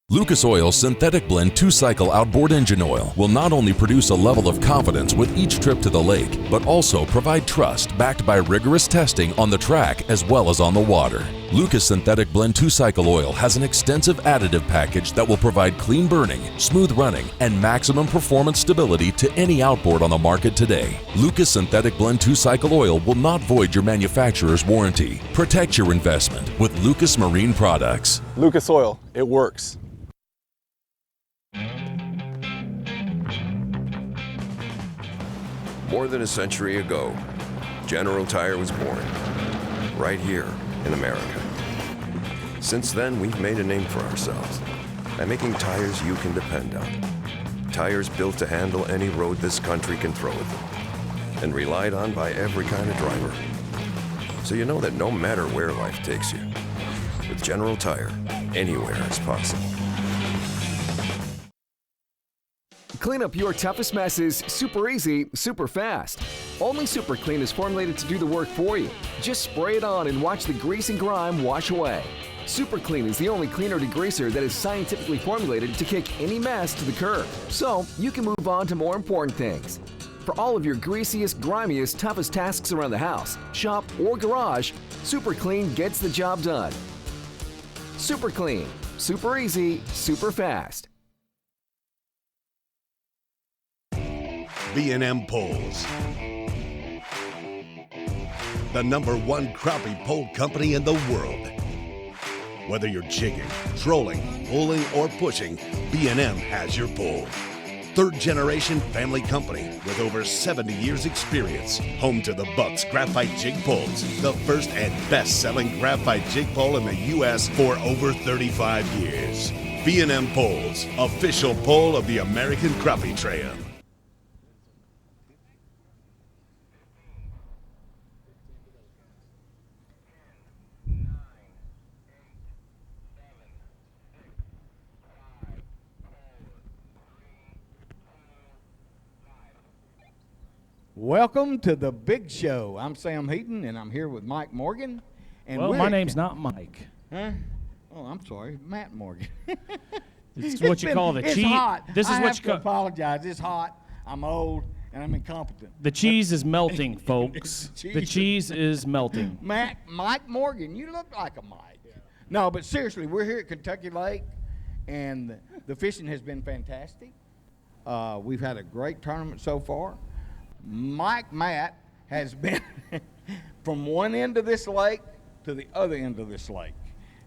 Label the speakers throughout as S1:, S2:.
S1: Lucas Oil's Synthetic Blend 2-Cycle Outboard Engine Oil will not only produce a level of confidence with each trip to the lake, but also provide trust backed by rigorous testing on the track as well as on the water. Lucas Synthetic Blend 2-Cycle Oil has an extensive additive package that will provide clean burning, smooth running, and maximum performance stability to any outboard on the market today. Lucas Synthetic Blend 2-Cycle Oil will not void your manufacturer's warranty. Protect your investment with Lucas Marine Products.
S2: Lucas Oil, it works.
S3: More than a century ago, General Tire was born, right here in America. Since then, we've made a name for ourselves by making tires you can depend on. Tires built to handle any road this country can throw at them, and relied on by every kind of driver. So you know that no matter where life takes you, with General Tire, anywhere is possible.
S4: Clean up your toughest messes super easy, super fast. Only Super Clean is formulated to do the work for you. Just spray it on and watch the grease and grime wash away. Super Clean is the only cleaner degreaser that is scientifically formulated to kick any mess to the curb, so you can move on to more important things. For all of your greasiest, grimiest, toughest tasks around the house, shop, or garage, Super Clean gets the job done. Super Clean. Super easy, super fast.
S5: B&M Poles, the #1 crappie pole company in the world. Whether you're jigging, trolling, pulling, or pushing, B&M has your pole. Third-generation family company with over 70 years experience. Home to the Bucks Graphite Jig Poles, the first and best-selling graphite jig pole in the U.S. for over 35 years. B&M Poles, official pole of the American Crappie Trail.
S6: Welcome to the big show. I'm Sam Heaton, and I'm here with Mike Morgan. And
S7: well, my name's not Mike.
S6: Huh? Oh, I'm sorry, Matt Morgan.
S7: It's what you call the cheese.
S6: It's hot.
S7: This is
S6: I
S7: what
S6: have
S7: you
S6: to apologize. It's hot. I'm old, and I'm incompetent.
S7: The cheese is melting, folks. The cheese is melting.
S6: Mike Morgan, you look like a Mike. No, but seriously, we're here at Kentucky Lake, and the fishing has been fantastic. We've had a great tournament so far. Matt has been from one end of this lake to the other end of this lake.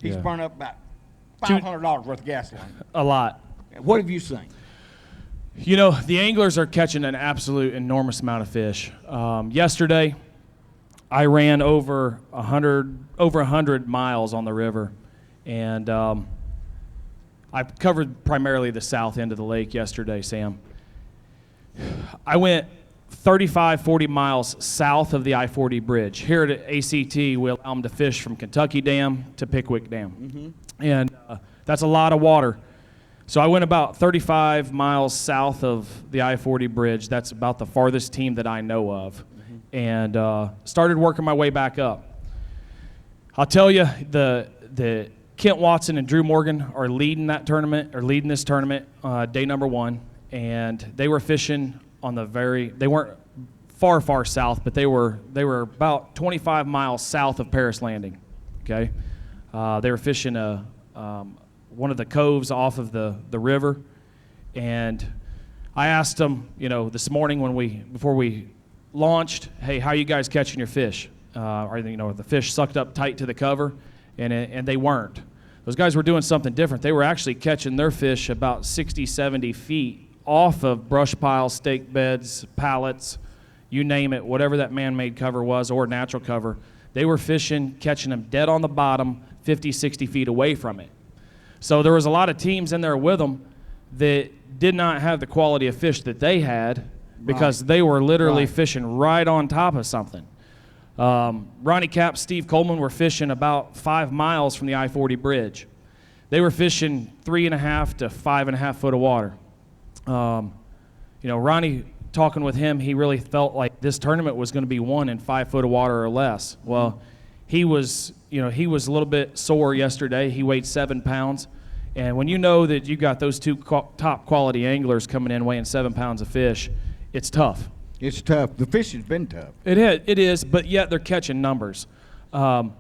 S6: He's burned up about $500 worth of gasoline.
S7: A lot.
S6: What have you seen?
S7: You know, the anglers are catching an absolute enormous amount of fish. Yesterday, I ran over 100 miles on the river, and I covered primarily the south end of the lake yesterday, Sam. I went 35, 40 miles south of the I-40 bridge. Here at ACT, we allow them to fish from Kentucky Dam to Pickwick Dam. Mm-hmm. And that's a lot of water. So I went about 35 miles south of the I-40 bridge. That's about the farthest team that I know of. Mm-hmm. And started working my way back up. I'll tell you, the Kent Watson and Drew Morgan are leading this tournament, day number 1. And they were fishing on they weren't far south, but they were about 25 miles south of Paris Landing. Okay, they were fishing one of the coves off of the river, and I asked them, this morning before we launched, hey, how are you guys catching your fish? Are the fish sucked up tight to the cover? And they weren't. Those guys were doing something different. They were actually catching their fish about 60, 70 feet off of brush piles, stake beds, pallets, you name it, whatever that man-made cover was or natural cover. They were fishing, catching them dead on the bottom, 50, 60 feet away from it. So there was a lot of teams in there with them that did not have the quality of fish that they had because they were literally fishing right on top of something. Ronnie Cap, Steve Coleman were fishing about 5 miles from the I-40 bridge. They were fishing 3.5 to 5.5 foot of water. Ronnie, talking with him, he really felt like this tournament was going to be won in 5 foot of water or less. Well, he was a little bit sore yesterday. He weighed 7 pounds, And when you know that you got those two top quality anglers coming in weighing 7 pounds of fish, it's tough.
S6: It's tough. The fishing's been tough.
S7: It is, but yet they're catching numbers. You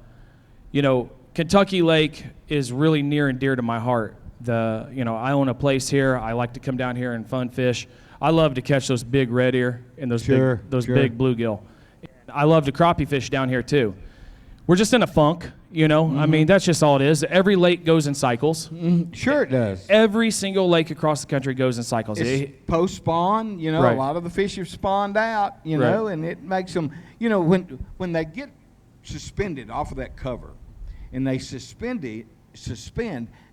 S7: know, Kentucky Lake is really near and dear to my heart. I own a place here. I like to come down here and fun fish. I love to catch those big red ear and those big bluegill. I love to crappie fish down here too. We're just in a funk, you know. I mean, that's just all it is. Every lake goes in cycles.
S6: Sure it does.
S7: Every single lake across the country goes in cycles.
S6: It's post-spawn, you know,
S7: Right.
S6: a lot of the fish have spawned out, you know, and it makes them, you know, when they get suspended off of that cover and they suspend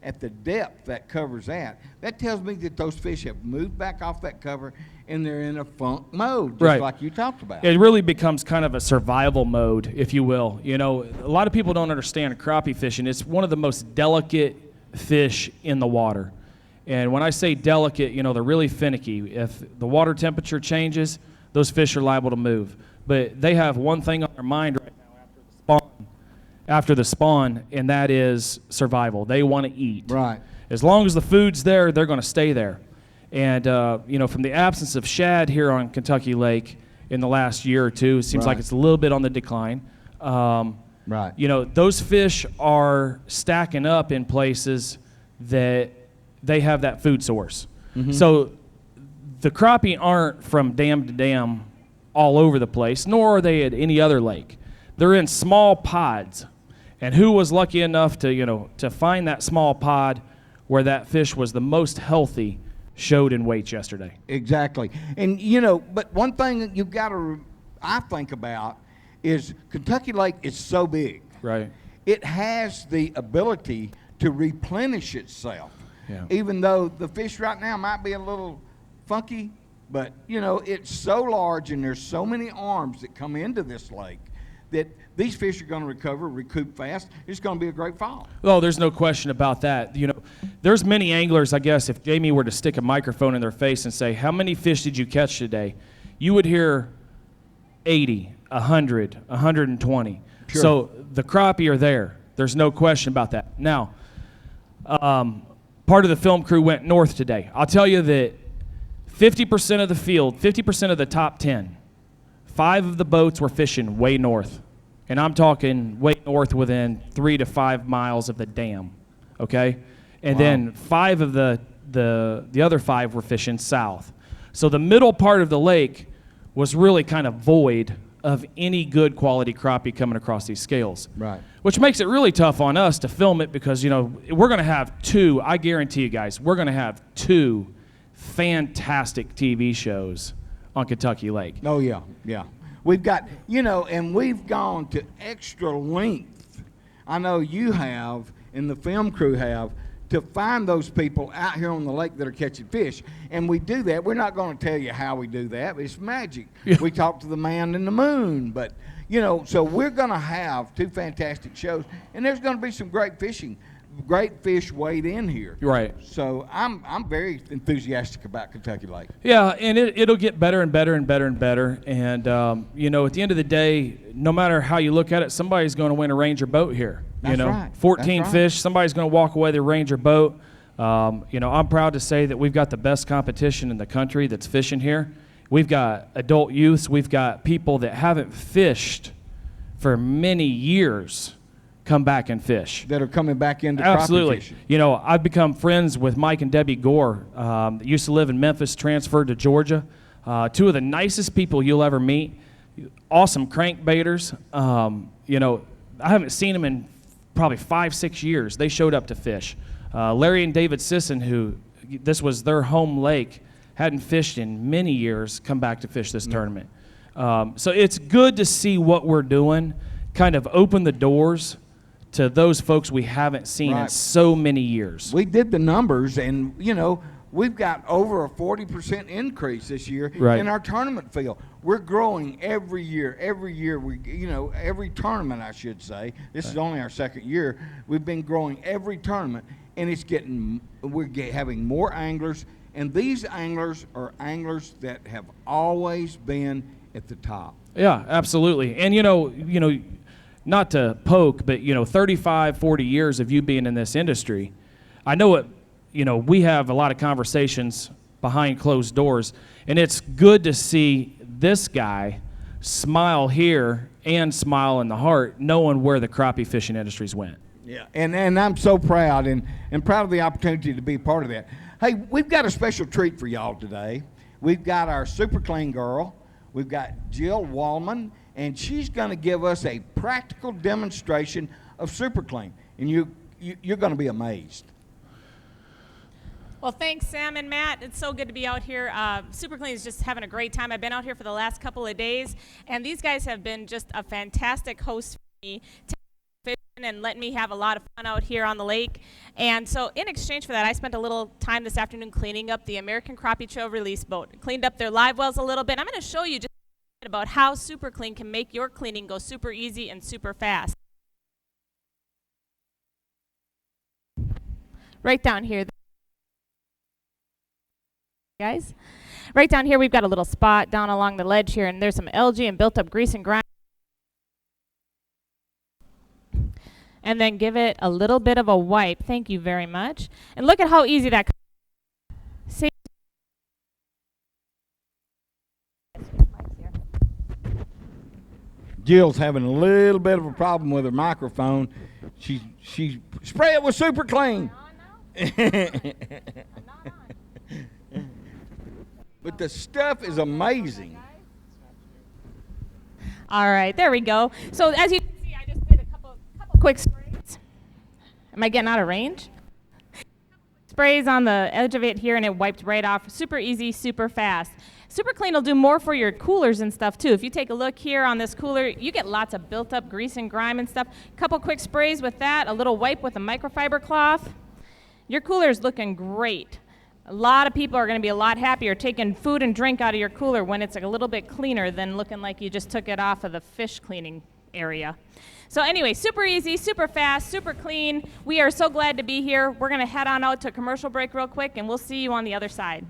S6: at the depth that cover's at, that tells me that those fish have moved back off that cover and they're in a funk mode, just like you talked about.
S7: It really becomes kind of a survival mode, if you will. You know, a lot of people don't understand crappie fishing. It's one of the most delicate fish in the water. And when I say delicate, you know, they're really finicky. If the water temperature changes, those fish are liable to move. But they have one thing on their mind right now after the spawn, and that is survival. They want to eat.
S6: Right.
S7: As long as the food's there, they're going to stay there. And, you know, from the absence of shad here on Kentucky Lake in the last year or two, it seems like it's a little bit on the decline.
S6: Right.
S7: You know, those fish are stacking up in places that they have that food source. So the crappie aren't from dam to dam all over the place, nor are they at any other lake. They're in small pods. And who was lucky enough to, you know, to find that small pod where that fish was the most healthy showed in weights yesterday.
S6: Exactly. And, you know, but one thing that you've got to, I think about, is Kentucky Lake is so big.
S7: Right.
S6: It has the ability to replenish itself.
S7: Yeah.
S6: Even though the fish right now might be a little funky, but, you know, it's so large and there's so many arms that come into this lake that these fish are going to recoup fast. It's going to be a great fall.
S7: Oh, there's no question about that. You know, there's many anglers, I guess, if Jamie were to stick a microphone in their face and say, how many fish did you catch today? You would hear 80, 100, 120.
S6: Sure.
S7: So the crappie are there. There's no question about that. Now, part of the film crew went north today. I'll tell you that 50% of the field, 50% of the top 10, 5 of the boats were fishing way north. And I'm talking way north within 3 to 5 miles of the dam, okay? And then 5 of the other 5 were fishing south. So the middle part of the lake was really kind of void of any good quality crappie coming across these scales.
S6: Right.
S7: Which makes it really tough on us to film it because, you know, we're going to have 2, I guarantee you guys, we're going to have 2 fantastic TV shows on Kentucky Lake.
S6: Oh, yeah, yeah. We've got, you know, and we've gone to extra length. I know you have, and the film crew have, to find those people out here on the lake that are catching fish. And we do that. We're not going to tell you how we do that. It's magic.
S7: Yeah.
S6: We talk to the man in the moon. But, you know, so we're going to have 2 fantastic shows. And there's going to be some great fishing. Great fish weighed in here.
S7: Right.
S6: So I'm very enthusiastic about Kentucky Lake.
S7: Yeah, and it'll get better and better and better and better. And, you know, at the end of the day, no matter how you look at it, somebody's going to win a Ranger boat here.
S6: That's
S7: you know,
S6: right.
S7: 14
S6: That's right.
S7: fish, somebody's going to walk away the Ranger boat. You know, I'm proud to say that we've got the best competition in the country that's fishing here. We've got adult youths. We've got people that haven't fished for many years come back and fish.
S6: That are coming back into
S7: Absolutely.
S6: crappie fishing.
S7: You know, I've become friends with Mike and Debbie Gore. Used to live in Memphis, transferred to Georgia. 2 of the nicest people you'll ever meet. Awesome crankbaiters. You know, I haven't seen them in probably 5-6 years. They showed up to fish. Larry and David Sisson, who this was their home lake, hadn't fished in many years, come back to fish this tournament. So it's good to see what we're doing kind of open the doors to those folks we haven't seen in
S6: Right.
S7: so many years.
S6: We did the numbers, and, you know, we've got over a 40% increase this year
S7: Right.
S6: in our tournament field. We're growing every year. Every year, every tournament, I should say. This is only our 2nd year. We've been growing every tournament, and we're having more anglers, and these anglers are anglers that have always been at the top.
S7: Yeah, absolutely. And, you know, not to poke, but, you know, 35, 40 years of you being in this industry, I know it, we have a lot of conversations behind closed doors, and it's good to see this guy smile here and smile in the heart, knowing where the crappie fishing industries went.
S6: Yeah, and I'm so proud and proud of the opportunity to be part of that. Hey, we've got a special treat for y'all today. We've got our Super Clean girl. We've got Jill Wallman, and she's going to give us a practical demonstration of Super Clean, and you're going to be amazed.
S8: Well, thanks, Sam and Matt. It's so good to be out here. Super Clean is just having a great time. I've been out here for the last couple of days, and these guys have been just a fantastic host for me, fishing and letting me have a lot of fun out here on the lake. And so in exchange for that, I spent a little time this afternoon cleaning up the American Crappie Trail Release Boat. Cleaned up their live wells a little bit. I'm going to show you just about how Super Clean can make your cleaning go super easy and super fast. Right down here. Guys, right down here we've got a little spot down along the ledge here, and there's some algae and built up grease and grime. And then give it a little bit of a wipe. Thank you very much. And look at how easy that see.
S6: Jill's having a little bit of a problem with her microphone. She spray it with Super Clean. But the stuff is amazing.
S8: All right, there we go. So as you can see, I just did a couple quick sprays. Am I getting out of range? Sprays on the edge of it here, and it wiped right off. Super easy, super fast. Super Clean will do more for your coolers and stuff too. If you take a look here on this cooler, you get lots of built up grease and grime and stuff. Couple quick sprays with that, a little wipe with a microfiber cloth. Your cooler is looking great. A lot of people are going to be a lot happier taking food and drink out of your cooler when it's a little bit cleaner than looking like you just took it off of the fish cleaning area. So anyway, super easy, super fast, super clean. We are so glad to be here. We're going to head on out to a commercial break real quick, and we'll see you on the other side.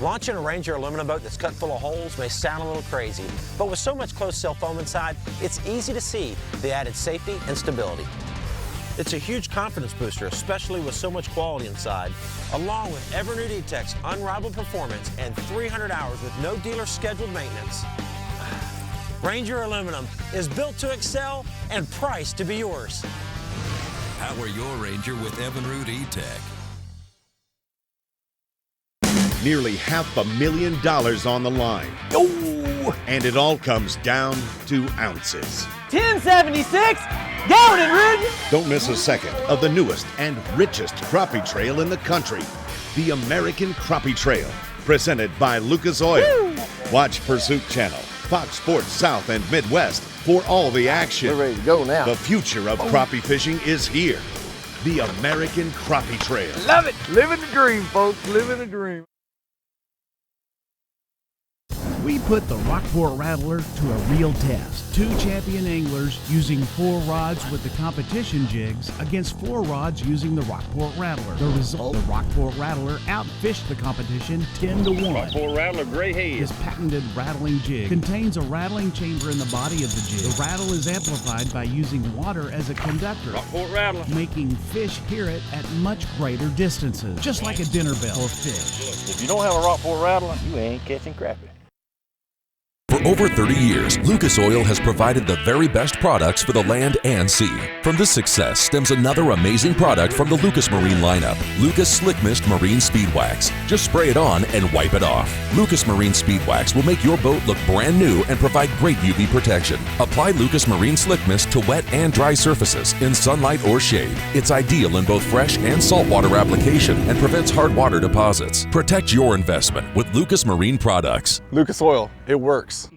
S9: Launching a Ranger aluminum boat that's cut full of holes may sound a little crazy, but with so much closed-cell foam inside, it's easy to see the added safety and stability. It's a huge confidence booster, especially with so much quality inside, along with ever-new D-Tech's unrivaled performance and 300 hours with no dealer scheduled maintenance. Ranger aluminum is built to excel and priced to be yours.
S10: Power your Ranger with Evinrude E-Tech.
S5: Nearly $500,000 on the line. Oh! And it all comes down to ounces.
S11: 1076, going and ridden.
S5: Don't miss a second of the newest and richest crappie trail in the country, the American Crappie Trail, presented by Lucas Oil. Woo! Watch Pursuit Channel, Fox Sports South and Midwest for all the action.
S11: We're ready to go now.
S5: The future of crappie fishing is here. The American Crappie Trail.
S11: Love it. Living the dream, folks. Living the dream.
S12: We put the Rockport Rattler to a real test. 2 champion anglers using 4 rods with the competition jigs against 4 rods using the Rockport Rattler. The result, the Rockport Rattler outfished the competition 10-1.
S13: Rockport Rattler Gray Head.
S12: His patented rattling jig contains a rattling chamber in the body of the jig. The rattle is amplified by using water as a conductor,
S13: Rockport Rattler,
S12: making fish hear it at much greater distances, just like a dinner bell for fish.
S13: if you don't have a Rockport Rattler, you ain't catching crappie.
S1: For over 30 years, Lucas Oil has provided the very best products for the land and sea. From this success stems another amazing product from the Lucas Marine lineup, Lucas Slick Mist Marine Speed Wax. Just spray it on and wipe it off. Lucas Marine Speed Wax will make your boat look brand new and provide great UV protection. Apply Lucas Marine Slick Mist to wet and dry surfaces, in sunlight or shade. It's ideal in both fresh and saltwater application and prevents hard water deposits. Protect your investment with Lucas Marine products.
S2: Lucas Oil, it works.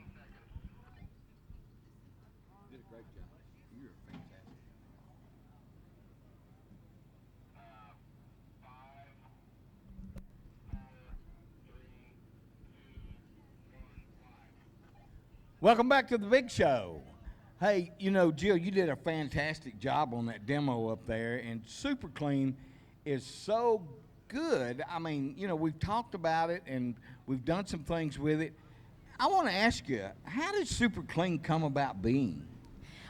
S6: Welcome back to the big show. Hey, Jill, you did a fantastic job on that demo up there, and Super Clean is so good. I mean, we've talked about it, and we've done some things with it. I want to ask you, how did Super Clean come about being?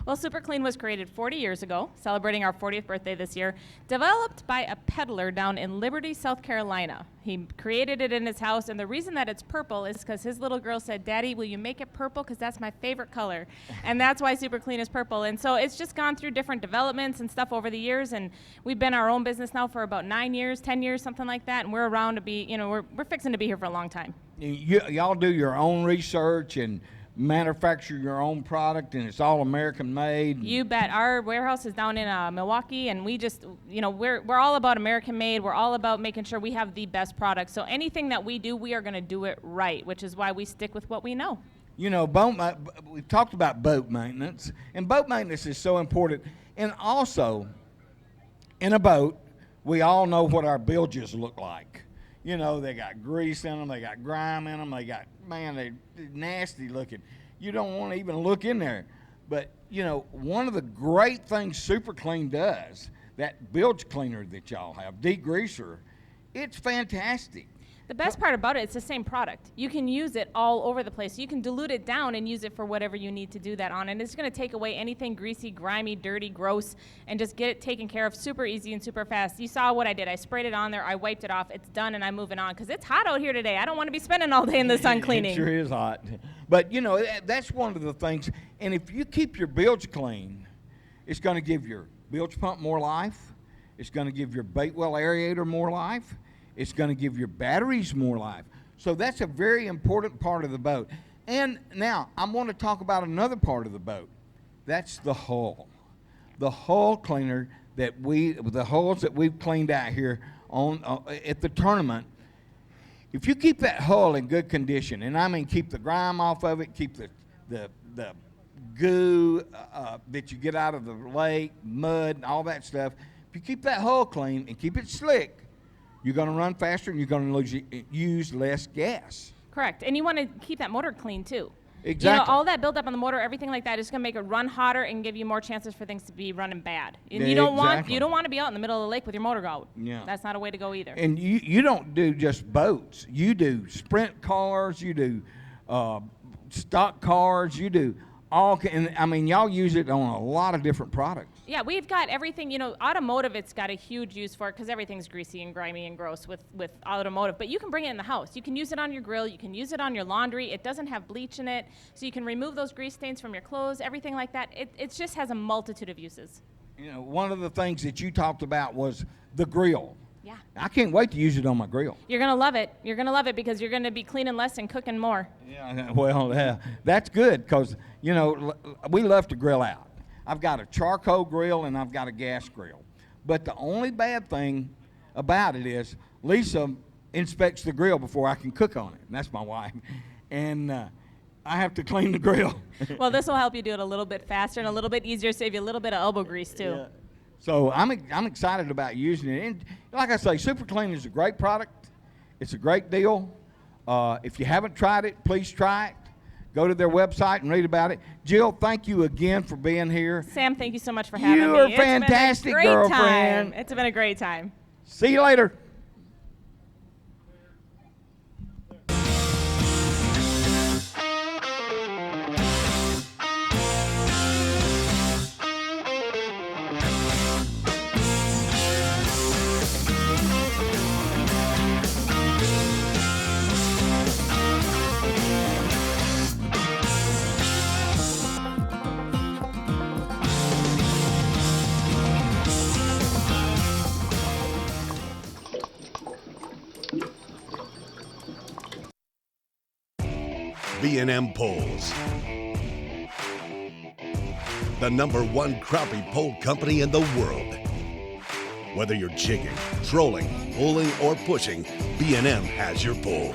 S8: Well, Super Clean was created 40 years ago, celebrating our 40th birthday this year, developed by a peddler down in Liberty, South Carolina. He created it in his house, and the reason that it's purple is because his little girl said, "Daddy, will you make it purple? Because that's my favorite color." And that's why Super Clean is purple. And so it's just gone through different developments and stuff over the years, and we've been our own business now for about 9 years, 10 years, something like that, and we're around to be, we're fixing to be here for a long time.
S6: Y'all do your own research and manufacture your own product, and it's all American made.
S8: You bet. Our warehouse is down in Milwaukee, and we just, we're all about American made. We're all about making sure we have the best product. So anything that we do, we are going to do it right, which is why we stick with what we know.
S6: We've talked about boat maintenance, and boat maintenance is so important. And also, in a boat, we all know what our bilges look like. They got grease in them, they got grime in them, they're nasty looking. You don't want to even look in there. But, one of the great things Super Clean does, that bilge cleaner that y'all have, degreaser, it's fantastic.
S8: The best part about it, it's the same product. You can use it all over the place. You can dilute it down and use it for whatever you need to do that on. And it's going to take away anything greasy, grimy, dirty, gross, and just get it taken care of super easy and super fast. You saw what I did. I sprayed it on there. I wiped it off. It's done, and I'm moving on because it's hot out here today. I don't want to be spending all day in the sun cleaning.
S6: It sure is hot. But, that's one of the things. And if you keep your bilge clean, it's going to give your bilge pump more life. It's going to give your bait well aerator more life. It's going to give your batteries more life. So that's a very important part of the boat. And now I'm going to talk about another part of the boat. That's the hull. The hull cleaner the hulls that we've cleaned out here at the tournament. If you keep that hull in good condition, and I mean keep the grime off of it, keep the goo that you get out of the lake, mud, and all that stuff. If you keep that hull clean and keep it slick, you're going to run faster, and you're going to use less gas.
S8: Correct. And you want to keep that motor clean, too.
S6: Exactly.
S8: All that buildup on the motor, everything like that, is going to make it run hotter and give you more chances for things to be running bad. And
S6: Yeah,
S8: you don't
S6: exactly.
S8: want to be out in the middle of the lake with your motor out.
S6: Yeah.
S8: That's not a way to go either.
S6: And you don't do just boats. You do sprint cars. You do stock cars. You do all. And I mean, y'all use it on a lot of different products.
S8: Yeah, we've got everything. Automotive, it's got a huge use for it because everything's greasy and grimy and gross with automotive. But you can bring it in the house. You can use it on your grill. You can use it on your laundry. It doesn't have bleach in it, so you can remove those grease stains from your clothes, everything like that. It just has a multitude of uses.
S6: One of the things that you talked about was the grill.
S8: Yeah.
S6: I can't wait to use it on my grill.
S8: You're going to love it. You're going to love it because you're going to be cleaning less and cooking more.
S6: Yeah, well, that's good because, we love to grill out. I've got a charcoal grill and I've got a gas grill. But the only bad thing about it is Lisa inspects the grill before I can cook on it. And that's my wife. And I have to clean the grill.
S8: Well, this will help you do it a little bit faster and a little bit easier, save you a little bit of elbow grease, too.
S6: Yeah. So I'm excited about using it. And like I say, Super Clean is a great product. It's a great deal. If you haven't tried it, please try it. Go to their website and read about it. Jill, thank you again for being here.
S8: Sam, thank you so much for having me.
S6: You are fantastic, girlfriend.
S8: It's been a great time.
S6: See you later.
S5: B&M Poles. The #1 crappie pole company in the world. Whether you're jigging, trolling, pulling, or pushing, B&M has your pole.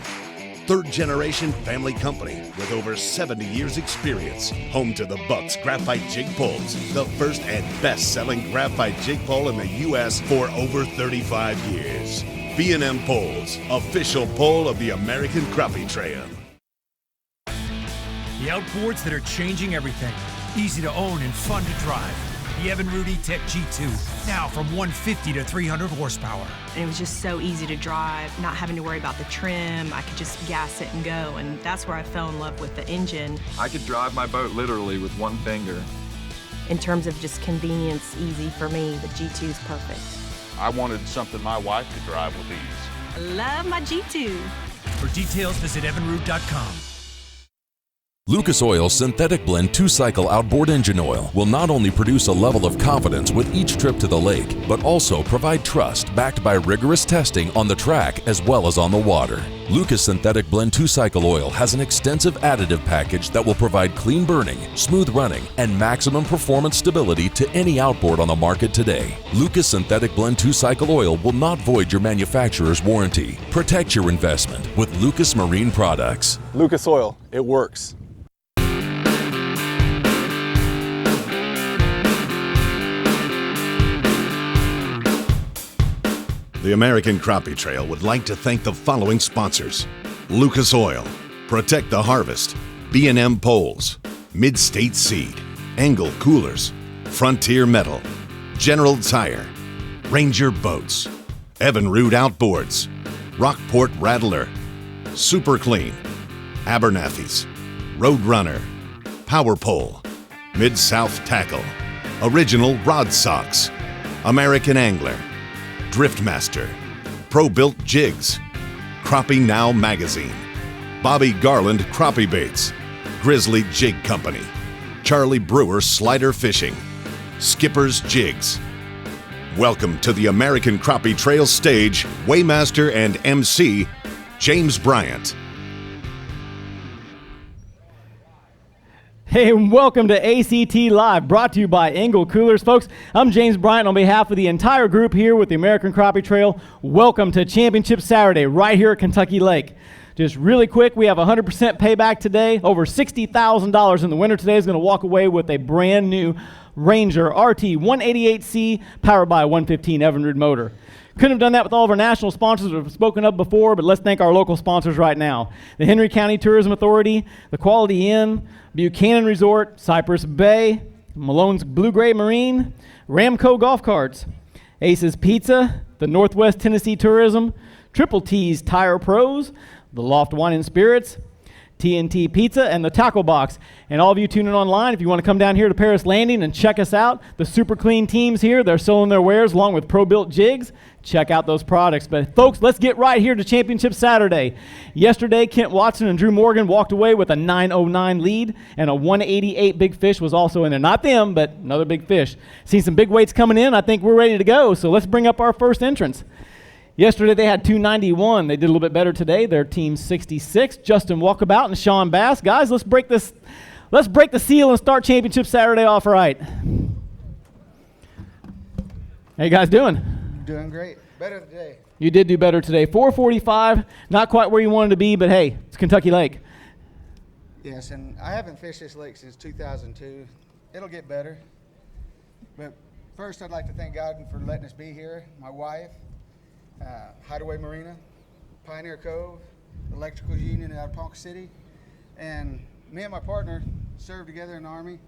S5: Third-generation family company with over 70 years experience. Home to the Bucks Graphite Jig Poles, the first and best-selling graphite jig pole in the U.S. for over 35 years. B&M Poles, official pole of the American Crappie Trail.
S14: The outboards that are changing everything. Easy to own and fun to drive. The Evinrude E-Tech G2, now from 150 to 300 horsepower.
S15: And it was just so easy to drive, not having to worry about the trim. I could just gas it and go, and that's where I fell in love with the engine.
S16: I could drive my boat literally with one finger.
S15: in terms of just convenience, easy for me, the G2 is perfect.
S13: I wanted something my wife could drive with ease.
S15: Love my G2.
S14: For details, visit evanroot.com.
S1: Lucas Oil's Synthetic Blend 2-Cycle Outboard Engine Oil will not only produce a level of confidence with each trip to the lake, but also provide trust backed by rigorous testing on the track as well as on the water. Lucas Synthetic Blend 2-Cycle Oil has an extensive additive package that will provide clean burning, smooth running, and maximum performance stability to any outboard on the market today. Lucas Synthetic Blend 2-Cycle Oil will not void your manufacturer's warranty. Protect your investment with Lucas Marine Products.
S2: Lucas Oil, it works.
S5: The American Crappie Trail would like to thank the following sponsors: Lucas Oil, Protect the Harvest, B&M Poles, Mid-State Seed, Angle Coolers, Frontier Metal, General Tire, Ranger Boats, Evinrude Outboards, Rockport Rattler, Super Clean, Abernathy's, Roadrunner, Power Pole, Mid-South Tackle, Original Rod Socks, American Angler, Driftmaster, Pro-Built Jigs, Crappie Now Magazine, Bobby Garland Crappie Baits, Grizzly Jig Company, Charlie Brewer Slider Fishing, Skipper's Jigs. Welcome to the American Crappie Trail stage, Waymaster and MC, James Bryant.
S16: Hey, and welcome to ACT Live, brought to you by Angle Coolers. Folks, I'm James Bryant on behalf of the entire group here with the American Crappie Trail. Welcome to Championship Saturday right here at Kentucky Lake. Just really quick, we have 100% payback today. Over $60,000 in the winner today is going to walk away with a brand new Ranger RT 188C powered by a 115 Evinrude motor. Couldn't have done that with all of our national sponsors we've spoken of before, but let's thank our local sponsors right now. The Henry County Tourism Authority, the Quality Inn, Buchanan Resort, Cypress Bay, Malone's Blue Gray Marine, Ramco Golf Carts, Ace's Pizza, the Northwest Tennessee Tourism, Triple T's Tire Pros, the Loft Wine and Spirits, TNT Pizza, and the Tackle Box. And all of you tuning online, if you want to come down here to Paris Landing and check us out, the Super Clean teams here, they're selling their wares along with Pro-Built Jigs. Check out those products. But folks, let's get right here to Championship Saturday. Yesterday, Kent Watson and Drew Morgan walked away with a 909 lead, and a 188 big fish was also in there. Not them, but another big fish. Seen some big weights coming in. I think we're ready to go. So let's bring up our first entrance. Yesterday they had 291. They did a little bit better today. They're team 66. Justin Walkabout and Sean Bass. Guys, let's break the seal and start Championship Saturday off right. How you guys doing?
S6: Doing great. Better today.
S16: You did do better today. 445, not quite where you wanted to be, but hey, it's Kentucky Lake.
S6: Yes, and I haven't fished this lake since 2002. It'll get better. But first, I'd like to thank God for letting us be here. My wife, Hideaway Marina, Pioneer Cove, Electrical Union out of Ponca City, and me and my partner served together in the Army,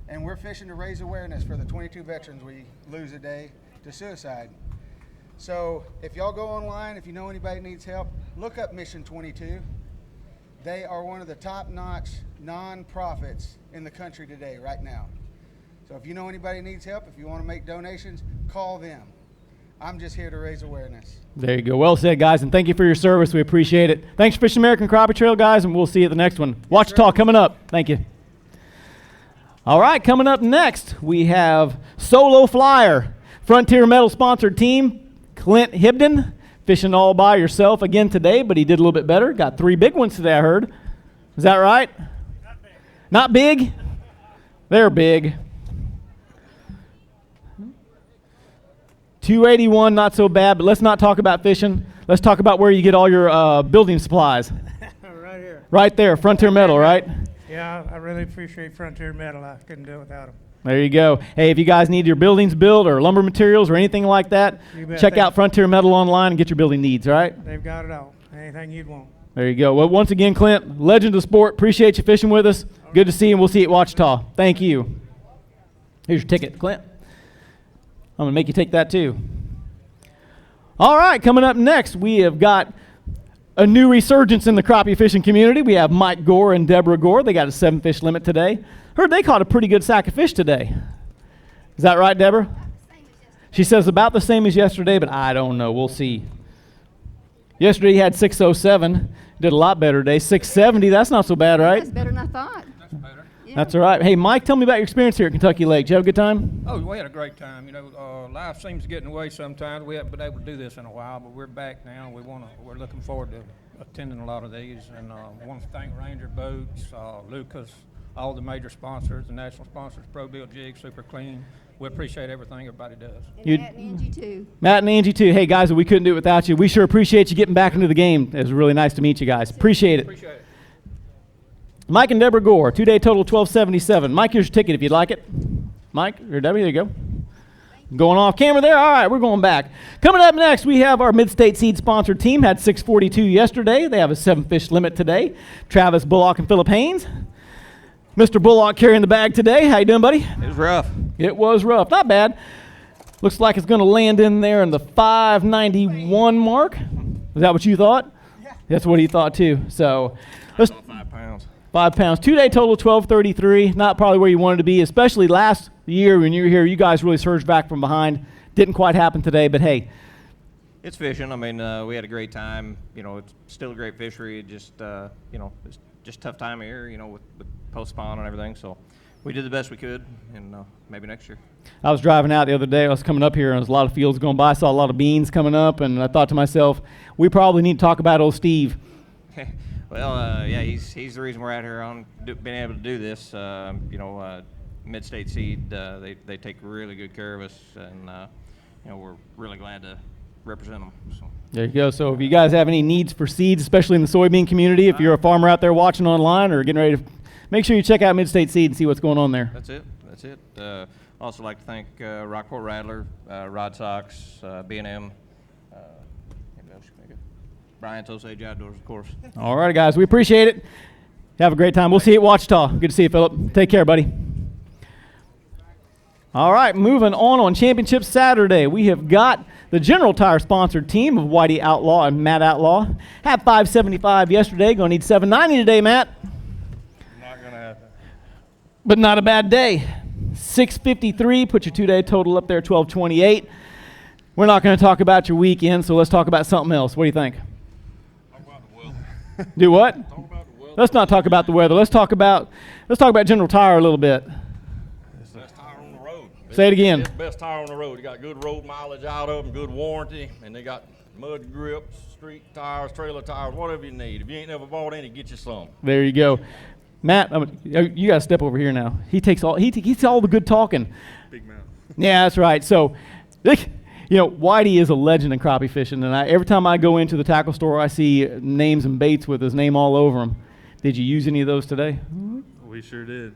S6: and we're fishing to raise awareness for the 22 veterans we lose a day to suicide. So if y'all go online, if you know anybody needs help, look up Mission 22. They are one of the top-notch non-profits in the country today, right now. So if you know anybody needs help, if you want to make donations, call them. I'm just here to raise awareness.
S16: There you go. Well said, guys, and thank you for your service. We appreciate it. Thanks for fishing American Crappie Trail, guys, and we'll see you at the next one. Wichita coming up. Thank you. All right, coming up next, we have Solo Flyer, Frontier Metal sponsored team. Clint Hibden, fishing all by yourself again today, but he did a little bit better. Got 3 big ones today, I heard. Is that right? Not big. Not big? They're big. 281, not so bad, but let's not talk about fishing. Let's talk about where you get all your building supplies.
S17: Right here.
S16: Right there, Frontier Metal, right?
S17: Yeah, I really appreciate Frontier Metal. I couldn't do it without them.
S16: There you go. Hey, if you guys need your buildings built or lumber materials or anything like that, check out Frontier Metal online and get your building needs, all right?
S17: They've got it all. Anything you'd want.
S16: There you go. Well, once again, Clint, legend of sport. Appreciate you fishing with us. Good to see you, and we'll see you at Wichita. Thank you. Here's your ticket, Clint. I'm going to make you take that too. All right, coming up next, we have got a new resurgence in the crappie fishing community. We have Mike Gore and Deborah Gore. They got a 7-fish limit today. Heard they caught a pretty good sack of fish today. Is that right, Deborah? She says about the same as yesterday, but I don't know. We'll see. Yesterday you had 607. Did a lot better today. 670. That's not so bad, right?
S18: That's better than I thought.
S16: That's all right. Hey, Mike, tell me about your experience here at Kentucky Lake. Did you have a good time?
S19: Oh, we had a great time. You know, life seems to get in the way sometimes. We haven't been able to do this in a while, but we're back now. We're looking forward to attending a lot of these, and want to thank Ranger Boats, Lucas, all the major sponsors, the national sponsors, Pro Built Jig, Super Clean. We appreciate everything everybody does.
S18: And Matt and Angie too.
S16: Matt and Angie too. Hey guys, we couldn't do it without you. We sure appreciate you getting back into the game. It was really nice to meet you guys. Appreciate it.
S19: Appreciate it.
S16: Mike and Deborah Gore, 2-day total $12.77. Mike, here's your ticket if you'd like it. Mike or Debbie, there you go. Going off camera there. All right, we're going back. Coming up next, we have our Mid-State Seed sponsored team. Had 642 yesterday. They have a 7-fish limit today. Travis Bullock and Phillip Haynes. Mr. Bullock carrying the bag today. How you doing, buddy?
S20: It was rough.
S16: It was rough. Not bad. Looks like it's going to land in there in the 591 mark. Is that what you thought? Yeah. That's what he thought too. So, let's
S20: 5 pounds.
S16: 5 pounds. 2-day total, 1233. Not probably where you wanted to be, especially last year when you were here. You guys really surged back from behind. Didn't quite happen today, but hey.
S20: It's fishing. I mean, we had a great time. You know, it's still a great fishery. Just, you know, it's just tough time of year, you know, with post-spawn and everything. So we did the best we could, and maybe next year.
S16: I was driving out the other day. I was coming up here, and there was a lot of fields going by. I saw a lot of beans coming up, and I thought to myself, we probably need to talk about old Steve.
S20: Well, yeah, he's the reason we're out here on being able to do this. You know, Mid-State Seed, they take really good care of us, and you know, we're really glad to represent them. So.
S16: There you go. So if you guys have any needs for seeds, especially in the soybean community, if you're a farmer out there watching online or getting ready to, make sure you check out Mid-State Seed and see what's going on there.
S20: That's it. Also like to thank Rockport Rattler, Rod Sox, B&M, Brian's Osage Outdoors, of course.
S16: All right, guys. We appreciate it. Have a great time. We'll see you at Ouachita. Good to see you, Phillip. Take care, buddy. All right, moving on Championship Saturday, we have got the General Tire sponsored team of Whitey Outlaw and Matt Outlaw. Had 575 yesterday. Going to need 790 today, Matt.
S21: Not going to happen.
S16: But not a bad day. 653. Put your 2-day total up there, 1228. We're not going to talk about your weekend, so let's talk about something else. What do you think? Do what? Let's not talk about the weather. Let's talk about General Tire a little bit.
S21: It's the best tire on the road.
S16: Say it again.
S21: It's the best tire on the road. You got good road mileage out of them, good warranty, and they got mud grips, street tires, trailer tires, whatever you need. If you ain't never bought any, get you some.
S16: There you go. Matt, you got to step over here now. He takes all the good talking.
S21: Big mouth.
S16: Yeah, that's right. So, you know, Whitey is a legend in crappie fishing, and every time I go into the tackle store, I see names and baits with his name all over them. Did you use any of those today?
S21: We sure did.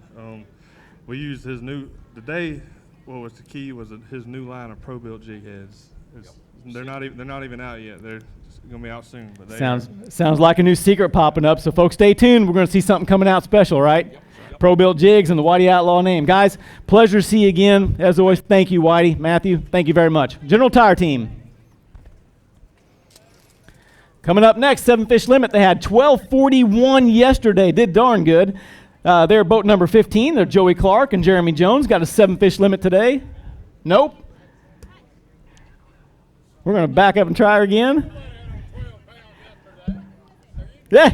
S21: We used his new today. What was the key was his new line of Pro Built jig heads. They're not even out yet. They're gonna be out soon. But they
S16: sounds like a new secret popping up. So folks, stay tuned. We're gonna see something coming out special, right? Yep. Pro Built jigs and the Whitey Outlaw name. Guys, pleasure to see you again. As always, thank you, Whitey. Matthew, thank you very much. General Tire team. Coming up next, 7-fish limit. They had 1241 yesterday. Did darn good. They're boat number 15. They're Joey Clark and Jeremy Jones. Got a 7-fish limit today. Nope. We're going to back up and try again. Yeah.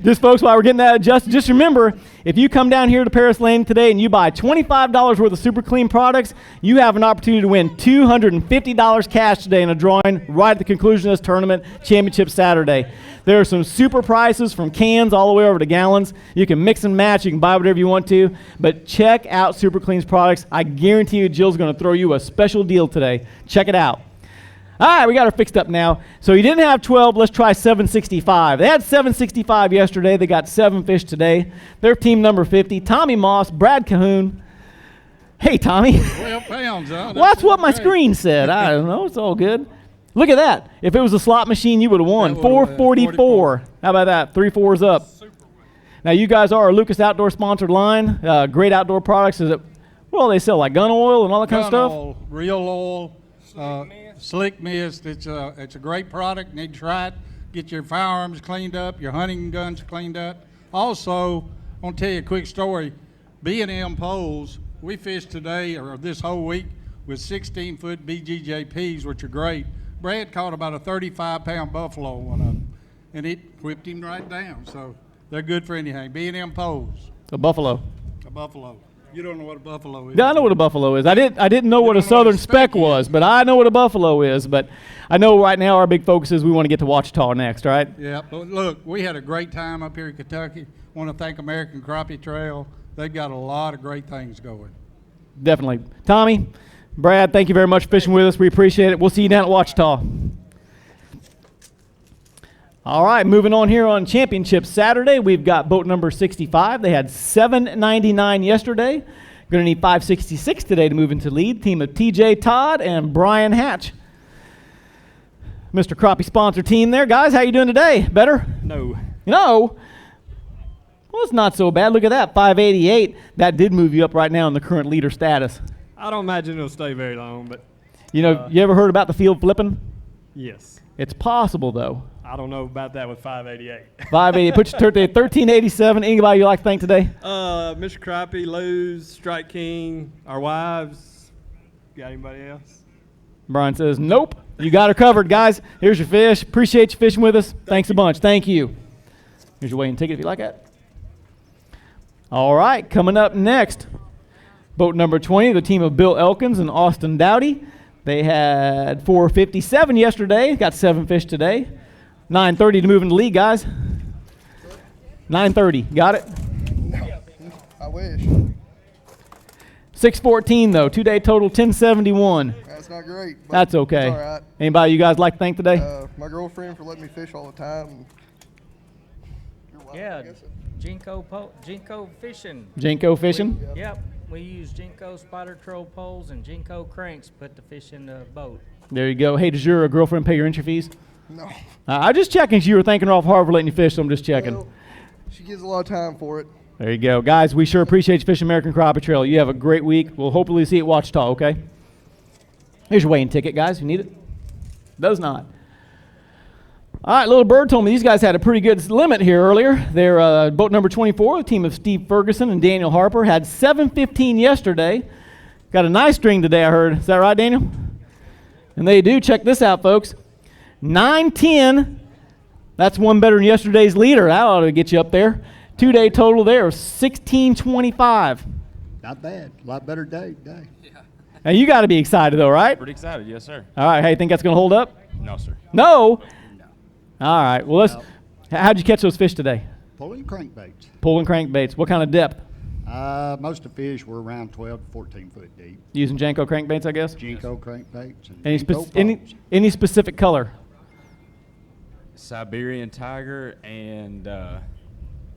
S16: Just folks, while we're getting that adjusted, just remember, if you come down here to Paris Lane today and you buy $25 worth of Super Clean products, you have an opportunity to win $250 cash today in a drawing right at the conclusion of this tournament, Championship Saturday. There are some super prices from cans all the way over to gallons. You can mix and match. You can buy whatever you want to. But check out Super Clean's products. I guarantee you Jill's going to throw you a special deal today. Check it out. All right, we got her fixed up now. So you didn't have 12. Let's try 765. They had 765 yesterday. They got 7 fish today. They're team number 50. Tommy Moss, Brad Cahoon. Hey, Tommy.
S22: 12 pounds, huh?
S16: Well, that's what my screen said. I don't know. It's all good. Look at that. If it was a slot machine, you would have won. 444. How about that? 3 4s up. Now, you guys are a Lucas Outdoor sponsored line. Great outdoor products. Is it? Well, they sell like gun oil and all that kind of stuff.
S22: Oil, real oil. Slick Mist. It's a great product. Need to try it. Get your firearms cleaned up, your hunting guns cleaned up. Also, I want to tell you a quick story. B&M poles we fished today, or this whole week, with 16-foot BGJPs, which are great. Brad caught about a 35-pound buffalo one of them, and it whipped him right down. So they're good for anything. B&M poles.
S16: A buffalo.
S22: A buffalo. You don't know what a buffalo is.
S16: Yeah, I know what a buffalo is. I didn't know what a southern speck was, but I know what a buffalo is. But I know right now our big focus is we want to get to Ouachita next, right?
S22: Yeah, but look, we had a great time up here in Kentucky. Want to thank American Crappie Trail. They've got a lot of great things going.
S16: Definitely. Tommy, Brad, thank you very much for fishing with us. We appreciate it. We'll see you down at Ouachita. All right, moving on here on Championship Saturday, we've got boat number 65. They had 799 yesterday. Going to need 566 today to move into lead. Team of TJ Todd and Brian Hatch. Mr. Crappie sponsor team there. Guys, how you doing today? Better?
S3: No.
S16: No? Well, it's not so bad. Look at that, 588. That did move you up right now in the current leader status.
S3: I don't imagine it'll stay very long, but...
S16: You know, you ever heard about the field flipping?
S3: Yes.
S16: It's possible, though.
S3: I don't know about that with 588.
S16: 588. Put your turkey at 1387. Anybody you like to thank today?
S3: Mr. Crappie, Luz, Strike King, our wives. Got anybody else?
S16: Brian says, nope. You got her covered, guys. Here's your fish. Appreciate you fishing with us. Thanks a bunch. Thank you. Here's your weighing ticket if you like that. All right, coming up next, boat number 20, the team of Bill Elkins and Austin Dowdy. They had 457 yesterday. Got 7 fish today. 9:30 to move into lead, guys. 9:30. Got it?
S4: No, I wish.
S16: 614 though. 2-day total 1071.
S4: That's not great. But
S16: that's okay.
S4: It's all right.
S16: Anybody you guys like to thank today?
S4: My girlfriend for letting me fish all the time.
S23: Yeah, Jinko fishing.
S16: Jinko fishing?
S23: Yep, we use Jinko spider troll poles and Jinko cranks to put the fish in the boat.
S16: There you go. Hey, does your girlfriend pay your entry fees?
S4: No.
S16: I'm just checking. You were thanking her off hard for letting you fish, so I'm just checking.
S4: Well, she gives a lot of time for it.
S16: There you go. Guys, we sure appreciate you fishing American Crappie Trail. You have a great week. We'll hopefully see you at Ouachita, okay? Here's your weighing ticket, guys. You need it? Does not. All right, Little Bird told me these guys had a pretty good limit here earlier. They're boat number 24, the team of Steve Ferguson and Daniel Harper. Had 715 yesterday. Got a nice string today, I heard. Is that right, Daniel? And they do. Check this out, folks. 910. That's one better than yesterday's leader. That ought to get you up there. 2-day total there of 1625.
S24: Not bad. A lot better day today.
S16: Now, you got to be excited, though, right?
S3: Pretty excited, yes, sir.
S16: All right. Hey, think that's going to hold up?
S3: No, sir.
S16: No? All right. Well, how'd you catch those fish today?
S24: Pulling crankbaits.
S16: Pulling crankbaits. What kind of depth?
S24: Most of the fish were around 12 to 14 foot deep.
S16: Using Janko crankbaits, I guess?
S24: Jinko crankbaits. And
S16: any specific color?
S25: Siberian tiger, and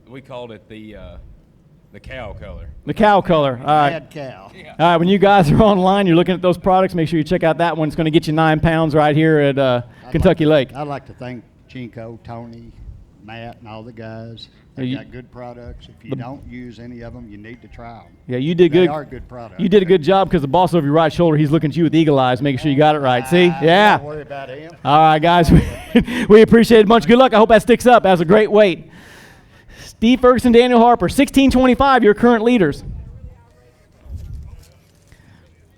S25: we called it the cow color.
S16: The cow color. All right.
S24: Mad cow.
S25: Yeah.
S16: All right. When you guys are online, you're looking at those products. Make sure you check out that one. It's going to get you 9 pounds right here at Kentucky Lake.
S24: I'd like to thank Jinko, Tony, Matt, and all the guys. They got good products. If you don't use any of them, you need to try them.
S16: Yeah, you did good.
S24: They are good products.
S16: You did a good job because the boss over your right shoulder, he's looking at you with eagle eyes, making sure you got it right. See? Yeah.
S24: Don't worry about him.
S16: All right, guys. We appreciate it much. Good luck. I hope that sticks up. That was a great weight. Steve Ferguson, Daniel Harper, 1625, your current leaders.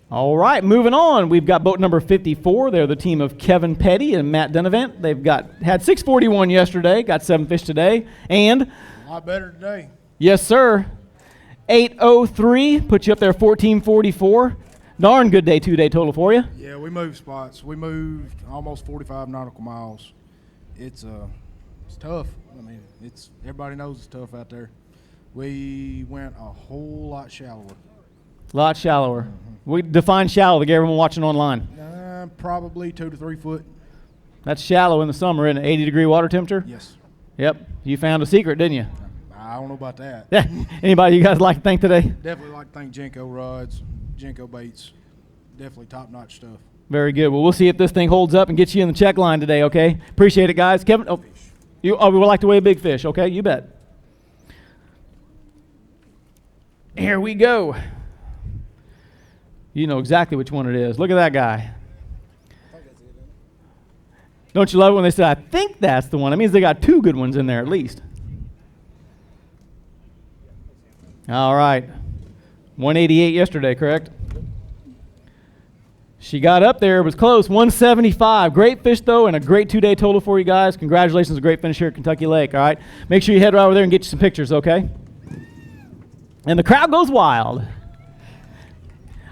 S16: All right, moving on. We've got boat number 54. They're the team of Kevin Petty and Matt Dunavant. They've had 641 yesterday, got 7 fish today, and
S4: A lot better today.
S16: yes, sir, 803 put you up there 1444. Darn good day, 2-day total for you.
S4: Yeah, we moved spots. We moved almost 45 nautical miles. It's tough. I mean, everybody knows it's tough out there. We went a whole lot shallower.
S16: A lot shallower. We define shallow to get everyone watching online.
S4: Probably 2 to 3 foot.
S16: That's shallow in the summer, isn't it? 80-degree water temperature?
S4: Yes.
S16: Yep. You found a secret, didn't you?
S4: I don't know about that.
S16: Anybody you guys like to thank today?
S4: Definitely like to thank Jinko rods, Jinko baits. Definitely top-notch stuff.
S16: Very good. Well, we'll see if this thing holds up and gets you in the check line today, okay? Appreciate it, guys. Kevin, we would like to weigh a big fish, okay? You bet. Here we go. You know exactly which one it is. Look at that guy. Don't you love it when they say, I think that's the one? That means they got 2 good ones in there at least. All right. 188 yesterday, correct? She got up there. It was close. 175. Great fish, though, and a great 2-day total for you guys. Congratulations. A great finish here at Kentucky Lake, all right? Make sure you head right over there and get you some pictures, okay? And the crowd goes wild.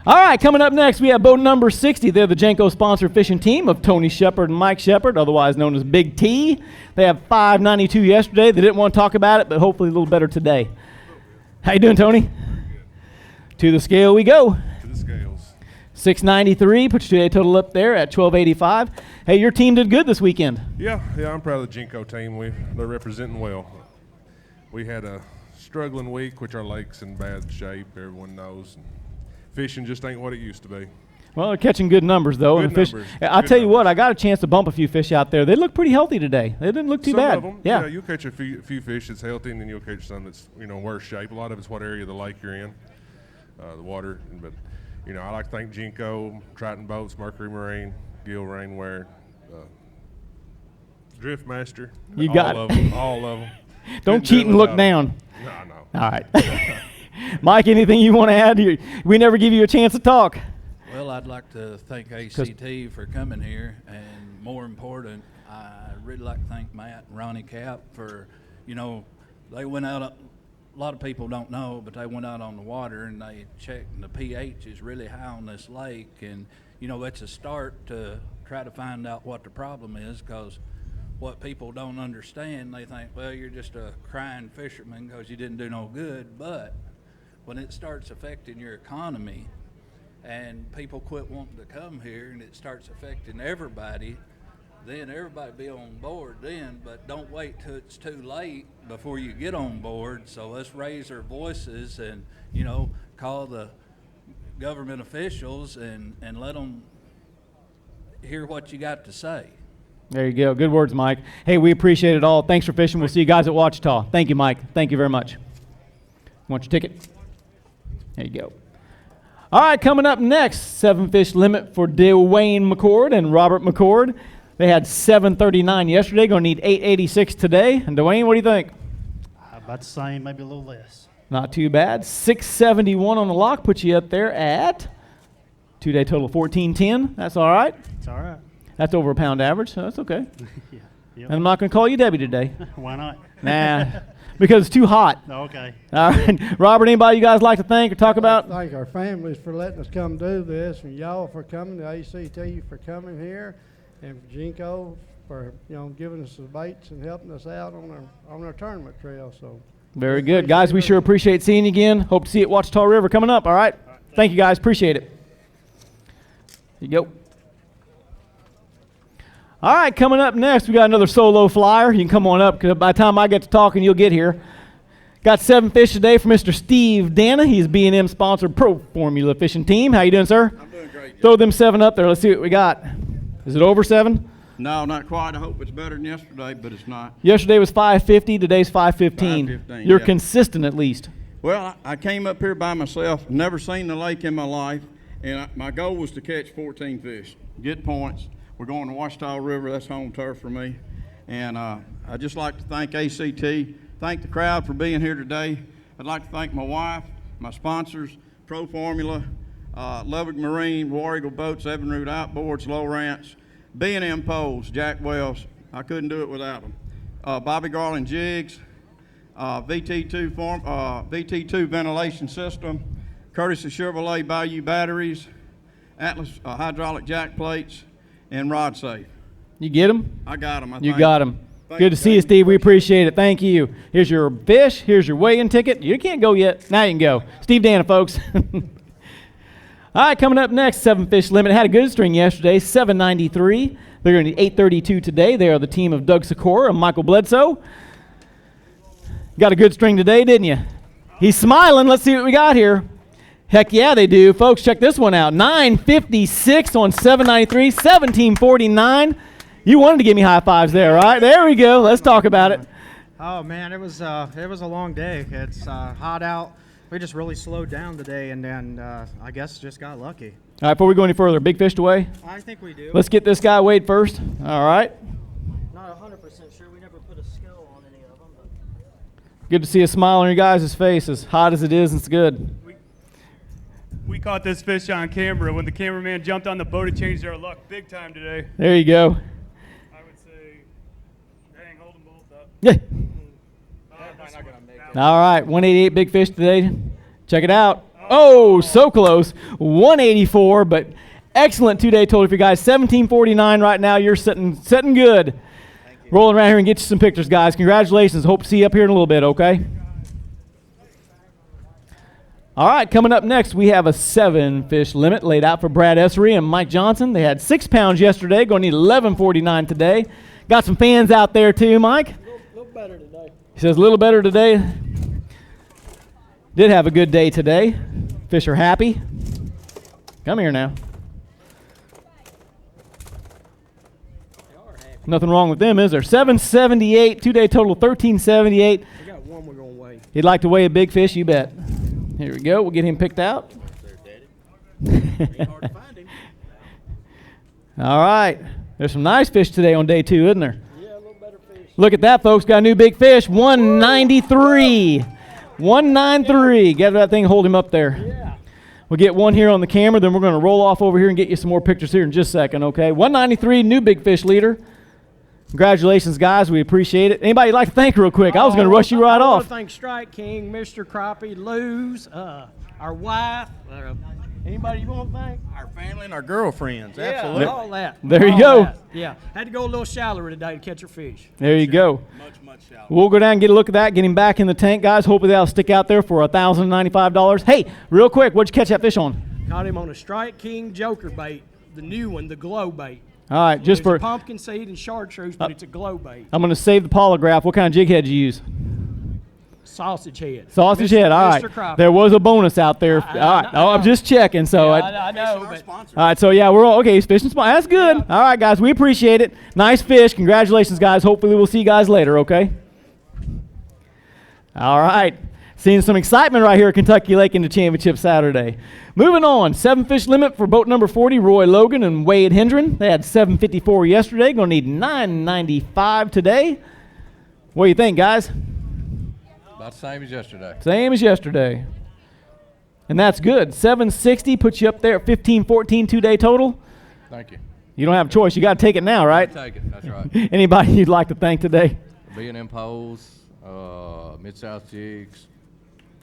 S16: All right, coming up next, we have boat number 60. They're the Jenko-sponsored fishing team of Tony Shepard and Mike Shepard, otherwise known as Big T. They have 592 yesterday. They didn't want to talk about it, but hopefully a little better today. How you doing, Tony? To the scale we go.
S7: To the scales.
S16: 693, put your 2-day total up there at 1285. Hey, your team did good this weekend.
S7: Yeah, I'm proud of the Jenko team. They're representing well. We had a struggling week, which our lake's in bad shape, everyone knows. Fishing just ain't what it used to be.
S16: Well, they're catching good numbers, though.
S7: Good
S16: and the fish,
S7: numbers.
S16: I'll tell you what, I got a chance to bump a few fish out there. They look pretty healthy today. They didn't look too
S7: Some
S16: bad.
S7: of them,
S16: yeah,
S7: you'll catch a few fish that's healthy, and then you'll catch some that's worse shape. A lot of it's what area of the lake you're in, the water. But I like to thank Jenko, Triton Boats, Mercury Marine, Gill Rainwear, Driftmaster.
S16: You got it.
S7: All of them.
S16: Don't cheat and look down.
S7: No.
S16: All right. Mike, anything you want to add? We never give you a chance to talk.
S9: Well, I'd like to thank ACT for coming here, and more important, I really like to thank Matt and Ronnie Cap for, they went out, a lot of people don't know, but they went out on the water and they checked, and the pH is really high on this lake, and, it's a start to try to find out what the problem is, because what people don't understand, they think, well, you're just a crying fisherman because you didn't do no good, but when it starts affecting your economy and people quit wanting to come here and it starts affecting everybody, then everybody be on board then, but don't wait till it's too late before you get on board. So let's raise our voices and, call the government officials and let them hear what you got to say.
S16: There you go. Good words, Mike. Hey, we appreciate it all. Thanks for fishing. We'll see you guys at Ouachita. Thank you, Mike. Thank you very much. Want your ticket? There you go. All right, coming up next, 7-fish limit for Dwayne McCord and Robert McCord. They had 739 yesterday, going to need 886 today. And Dwayne, what do you think?
S10: About the same, maybe a little less.
S16: Not too bad. 671 on the lock puts you up there at 2-day total of 1410. That's all right.
S10: It's all right.
S16: That's over a pound average, so that's okay.
S10: Yeah. Yep.
S16: And I'm not going to call you Debbie today.
S10: Why not?
S16: Nah, because it's too hot.
S10: Okay.
S16: All right. Robert, anybody you guys like to thank or talk about?
S11: Thank our families for letting us come do this, and y'all for coming, the ACT for coming here, and for Jenko for giving us the baits and helping us out on our tournament trail. So
S16: very good, guys. We sure appreciate seeing you again. Hope to see you at Ouachita River coming up. All right. Thank you, guys. Appreciate it. Here you go. All right, coming up next, we got another solo flyer. You can come on up, because by the time I get to talking, you'll get here. Got 7 fish today for Mr. Steve Dana. He's B&M sponsored Pro Formula Fishing Team. How you doing, sir?
S12: I'm doing great.
S16: Throw them 7 up there. Let's see what we got. Is it over 7?
S12: No, not quite. I hope it's better than yesterday, but it's not.
S16: Yesterday was 550. Today's 515.
S12: 515,
S16: You're
S12: yeah.
S16: consistent at least.
S12: Well, I came up here by myself, never seen the lake in my life, and my goal was to catch 14 fish, get points. We're going to Ouachita River. That's home turf for me. And I'd just like to thank ACT, thank the crowd for being here today. I'd like to thank my wife, my sponsors, Pro Formula, Lubbock Marine, War Eagle Boats, Evan Root Outboards, Low Ranch, B&M Poles, Jack Wells. I couldn't do it without them. Bobby Garland Jigs, VT2 ventilation system, Curtis Chevrolet Bayou batteries, Atlas hydraulic jack plates, and Rod Safe.
S16: You get them?
S12: I got them.
S16: You got them. Good to see you, Steve. We appreciate it. Thank you. Here's your fish. Here's your weigh-in ticket. You can't go yet. Now you can go. Steve Dana, folks. All right, coming up next, 7-fish limit. Had a good string yesterday, 793. They're going to need 832 today. They are the team of Doug Sikora and Michael Bledsoe. Got a good string today, didn't you? He's smiling. Let's see what we got here. Heck yeah, they do. Folks, check this one out. 956 on 793, 1749. You wanted to give me high fives there, right? There we go. Let's talk about it.
S26: Oh, man, it was a long day. It's hot out. We just really slowed down today, and then I guess just got lucky.
S16: All right, before we go any further, big fish to weigh?
S26: I think we do.
S16: Let's get this guy weighed first. All right.
S26: Not 100% sure. We never put a scale on any of them.
S16: Good to see a smile on your guys' face. As hot as it is, it's good.
S1: We caught this fish on camera when the cameraman jumped on the boat. It changed our luck big time today.
S16: There you go.
S1: I would say, dang, hold them both up.
S16: Yeah. All right, 188 big fish today. Check it out. Oh, so close. 184, but excellent 2-day total for you guys. 1749 right now. You're sitting good. Rolling around here and get you some pictures, guys. Congratulations. Hope to see you up here in a little bit, okay? All right, coming up next, we have a 7-fish limit laid out for Brad Essery and Mike Johnson. They had 6 pounds yesterday. Going to need 1149 today. Got some fans out there too, Mike.
S2: A little better today.
S16: He says a little better today. Did have a good day today. Fish are happy. Come here now. Nothing wrong with them, is there? 778, 2-day total 1378.
S2: I got one we're going to weigh.
S16: He'd like to weigh a big fish, you bet. Here we go. We'll get him picked out. All right. There's some nice fish today on day 2, isn't there?
S2: Yeah, a little better fish.
S16: Look at that, folks. Got a new big fish. 193. 193. Get that thing, hold him up there.
S2: Yeah.
S16: We'll get one here on the camera, then we're going to roll off over here and get you some more pictures here in just a second, okay? 193, new big fish leader. Congratulations, guys. We appreciate it. Anybody you'd like to thank real quick? I was going to rush you right
S2: I
S16: off.
S2: want to thank Strike King, Mr. Crappie, Lou's, our wife. Anybody you want to thank?
S8: Our family and our girlfriends.
S2: Yeah,
S8: Absolutely.
S2: all that.
S16: There you
S2: All
S16: go.
S2: that. Yeah. Had to go a little shallower today to catch a fish.
S16: There you go.
S8: Much shallower.
S16: We'll go down and get a look at that, get him back in the tank, guys. Hopefully that'll stick out there for $1,095. Hey, real quick, what'd you catch that fish on?
S2: Caught him on a Strike King Joker bait, the new one, the glow bait.
S16: All right, just
S2: There's
S16: for...
S2: a pumpkin seed and chartreuse, but it's a glow bait.
S16: I'm going to save the polygraph. What kind of jig head did you use?
S2: Sausage head.
S16: Sausage head, all right.
S2: Mr. Crappie.
S16: There was a bonus out there. All right, I'm just checking. So
S2: I know, but
S16: all right, so yeah, we're all okay. He's fishing spot. That's good. All right, guys, we appreciate it. Nice fish. Congratulations, guys. Hopefully we'll see you guys later, okay? All right. Seeing some excitement right here at Kentucky Lake in the championship Saturday. Moving on, 7-fish limit for boat number 40, Roy Logan and Wade Hendren. They had 754 yesterday. Going to need 995 today. What do you think, guys?
S13: About the same as yesterday.
S16: Same as yesterday. And that's good. 760 puts you up there at 1514 2-day total.
S13: Thank you.
S16: You don't have a choice. You got to take it now, right?
S13: Take it. That's right.
S16: Anybody you'd like to thank today?
S13: B&M Poles, Mid-South Jigs,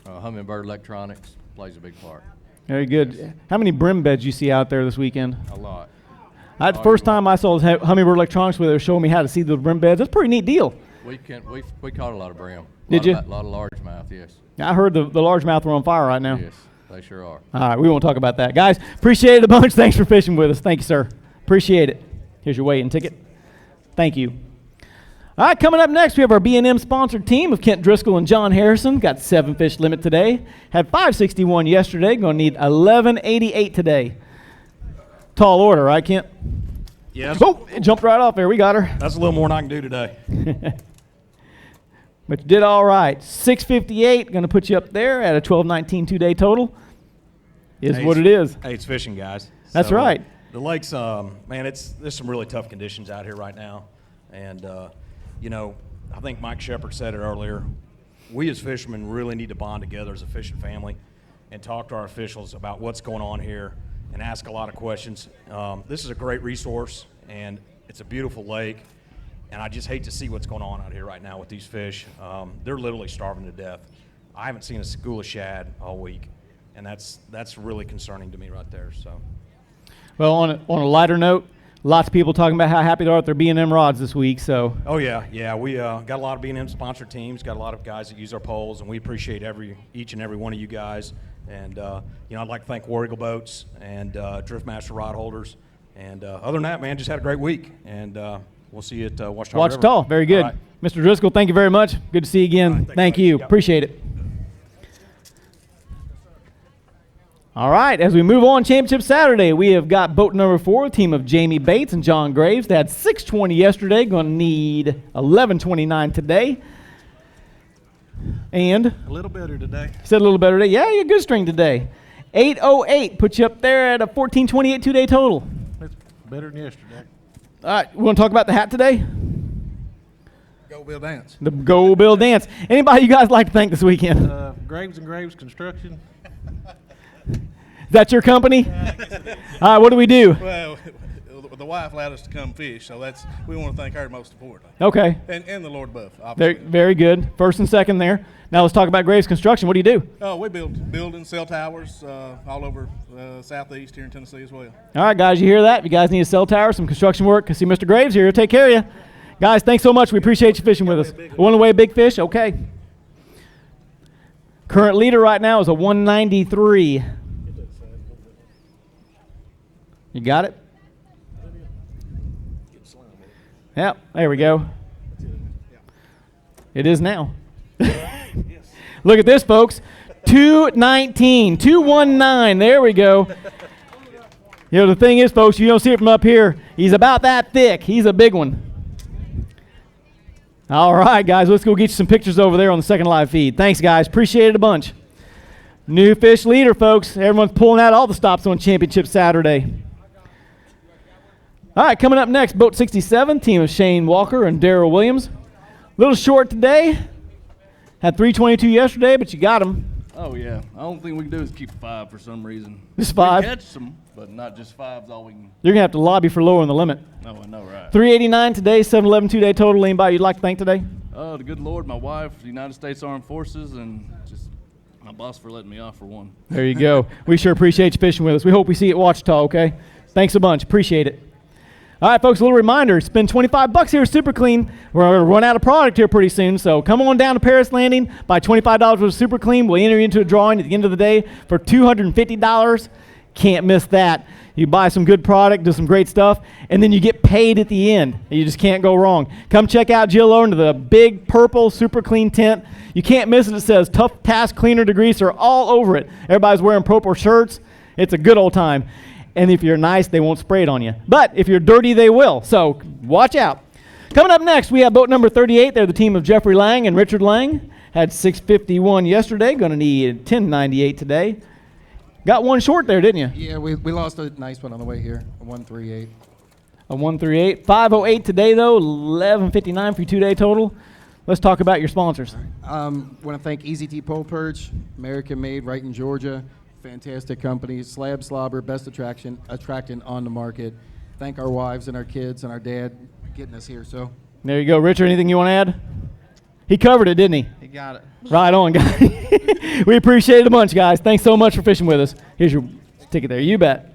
S13: Humminbird Electronics plays a big part.
S16: Very good. How many brim beds you see out there this weekend?
S13: A lot.
S16: The first time I saw Humminbird Electronics where they were showing me how to see the brim beds. That's a pretty neat deal.
S13: We caught a lot of brim.
S16: Did you?
S13: A lot of largemouth, yes.
S16: I heard the largemouth were on fire right now.
S13: Yes, they sure are.
S16: All right, we won't talk about that. Guys, appreciate it a bunch. Thanks for fishing with us. Thank you, sir. Appreciate it. Here's your weigh-in ticket. Thank you. All right, coming up next, we have our B&M sponsored team of Kent Driscoll and John Harrison. Got 7-fish limit today. Had 561 yesterday. Going to need 1188 today. Tall order, right, Kent?
S14: Yes.
S16: Oh, it jumped right off there. We got her.
S14: That's a little more than I can do today.
S16: But you did all right. 658, going to put you up there at a 1219 2-day total. Is
S14: Hey,
S16: what it is.
S14: Hey, it's fishing, guys.
S16: That's
S14: So,
S16: right.
S14: The lake's, man, there's some really tough conditions out here right now. And, I think Mike Shepard said it earlier. We as fishermen really need to bond together as a fishing family and talk to our officials about what's going on here and ask a lot of questions. This is a great resource, and it's a beautiful lake. And I just hate to see what's going on out here right now with these fish. They're literally starving to death. I haven't seen a school of shad all week, and that's really concerning to me right there. So,
S16: Well, on a lighter note, lots of people talking about how happy they are with their B&M rods this week. So.
S14: oh yeah, we got a lot of B&M sponsored teams, got a lot of guys that use our poles, and we appreciate each and every one of you guys. And I'd like to thank War Eagle Boats and Driftmaster Rod Holders. And other than that, man, just had a great week, and we'll see you at Watch Tall.
S16: Watch Tall. Very good.
S14: All right.
S16: Mr. Driscoll, thank you very much. Good to see you again.
S14: All right,
S16: thank you.
S14: Yep.
S16: Appreciate it. All right, as we move on, Championship Saturday, we have got boat number 4, a team of Jamie Bates and John Graves. They had 620 yesterday, going to need 1129 today. And?
S14: A little better today.
S16: Said a little better today. Yeah, you're a good string today. 808 puts you up there at a 1428 2-day total.
S14: It's better than yesterday.
S16: All right, we want to talk about the hat today?
S4: Go Bill Dance.
S16: The Go Bill Dance. Anybody you guys like to thank this weekend?
S14: Graves and Graves Construction.
S16: that your company? All right, what do we do?
S5: Well, the wife allowed us to come fish, so we want to thank her most importantly.
S16: Okay.
S5: And the Lord above,
S16: Very,
S5: obviously.
S16: very good. First and second there. Now let's talk about Graves Construction. What do you do?
S5: Oh, we build buildings, cell towers all over southeast here in Tennessee as well.
S16: All right, guys, you hear that? If you guys need a cell tower, some construction work, see Mr. Graves here. He'll take care of you. Guys, thanks so much. We appreciate you fishing with us. One away big fish? Okay. Current leader right now is a 193. You got it? Yep, there we go. It is now. Look at this, folks. 219, 219. There we go. You know, the thing is, folks, you don't see it from up here. He's about that thick. He's a big one. All right, guys, let's go get you some pictures over there on the second live feed. Thanks, guys. Appreciate it a bunch. New fish leader, folks. Everyone's pulling out all the stops on Championship Saturday. All right, coming up next, Boat 67, team of Shane Walker and Darrell Williams. A little short today. Had 322 yesterday, but you got them.
S6: Oh, yeah. The only thing we can do is keep 5 for some reason.
S16: Just 5?
S6: We can catch some, but not just 5's all we can.
S16: You're going to have to lobby for lowering the limit.
S6: Oh, I know, right.
S16: 389 today, 711 two-day total. Anybody you'd like to thank today?
S6: Oh, the good Lord, my wife, the United States Armed Forces, and just my boss for letting me off for one.
S16: There you go. We sure appreciate you fishing with us. We hope we see you at Ouachita, okay? Thanks a bunch. Appreciate it. All right, folks, a little reminder. Spend $25 here at Super Clean. We're going to run out of product here pretty soon, so come on down to Paris Landing. Buy $25 worth of Super Clean. We'll enter you into a drawing at the end of the day for $250. Can't miss that. You buy some good product, do some great stuff, and then you get paid at the end. You just can't go wrong. Come check out Jill under the big purple Super Clean tent. You can't miss it. It says Tough Task Cleaner Degreaser all over it. Everybody's wearing purple shirts. It's a good old time. And if you're nice, they won't spray it on you. But if you're dirty, they will. So watch out. Coming up next, we have boat number 38. They're the team of Jeffrey Lang and Richard Lang. Had 651 yesterday. Going to need 1098 today. Got one short there, didn't you?
S15: Yeah, we lost a nice one on the way here, a 138.
S16: A 138. 508 today, though. 1159 for your two-day total. Let's talk about your sponsors.
S15: Want to thank EZT Pole Perch, American made, right in Georgia. Fantastic company. Slab Slobber, best attractant on the market. Thank our wives and our kids and our dad getting us here. So
S16: there you go. Richard, anything you want to add? He covered it, didn't he?
S15: He got it.
S16: Right on, guys. We appreciate it a bunch, guys. Thanks so much for fishing with us. Here's your ticket there. You bet.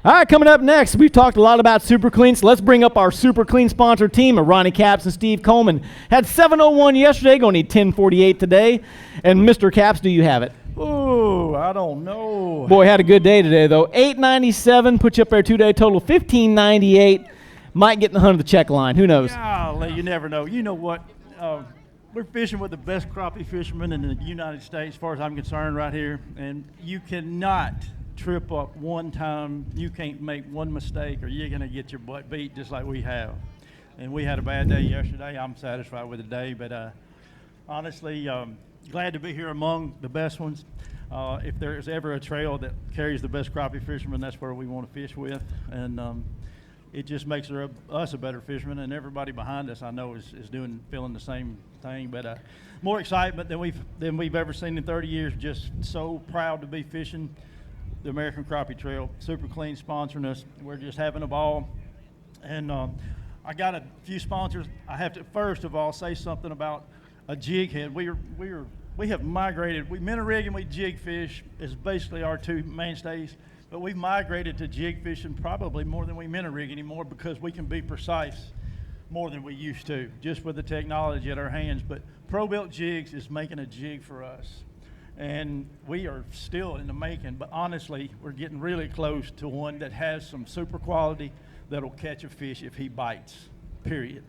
S16: All right, coming up next, we've talked a lot about Super Clean, so let's bring up our Super Clean sponsor team of Ronnie Capps and Steve Coleman. Had 701 yesterday, going to need 1048 today. And Mr. Capps, do you have it?
S17: Ooh, I don't know.
S16: Boy, had a good day today, though. 897, put you up there two-day total. 1598. Might get in the hunt of the check line. Who knows?
S17: Golly, you never know. You know what? We're fishing with the best crappie fishermen in the United States, as far as I'm concerned, right here. And you cannot trip up one time. You can't make one mistake, or you're going to get your butt beat just like we have. And we had a bad day yesterday. I'm satisfied with the day, but honestly, glad to be here among the best ones. If there's ever a trail that carries the best crappie fishermen, that's where we want to fish with. And it just makes us a better fisherman, and everybody behind us I know is feeling the same thing. But more excitement than we've ever seen in 30 years. Just so proud to be fishing the American Crappie Trail. Super Clean sponsoring us. We're just having a ball. And I got a few sponsors. I have to first of all say something about a jig head. We have migrated. We minnow rig and we jig fish is basically our two mainstays. But we've migrated to jig fishing probably more than we minnow rig anymore, because we can be precise more than we used to, just with the technology at our hands. But Pro-Built Jigs is making a jig for us. And we are still in the making, but honestly, we're getting really close to one that has some super quality that'll catch a fish if he bites, period.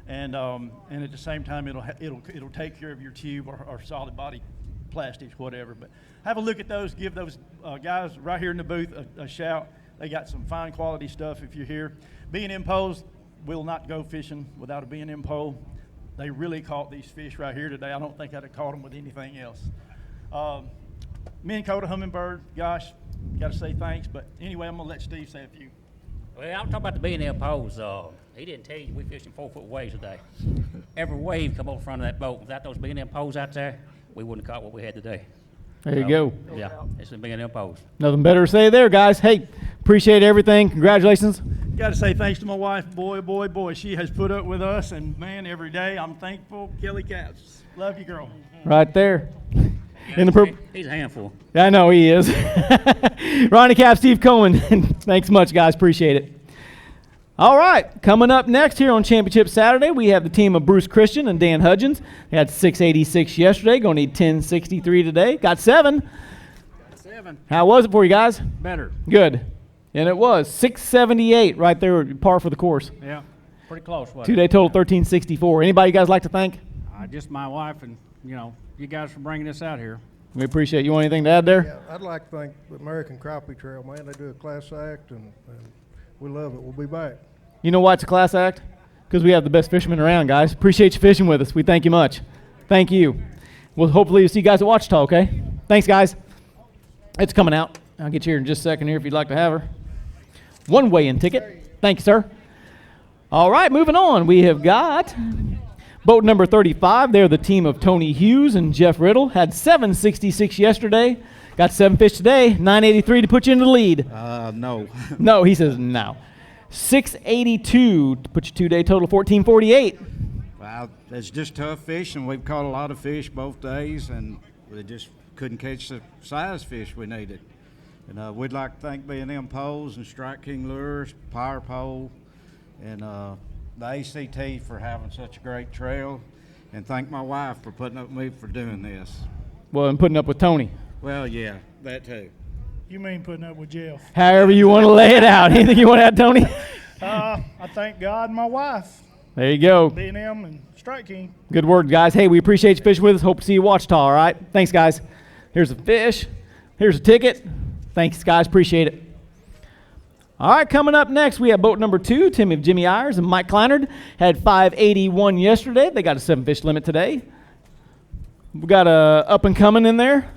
S17: And at the same time, it'll take care of your tube or solid body plastics, whatever. But have a look at those. Give those guys right here in the booth a shout. They got some fine quality stuff if you're here. B&M poles will not go fishing without a B&M pole. They really caught these fish right here today. I don't think I'd have caught them with anything else. Minn Kota Humminbird, gosh, got to say thanks. But anyway, I'm going to let Steve say a few.
S18: Well, I'm talking about the B&M poles. He didn't tell you we fishing 4-foot waves today. Every wave come over front of that boat. Without those B&M poles out there, we wouldn't have caught what we had today.
S16: There you go.
S18: Yeah, it's the B&M poles.
S16: Nothing better to say there, guys. Hey, appreciate everything. Congratulations.
S17: Got to say thanks to my wife. Boy, she has put up with us, and man, every day I'm thankful. Kelly Katz, love you, girl.
S16: Right there.
S18: He's a handful.
S16: I know he is. Ronnie Cap, Steve Cohen. Thanks much, guys. Appreciate it. All right, coming up next here on Championship Saturday, we have the team of Bruce Christian and Dan Hudgens. They had 686 yesterday, going to need 1063 today. Got 7. How was it for you guys?
S2: Better.
S16: Good. And it was 678 right there, par for the course.
S2: Yeah, pretty close. Wasn't it?
S16: Two-day total 1364. Anybody you guys like to thank?
S2: Just my wife and, you guys for bringing us out here.
S16: We appreciate it. You want anything to add there?
S3: Yeah, I'd like to thank the American Crappie Trail, man. They do a class act, and we love it. We'll be back.
S16: You know why it's a class act? Because we have the best fishermen around, guys. Appreciate you fishing with us. We thank you much. Thank you. We'll hopefully see you guys at Ouachita, okay? Thanks, guys. It's coming out. I'll get you here in just a second here if you'd like to have her. One weigh-in ticket. Thank you, sir. All right, moving on. We have got boat number 35. They're the team of Tony Hughes and Jeff Riddle. Had 766 yesterday. Got 7 fish today. 983 to put you in the lead.
S24: No.
S16: No, he says no. 682 to put your 2-day total 1448.
S24: Well, it's just tough fishing. We've caught a lot of fish both days, and we just couldn't catch the size fish we needed. And we'd like to thank B&M Poles and Strike King Lures, Power Pole, and the ACT for having such a great trail, and thank my wife for putting up with me for doing this.
S16: Well, and putting up with Tony.
S24: Well, yeah, that too.
S17: You mean putting up with Jeff?
S16: However you want to lay it out. Anything you want to add, Tony?
S17: I thank God and my wife.
S16: There you go.
S17: B&M and Strike King.
S16: Good word, guys. Hey, we appreciate you fishing with us. Hope to see you Ouachita, all right? Thanks, guys. Here's a fish. Here's a ticket. Thanks, guys. Appreciate it. All right, coming up next, we have boat number 2, Jimmy Ayers and Mike Kleinard. Had 581 yesterday. They got a 7-fish limit today. We got a up-and-coming in there.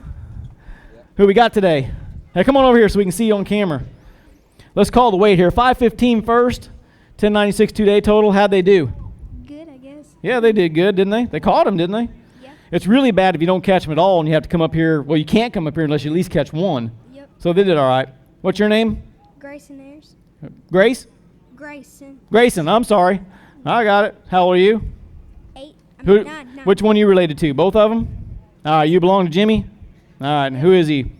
S16: Who we got today? Hey, come on over here so we can see you on camera. Let's call the weight here. 515 first, 1096 2-day total. How'd they do?
S19: Good, I guess.
S16: Yeah, they did good, didn't they? They caught them, didn't they?
S19: Yeah.
S16: It's really bad if you don't catch them at all and you have to come up here. Well, you can't come up here unless you at least catch one.
S19: Yep.
S16: So they did all right. What's your name?
S19: Grayson Ayers.
S16: Grace?
S19: Grayson.
S16: Grayson, I'm sorry. I got it. How old are you?
S19: 8.
S16: Nine. Which one are you related to? Both of them? All right, you belong to Jimmy? All right, and who is he?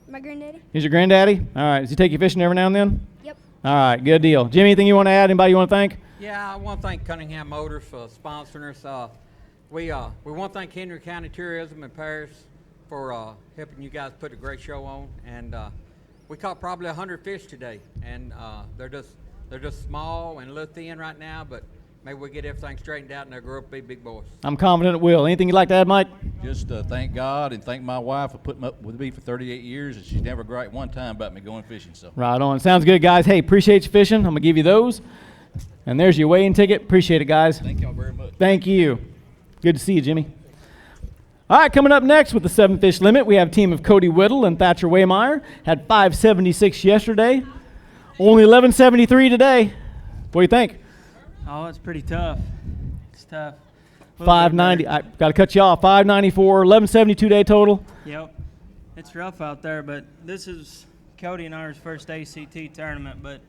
S19: My granddaddy.
S16: He's your granddaddy? All right, does he take you fishing every now and then?
S19: Yep.
S16: All right, good deal. Jimmy, anything you want to add? Anybody you want to thank?
S20: Yeah, I want to thank Cunningham Motors for sponsoring us. We want to thank Henry County Tourism in Paris for helping you guys put a great show on. And we caught probably 100 fish today, and they're just small and a little thin right now, but maybe we get everything straightened out and they'll grow up to be big boys.
S16: I'm confident it will. Anything you'd like to add, Mike?
S9: Just thank God and thank my wife for putting up with me for 38 years, and she's never griped one time about me going fishing. So
S16: Right on. Sounds good, guys. Hey, appreciate you fishing. I'm going to give you those. And there's your weigh-in ticket. Appreciate it, guys.
S9: Thank y'all very much.
S16: Thank you. Good to see you, Jimmy. All right, coming up next with the 7-fish limit, we have a team of Cody Whittle and Thatcher Waymeyer. Had 576 yesterday. Only 1173 today. What do you think?
S21: Oh, it's pretty tough. It's tough.
S16: 590. I got to cut you off. 594, 1172 day total.
S21: Yep. It's rough out there, but this is Cody and ours first ACT tournament, but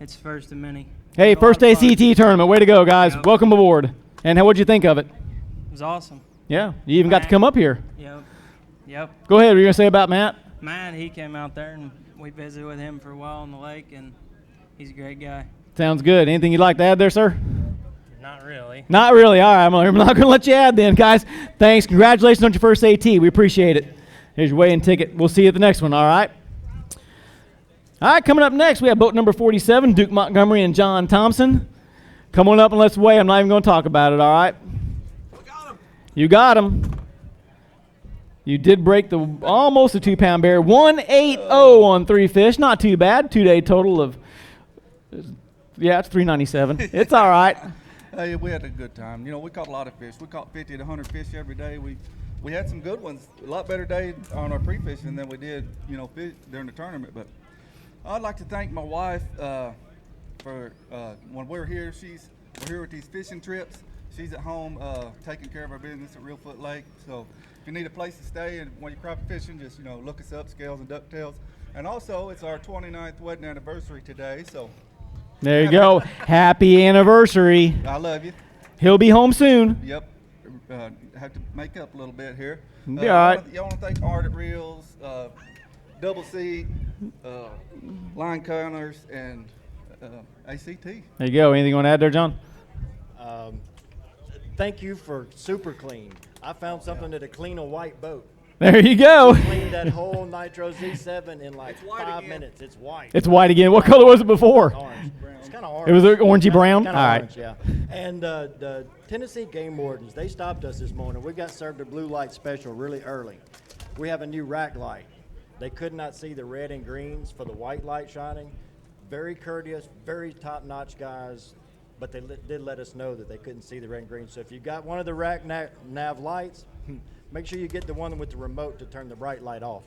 S21: it's first of many.
S16: Hey, first ACT tournament. Way to go, guys.
S21: Yep.
S16: Welcome aboard. And what'd you think of it?
S21: It was awesome.
S16: Yeah, you even got to come up here.
S21: Yep. Yep.
S16: Go ahead. What are you going to say about Matt?
S21: Matt, he came out there, and we visited with him for a while on the lake, and he's a great guy.
S16: Sounds good. Anything you'd like to add there, sir?
S21: Not really.
S16: Not really. All right, I'm not going to let you add then, guys. Thanks. Congratulations on your first AT. We appreciate it. Here's your weigh-in ticket. We'll see you at the next one, all right? All right, coming up next, we have boat number 47, Duke Montgomery and John Thompson. Come on up and let's weigh. I'm not even going to talk about it, all right? You got him. You did break almost a 2-pound bear. 180 on 3 fish. Not too bad. 2-day total of, yeah, it's 397. It's all right.
S5: Hey, we had a good time. You know, we caught a lot of fish. We caught 50 to 100 fish every day. We had some good ones. A lot better day on our pre-fishing than we did, you know, during the tournament. But I'd like to thank my wife for when we're here. We're here with these fishing trips. She's at home taking care of our business at Real Foot Lake. So you need a place to stay and when you're crappie fishing, just, look us up, Scales and Ducktails. And also, it's our 29th wedding anniversary today, so.
S16: There you go. Happy anniversary.
S5: I love you.
S16: He'll be home soon.
S5: Yep. Have to make up a little bit here.
S16: All right.
S5: Y'all want to thank Ardent Reels, Double C, Line Counters, and ACT.
S16: There you go. Anything you want to add there, John?
S7: Thank you for Super Clean. I found something that'll clean a white boat.
S16: There you go.
S7: We cleaned that whole Nitro Z7 in like 5 minutes. It's white.
S16: It's white again. What color was it before?
S7: Orange. It's kind of orange.
S16: It was orangey brown?
S7: Kinda
S16: All right.
S7: orange, yeah. And the Tennessee Game Wardens, they stopped us this morning. We got served a blue light special really early. We have a new rack light. They could not see the red and greens for the white light shining. Very courteous, very top-notch guys, but they did let us know that they couldn't see the red and green. So if you got one of the rack nav lights, make sure you get the one with the remote to turn the bright light off.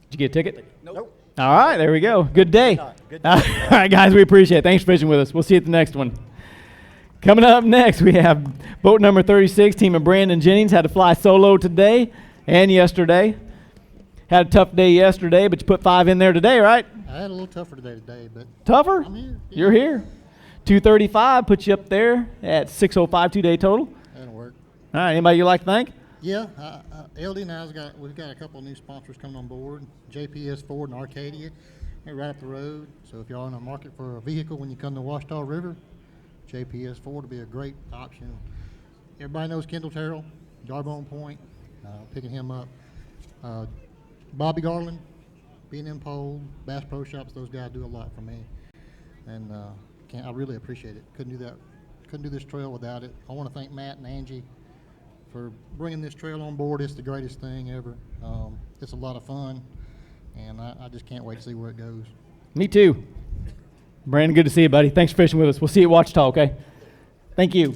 S16: Did you get a ticket?
S7: Nope.
S16: All right, there we go. Good day.
S7: Good day.
S16: All right, guys, we appreciate it. Thanks for fishing with us. We'll see you at the next one. Coming up next, we have boat number 36, team of Brandon Jennings. Had to fly solo today and yesterday. Had a tough day yesterday, but you put 5 in there today, right?
S10: I had a little tougher today, but
S16: Tougher?
S10: I'm here. Yeah.
S16: You're here. 235 puts you up there at 605 2-day total.
S10: That'll work.
S16: All right, anybody you'd like to thank?
S10: Yeah, LD and we've got a couple of new sponsors coming on board. JPS Ford and Arcadia, they're right up the road. So if y'all in the market for a vehicle when you come to Washita River, JPS Ford will be a great option. Everybody knows Kendall Terrell, Jarbone Point, picking him up. Bobby Garland, B&M Pole, Bass Pro Shops, those guys do a lot for me. And I really appreciate it. Couldn't do this trail without it. I want to thank Matt and Angie for bringing this trail on board. It's the greatest thing ever. It's a lot of fun, and I just can't wait to see where it goes.
S16: Me too. Brandon, good to see you, buddy. Thanks for fishing with us. We'll see you at Wachita, okay? Thank you.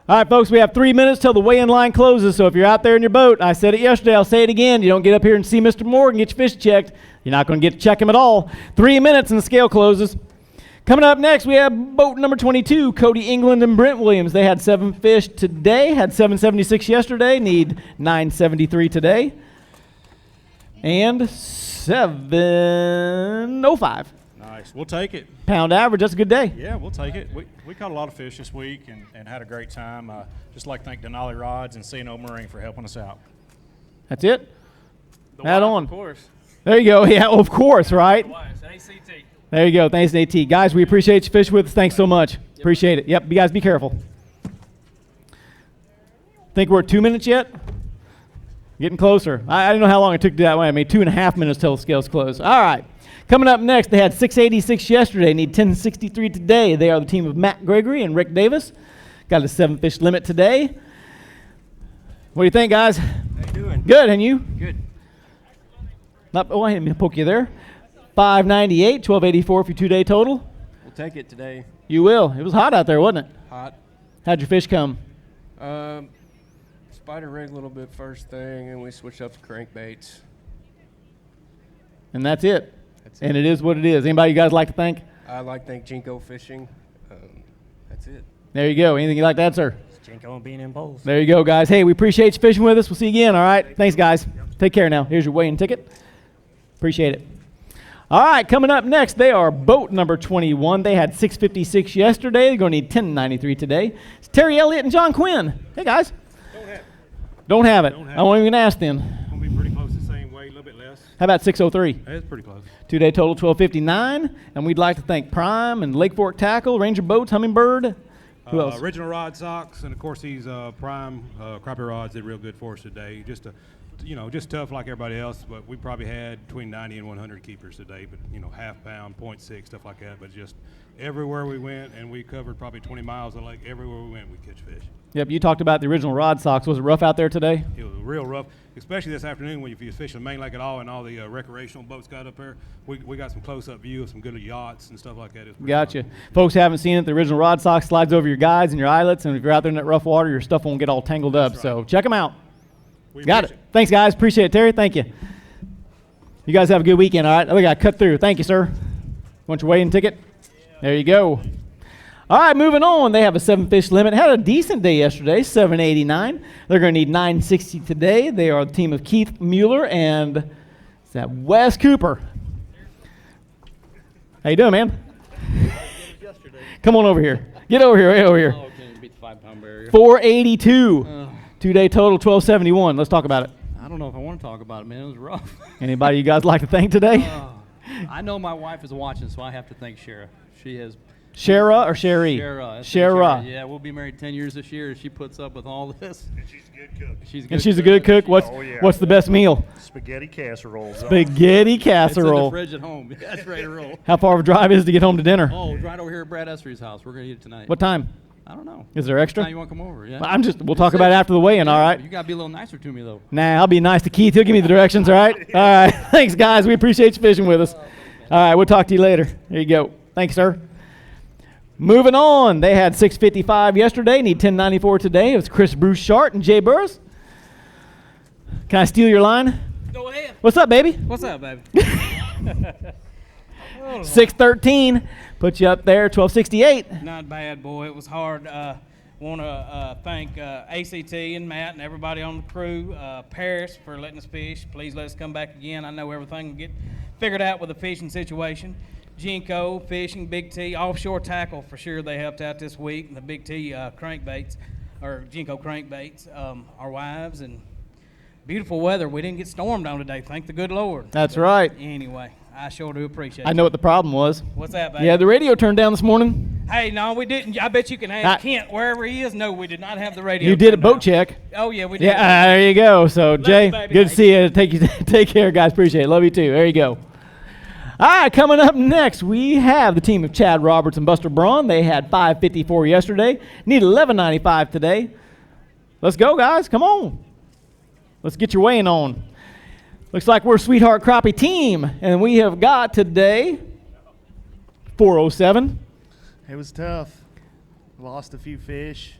S16: All right, folks, we have 3 minutes till the weigh-in line closes, so if you're out there in your boat, I said it yesterday, I'll say it again, you don't get up here and see Mr. Morgan, get your fish checked, you're not going to get to check him at all. 3 minutes and the scale closes. Coming up next, we have boat number 22, Cody England and Brent Williams. They had 7 fish today, had 776 yesterday, need 973 today, and 705.
S11: Nice. We'll take it.
S16: Pound average, that's a good day.
S11: Yeah, we'll take it. We caught a lot of fish this week and had a great time. Just like to thank Denali Rods and C&O Marine for helping us out.
S16: That's it? Add on.
S11: Of course.
S16: There you go. Yeah, of course, right?
S11: ACT.
S16: There you go. Thanks, AT. Guys, we appreciate you fishing with us. Thanks so much. Appreciate it. Yep, you guys be careful. Think we're at 2 minutes yet? Getting closer. I didn't know how long it took to do that way. I mean, 2.5 minutes till the scales close. All right. Coming up next, they had 686 yesterday, need 1063 today. They are the team of Matt Gregory and Rick Davis. Got a 7-fish limit today. What do you think, guys?
S22: How you doing?
S16: Good, and you?
S22: Good.
S16: I didn't mean to poke you there. 598, 1284 for your 2-day total.
S22: We'll take it today.
S16: You will. It was hot out there, wasn't it?
S22: Hot.
S16: How'd your fish come?
S22: Spider rig a little bit first thing, and we switched up to crankbaits.
S16: And that's it. And it is what it is. Anybody you guys like to thank?
S22: I'd like to thank Jinko Fishing. That's it.
S16: There you go. Anything you'd like to add, sir?
S18: Jinko and B&M Poles.
S16: There you go, guys. Hey, we appreciate you fishing with us. We'll see you again, all right? Thanks, guys. Take care now. Here's your weigh-in ticket. Appreciate it. All right, coming up next, they are boat number 21. They had 656 yesterday. They're going to need 1093 today. It's Terry Elliott and John Quinn. Hey, guys. Don't have it. I won't even ask then.
S11: Going to be pretty close the same way, a little bit less.
S16: How about 603?
S11: That's pretty close.
S16: 2-day total 1259. And we'd like to thank Prime and Lake Fork Tackle, Ranger Boats, Humminbird. Who else?
S11: Original Rod Socks, and of course these Prime Crappie rods did real good for us today. Just tough like everybody else, but we probably had between 90 and 100 keepers today. But half pound, 0.6, stuff like that. But just everywhere we went, and we covered probably 20 miles of lake. Everywhere we went, we catch fish.
S16: Yep, you talked about the original Rod Socks. Was it rough out there today?
S11: It was real rough, especially this afternoon when you was fishing the main lake at all, and all the recreational boats got up there. We got some close-up view of some good yachts and stuff like that.
S16: Gotcha. Folks haven't seen it. The original Rod Sock slides over your guides and your eyelets, and if you're out there in that rough water, your stuff won't get all tangled up. Right. So check them out. Got it. Thanks, guys. Appreciate it, Terry. Thank you. You guys have a good weekend, all right? We got to cut through. Thank you, sir. Want your weigh-in ticket? There you go. All right, moving on. They have a 7-fish limit. Had a decent day yesterday, 789. They're going to need 960 today. They are the team of Keith Mueller and is that Wes Cooper. How you doing, man? Come on over here. Get over here, way over here.
S1: Oh, can beat the 5-pound barrier.
S16: 482. Two-day total, 1271. Let's talk about it.
S1: I don't know if I want to talk about it, man. It was rough.
S16: Anybody you guys like to thank today?
S1: I know my wife is watching, so I have to thank Shara. She has.
S16: Shara or Sherry?
S1: Shara.
S16: Shara.
S1: Yeah, we'll be married 10 years this year. She puts up with all this.
S8: And she's a good cook.
S16: She's a good cook. What's the best meal?
S8: Spaghetti casserole.
S16: Spaghetti casserole.
S1: It's in the fridge at home. That's ready to roll.
S16: How far of a drive is it to get home to dinner?
S1: Oh, right over here at Brad Essery's house. We're going to eat it tonight.
S16: What time?
S1: I don't know.
S16: Is there extra?
S1: Now you want to come over? Yeah.
S16: We'll talk about it after the weigh-in, all right?
S1: You got to be a little nicer to me, though.
S16: Nah, I'll be nice to Keith. He'll give me the directions, all right? All right. Thanks, guys. We appreciate you fishing with us. All right, we'll talk to you later. There you go. Thanks, sir. Moving on. They had 655 yesterday. Need 1094 today. It was Chris Bruce Shart and Jay Burris. Can I steal your line?
S21: Go ahead.
S16: What's up, baby?
S21: What's up, baby?
S16: 613. Put you up there, 1268.
S21: Not bad, boy. It was hard. Want to thank ACT and Matt and everybody on the crew. Paris for letting us fish. Please let us come back again. I know everything will get figured out with the fishing situation. Jinko, fishing, Big T, offshore tackle for sure. They helped out this week. And the Big T crankbaits, or Jinko crankbaits, our wives, and beautiful weather. We didn't get stormed on today. Thank the good Lord.
S16: That's right.
S21: Anyway, I sure do appreciate it.
S16: I know what the problem was.
S21: What's that, baby?
S16: Yeah, the radio turned down this morning.
S21: Hey, no, we didn't. I bet you can ask Kent wherever he is. No, we did not have the radio.
S16: You did a
S21: turned
S16: boat
S21: down.
S16: check.
S21: Oh, yeah, we did.
S16: Yeah, there you go. So, Jay,
S21: you, baby.
S16: good to see you. Take care, guys. Appreciate it. Love you, too. There you go. All right, coming up next, we have the team of Chad Roberts and Buster Braun. They had 554 yesterday. Need 1195 today. Let's go, guys. Come on. Let's get your weighing on. Looks like we're Sweetheart Crappie team, and we have got today 407.
S12: It was tough. Lost a few fish.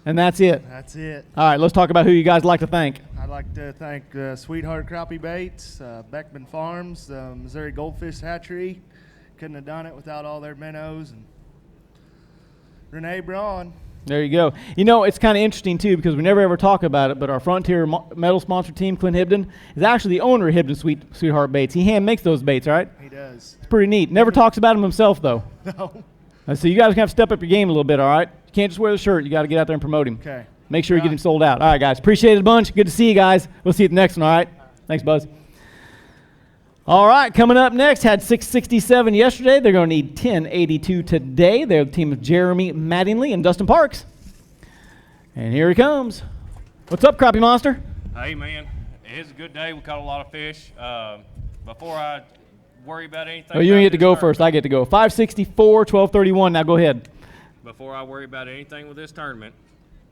S16: And that's it.
S12: That's it.
S16: All right, let's talk about who you guys like to thank.
S12: I'd like to thank Sweetheart Crappie Baits, Beckman Farms, Missouri Goldfish Hatchery. Couldn't have done it without all their minnows, and Renee Braun.
S16: There you go. You know, it's kind of interesting, too, because we never ever talk about it, but our Frontier Metal sponsor team, Clint Hibden, is actually the owner of Hibden Sweetheart Baits. He hand makes those baits, right?
S12: He does.
S16: It's pretty neat. Never talks about them himself, though.
S12: No.
S16: So you guys have to step up your game a little bit, all right? You can't just wear the shirt. You got to get out there and promote him.
S12: Okay.
S16: Make sure you get him sold out. All right, guys. Appreciate it a bunch. Good to see you guys. We'll see you at the next one, all right? Thanks, Buzz. All right, coming up next, had 667 yesterday. They're going to need 1082 today. They're the team of Jeremy Mattingly and Dustin Parks. And here he comes. What's up, Crappie Monster?
S23: Hey, man. It's a good day. We caught a lot of fish. Before I worry about anything.
S16: Oh, you don't get to go first. I get to go. 564, 1231. Now go ahead.
S23: Before I worry about anything with this tournament,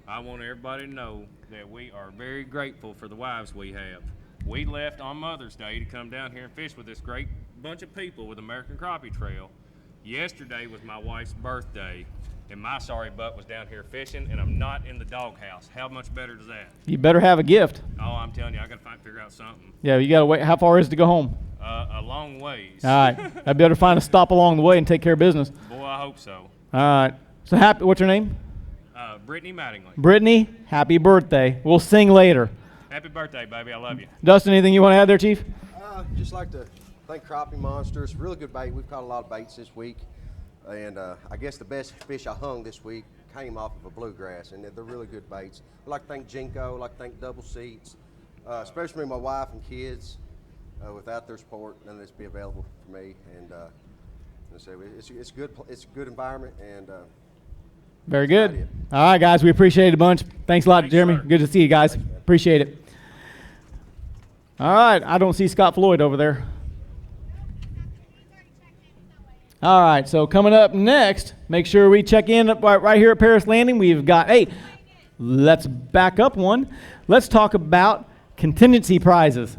S23: I want everybody to know that we are very grateful for the wives we have. We left on Mother's Day to come down here and fish with this great bunch of people with American Crappie Trail. Yesterday was my wife's birthday, and my sorry butt was down here fishing, and I'm not in the doghouse. How much better does that?
S16: You better have a gift.
S23: Oh, I'm telling you, I got to figure out something.
S16: Yeah, you got to wait. How far is it to go home?
S23: A long ways.
S16: All right. I better find a stop along the way and take care of business.
S23: Boy, I hope so.
S16: All right. So happy. What's your name?
S23: Brittany Mattingly.
S16: Brittany, happy birthday. We'll sing later.
S23: Happy birthday, baby. I love you.
S16: Dustin, anything you want to add there, Chief?
S25: Just like to thank Crappie Monsters. Really good bait. We've caught a lot of baits this week. And I guess the best fish I hung this week came off of a bluegrass, and they're really good baits. I'd like to thank Jinko. I'd like to thank Double Seats, especially my wife and kids. Without their support, none of this would be available for me. And so it's good. It's a good environment, and
S16: very good. All right, guys, we appreciate it a bunch. Thanks a lot, Jeremy. Good to see you guys. Appreciate it. All right, I don't see Scott Floyd over there. All right, so coming up next, make sure we check in right here at Paris Landing. We've got, hey, let's back up one. Let's talk about contingency prizes.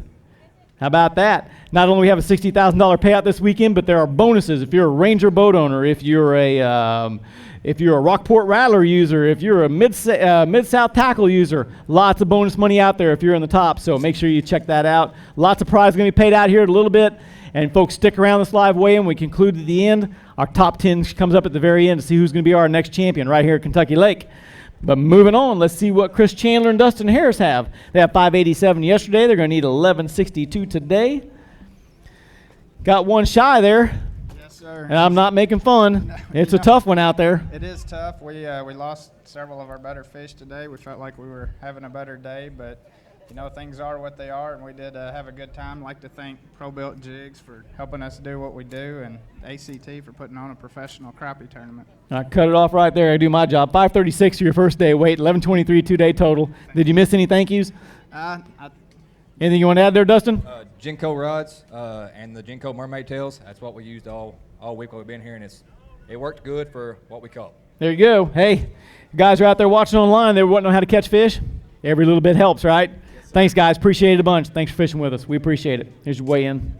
S16: How about that? Not only we have a $60,000 payout this weekend, but there are bonuses. If you're a Ranger boat owner, if you're a Rockport Rattler user, if you're a Mid-South Tackle user, lots of bonus money out there if you're in the top. So make sure you check that out. Lots of prizes going to be paid out here in a little bit. And folks, stick around this live weigh-in. We conclude at the end. Our top 10 comes up at the very end to see who's going to be our next champion right here at Kentucky Lake. But moving on, let's see what Chris Chandler and Dustin Harris have. They have 587 yesterday. They're going to need 1162 today. Got one shy there.
S4: Yes, sir.
S16: And I'm not making fun. It's a tough one out there.
S4: It is tough. We lost several of our better fish today. We felt like we were having a better day, but things are what they are, and we did have a good time. I'd like to thank Pro-Built Jigs for helping us do what we do, and ACT for putting on a professional crappie tournament.
S16: I cut it off right there. I do my job. 536 for your first day weight, 1123 two-day total. Did you miss any thank yous? Anything you want to add there, Dustin?
S6: Genco rods and the Genco Mermaid Tails. That's what we used all week while we've been here, and it worked good for what we caught.
S16: There you go. Hey, you guys are out there watching online. They want to know how to catch fish. Every little bit helps, right? Yes, thanks, guys. Appreciate it a bunch. Thanks for fishing with us. We appreciate it. Here's your weigh in.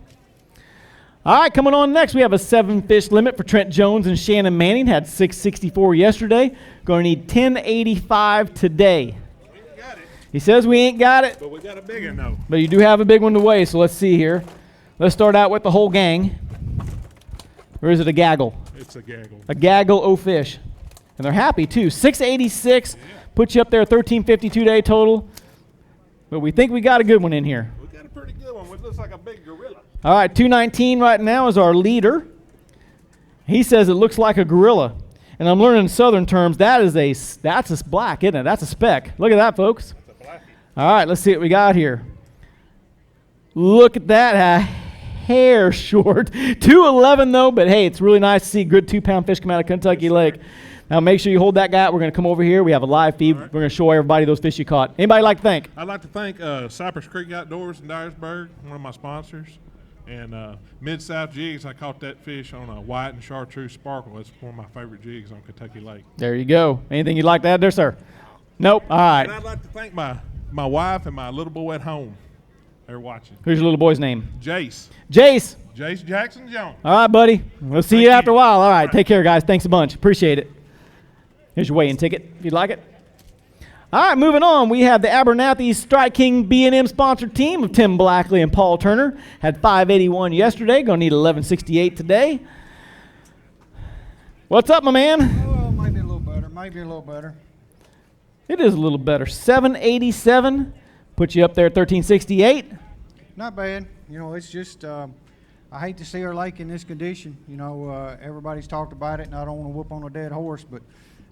S16: All right, coming on next, we have a 7-fish limit for Trent Jones and Shannon Manning. Had 664 yesterday. Going to need 1085 today. He says we ain't got it.
S11: But we got a big one, though.
S16: But you do have a big one to weigh, so let's see here. Let's start out with the whole gang. Or is it a gaggle?
S11: It's a gaggle.
S16: A gaggle o' fish. And they're happy, too. 686 puts you up there, 1352 day total. But we think we got a good one in here.
S11: We got a pretty good one. It looks like a big gorilla.
S16: All right, 219 right now is our leader. He says it looks like a gorilla. And I'm learning in southern terms, that's a black, isn't it? That's a speck. Look at that, folks. All right, let's see what we got here. Look at that, a hair short. 211 though, but hey, it's really nice to see good 2-pound fish come out of Kentucky Lake. Now make sure you hold that guy out. We're going to come over here. We have a live feed. Right. We're going to show everybody those fish you caught. Anybody like to thank?
S11: I'd like to thank Cypress Creek Outdoors in Dyersburg, one of my sponsors. And Mid-South Jigs, I caught that fish on a white and chartreuse sparkle. It's one of my favorite jigs on Kentucky Lake.
S16: There you go. Anything you'd like to add there, sir? Nope. All right.
S11: And I'd like to thank my wife and my little boy at home. They're watching.
S16: Who's your little boy's name?
S11: Jace.
S16: Jace.
S11: Jace Jackson Jones.
S16: All right, buddy. We'll see you after a while. All right. Take care, guys. Thanks a bunch. Appreciate it. Here's your weigh-in ticket if you'd like it. All right, moving on. We have the Abernathy Strike King B&M sponsored team of Tim Blackley and Paul Turner. Had 581 yesterday. Going to need 1168 today. What's up, my man?
S4: Oh, maybe a little better. Maybe a little better.
S16: It is a little better. 787 puts you up there at 1368.
S4: Not bad. It's just I hate to see our lake in this condition. Everybody's talked about it, and I don't want to whoop on a dead horse, but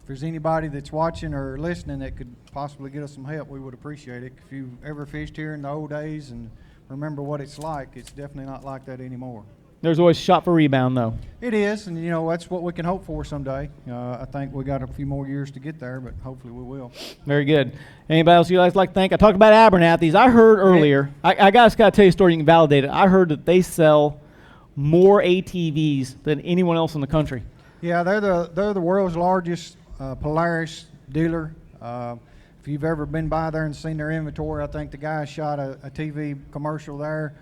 S4: if there's anybody that's watching or listening that could possibly get us some help, we would appreciate it. If you ever fished here in the old days and remember what it's like, it's definitely not like that anymore.
S16: There's always a shot for rebound, though.
S4: It is, and that's what we can hope for someday. I think we got a few more years to get there, but hopefully we will.
S16: Very good. Anybody else you guys like to thank? I talked about Abernathy's. I heard earlier, I got to tell you a story, you can validate it. I heard that they sell more ATVs than anyone else in the country.
S4: Yeah, they're the world's largest Polaris dealer. If you've ever been by there and seen their inventory, I think the guy shot a TV commercial there.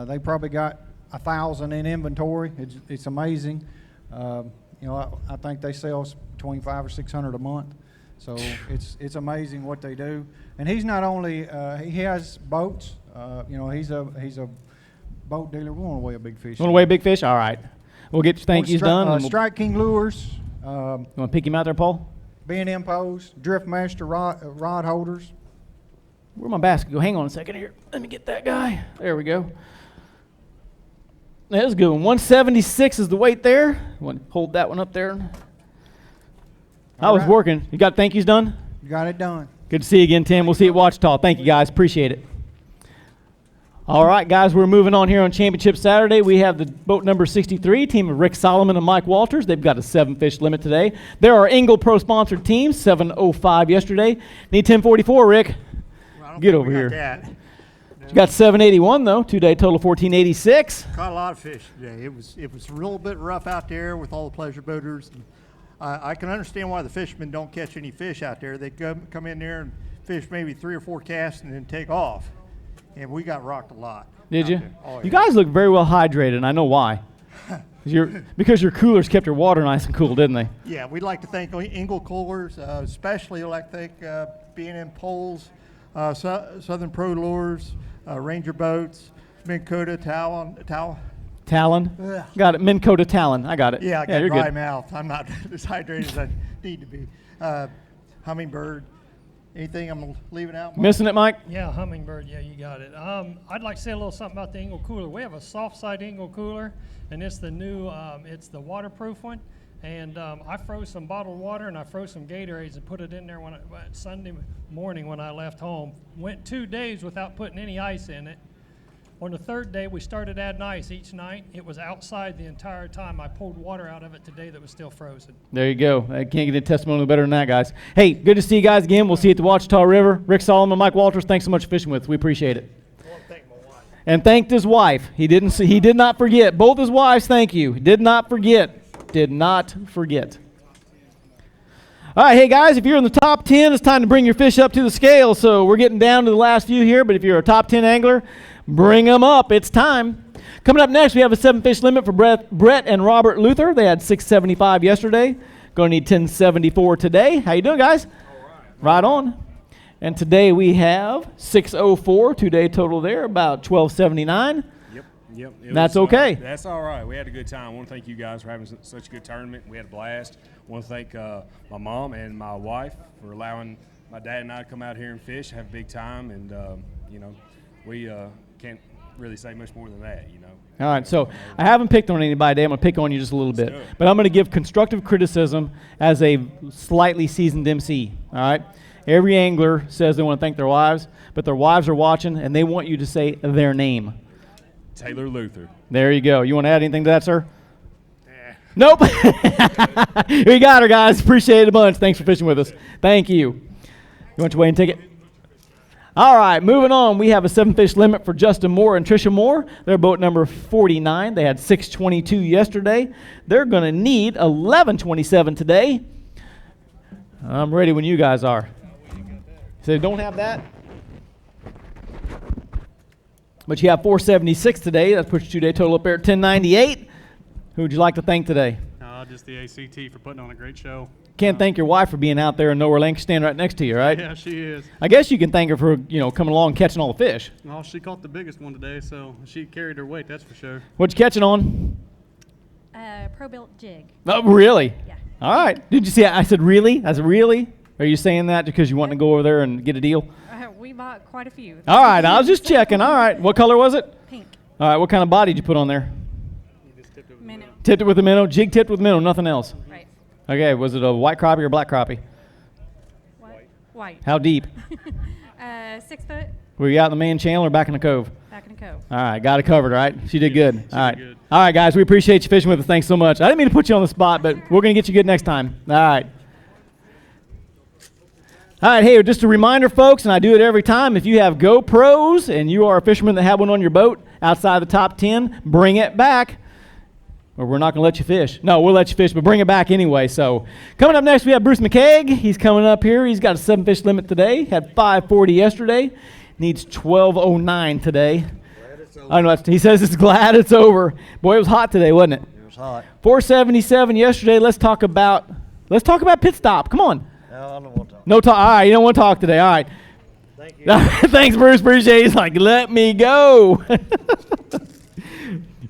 S4: They probably got 1,000 in inventory. It's amazing. I think they sell between 500 or 600 a month. So it's amazing what they do. And he's not only he has boats. He's a boat dealer. We want to weigh a big fish.
S16: Want to weigh a big fish? All right. We'll get your thank yous done.
S4: Strike King lures.
S16: You want to pick him out there, Paul?
S4: B&M posts, Driftmaster rod holders.
S16: Where'd my basket go? Hang on a second here. Let me get that guy. There we go. That's a good one. 176 is the weight there. Want to hold that one up there? I was working. You got thank yous done?
S4: You got it done.
S16: Good to see you again, Tim. We'll see you at Ouachita. Thank you, guys. Appreciate it. All right, guys, we're moving on here on Championship Saturday. We have the boat number 63, team of Rick Solomon and Mike Walters. They've got a 7-fish limit today. There are Engle Pro sponsored teams, 705 yesterday. Need 1044, Rick.
S13: Well,
S16: get over here. You got 781 though. 2-day total 1486.
S13: Caught a lot of fish today. It was a little bit rough out there with all the pleasure boaters. And I can understand why the fishermen don't catch any fish out there. They come in there and fish maybe 3 or 4 casts and then take off. And we got rocked a lot.
S16: Did you?
S13: Oh, yeah.
S16: You guys look very well hydrated, and I know why. Because your coolers kept your water nice and cool, didn't they?
S13: Yeah, we'd like to thank Engle Coolers, especially like to thank B&M Poles, Southern Pro Lures, Ranger Boats, Minn Kota,
S16: Talon.
S13: Ugh.
S16: Got it. Minn Kota Talon. I got it.
S13: Yeah, I got
S16: you're
S13: dry
S16: good.
S13: mouth. I'm not as hydrated as I need to be. Hummingbird. Anything I'm leaving out? Mike?
S16: Missing it, Mike?
S2: Yeah, hummingbird. Yeah, you got it. I'd like to say a little something about the Engel cooler. We have a soft side Engel cooler, and it's the new, it's the waterproof one. And I froze some bottled water and I froze some Gatorades and put it in there Sunday morning when I left home. Went 2 days without putting any ice in it. On the third day, we started adding ice each night. It was outside the entire time. I pulled water out of it today that was still frozen.
S16: There you go. I can't get a testimony better than that, guys. Hey, good to see you guys again. We'll see you at the Ouachita River. Rick Solomon, Mike Walters, thanks so much for fishing with us. We appreciate it. And thanked his wife. He did not forget. Both his wives, thank you. Did not forget. Did not forget. All right, hey guys, if you're in the top 10, it's time to bring your fish up to the scale. So we're getting down to the last few here, but if you're a top 10 angler, bring them up. It's time. Coming up next, we have a 7-fish limit for Brett and Robert Luther. They had 675 yesterday. Going to need 1074 today. How you doing, guys? All right. Right on. And today we have 604, 2-day total there, about 1279.
S3: Yep.
S16: That's okay.
S3: That's all right. We had a good time. I want to thank you guys for having such a good tournament. We had a blast. I want to thank my mom and my wife for allowing my dad and I to come out here and fish, have a big time, and we can't really say much more than that.
S16: All right, so I haven't picked on anybody today. I'm going to pick on you just a little bit. But I'm going to give constructive criticism as a slightly seasoned MC, all right? Every angler says they want to thank their wives, but their wives are watching, and they want you to say their name.
S3: Taylor Luther.
S16: There you go. You want to add anything to that, sir? Nope. We got her, guys. Appreciate it a bunch. Thanks for fishing with us. Thank you. You want your weighing ticket? All right, moving on. We have a 7-fish limit for Justin Moore and Tricia Moore. They're boat number 49. They had 622 yesterday. They're going to need 1127 today. I'm ready when you guys are. So don't have that? But you have 476 today. That puts your 2-day total up there at 1098. Who would you like to thank today?
S14: Just the ACT for putting on a great show.
S16: Can't thank your wife for being out there and know where Lank's standing right next to you, right?
S14: Yeah, she is.
S16: I guess you can thank her for, coming along and catching all the fish.
S14: Well, she caught the biggest one today, so she carried her weight, that's for sure.
S16: What you catching on?
S15: Pro-built jig.
S16: Oh, really?
S15: Yeah.
S16: All right. Did you see I said really? I said really? Are you saying that because you want to go over there and get a deal?
S15: We bought quite a few.
S16: All right. I was just checking. All right. What color was it?
S15: Pink.
S16: All right. What kind of body did you put on there?
S15: Minnow.
S16: Tipped it with a minnow. Jig tipped with minnow. Nothing else.
S15: Right.
S16: Okay. Was it a white crappie or black crappie?
S15: White.
S16: How deep?
S15: 6 foot.
S16: Were you out in the main channel or back in the cove?
S15: Back in the cove.
S16: All right, got it covered, right? She did good. All right. All right, guys, we appreciate you fishing with us. Thanks so much. I didn't mean to put you on the spot, but we're going to get you good next time. All right. All right, hey, just a reminder, folks, and I do it every time, if you have GoPros and you are a fisherman that have one on your boat outside the top 10, bring it back. Or we're not going to let you fish. No, we'll let you fish, but bring it back anyway. So coming up next, we have Bruce McCaig. He's coming up here. He's got a 7-fish limit today. Had 540 yesterday. Needs 1209 today. I know he says it's glad it's over. Boy, it was hot today, wasn't it?
S7: It was hot.
S16: 477 yesterday. Let's talk about pit stop. Come on.
S7: No, I don't want to talk.
S16: No talk. All right, you don't want to talk today. All right.
S7: Thank you.
S16: Thanks, Bruce. Appreciate it. He's like, let me go.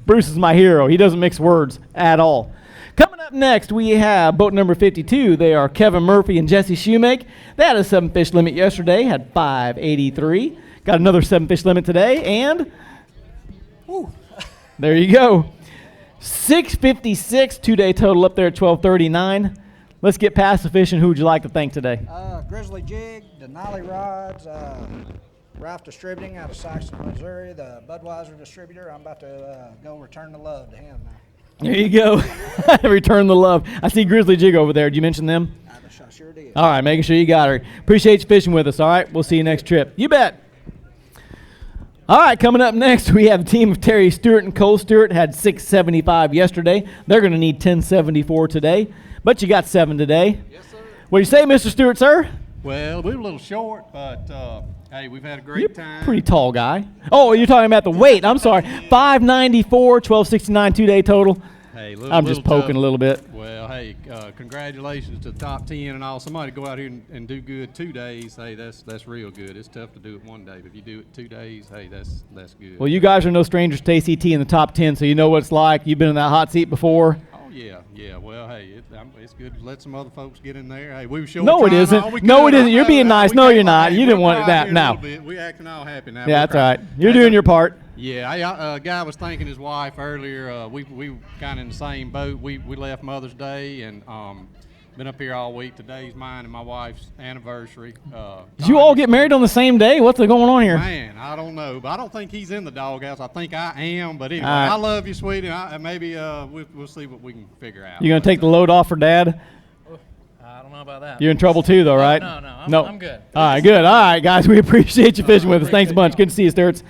S16: Bruce is my hero. He doesn't mix words at all. Coming up next, we have boat number 52. They are Kevin Murphy and Jesse Shoemake. They had a 7-fish limit yesterday, had 583. Got another 7-fish limit today, and there you go. 656, 2-day total up there at 1239. Let's get past the fishing. Who would you like to thank today?
S24: Grizzly Jig, Denali Rods, Ralph Distributing out of Saxon, Missouri, the Budweiser distributor. I'm about to go return the love to him now.
S16: There you go. Return the love. I see Grizzly Jig over there. Did you mention them?
S24: I sure did.
S16: All right, making sure you got her. Appreciate you fishing with us. All right, we'll see you next trip. You bet. All right, coming up next, we have a team of Terry Stewart and Cole Stewart. Had 675 yesterday. They're going to need 1074 today, but you got 7 today. Yes, sir. What do you say, Mr. Stewart, sir?
S26: Well, we were a little short, but hey, we've had a great time.
S16: Pretty tall guy. Oh, you're talking about the weight. I'm sorry. 594, 1269, 2-day total.
S22: Hey, little,
S16: I'm just poking a little bit.
S22: Well, hey, congratulations to the top 10 and all. Somebody go out here and do good 2 days. Hey, that's real good. It's tough to do it one day, but if you do it 2 days, hey, that's good.
S16: Well, you guys are no strangers to ACT in the top 10, so you know what it's like. You've been in that hot seat before.
S22: Oh yeah. Well, hey, it's good to let some other folks get in there. Hey, we were sure.
S16: No, it isn't. No, it isn't. You're being nice. No, you're not. You didn't want that. No.
S22: We acting all happy now.
S16: Yeah, that's all right. You're doing your part.
S22: Yeah, a guy was thanking his wife earlier. We kind of in the same boat. We left Mother's Day and been up here all week. Today's mine and my wife's anniversary.
S16: Did you all get married on the same day? What's going on here?
S22: Man, I don't know, but I don't think he's in the doghouse. I think I am, but anyway,
S16: right.
S22: I love you, sweetie. Maybe we'll see what we can figure out.
S16: You gonna take the load off for Dad?
S21: I don't know about that.
S16: You're in trouble too, though, right?
S21: No, I'm good.
S16: All right, good. All right, guys, we appreciate you fishing with us. Thanks a bunch. Good to see you, Sturts.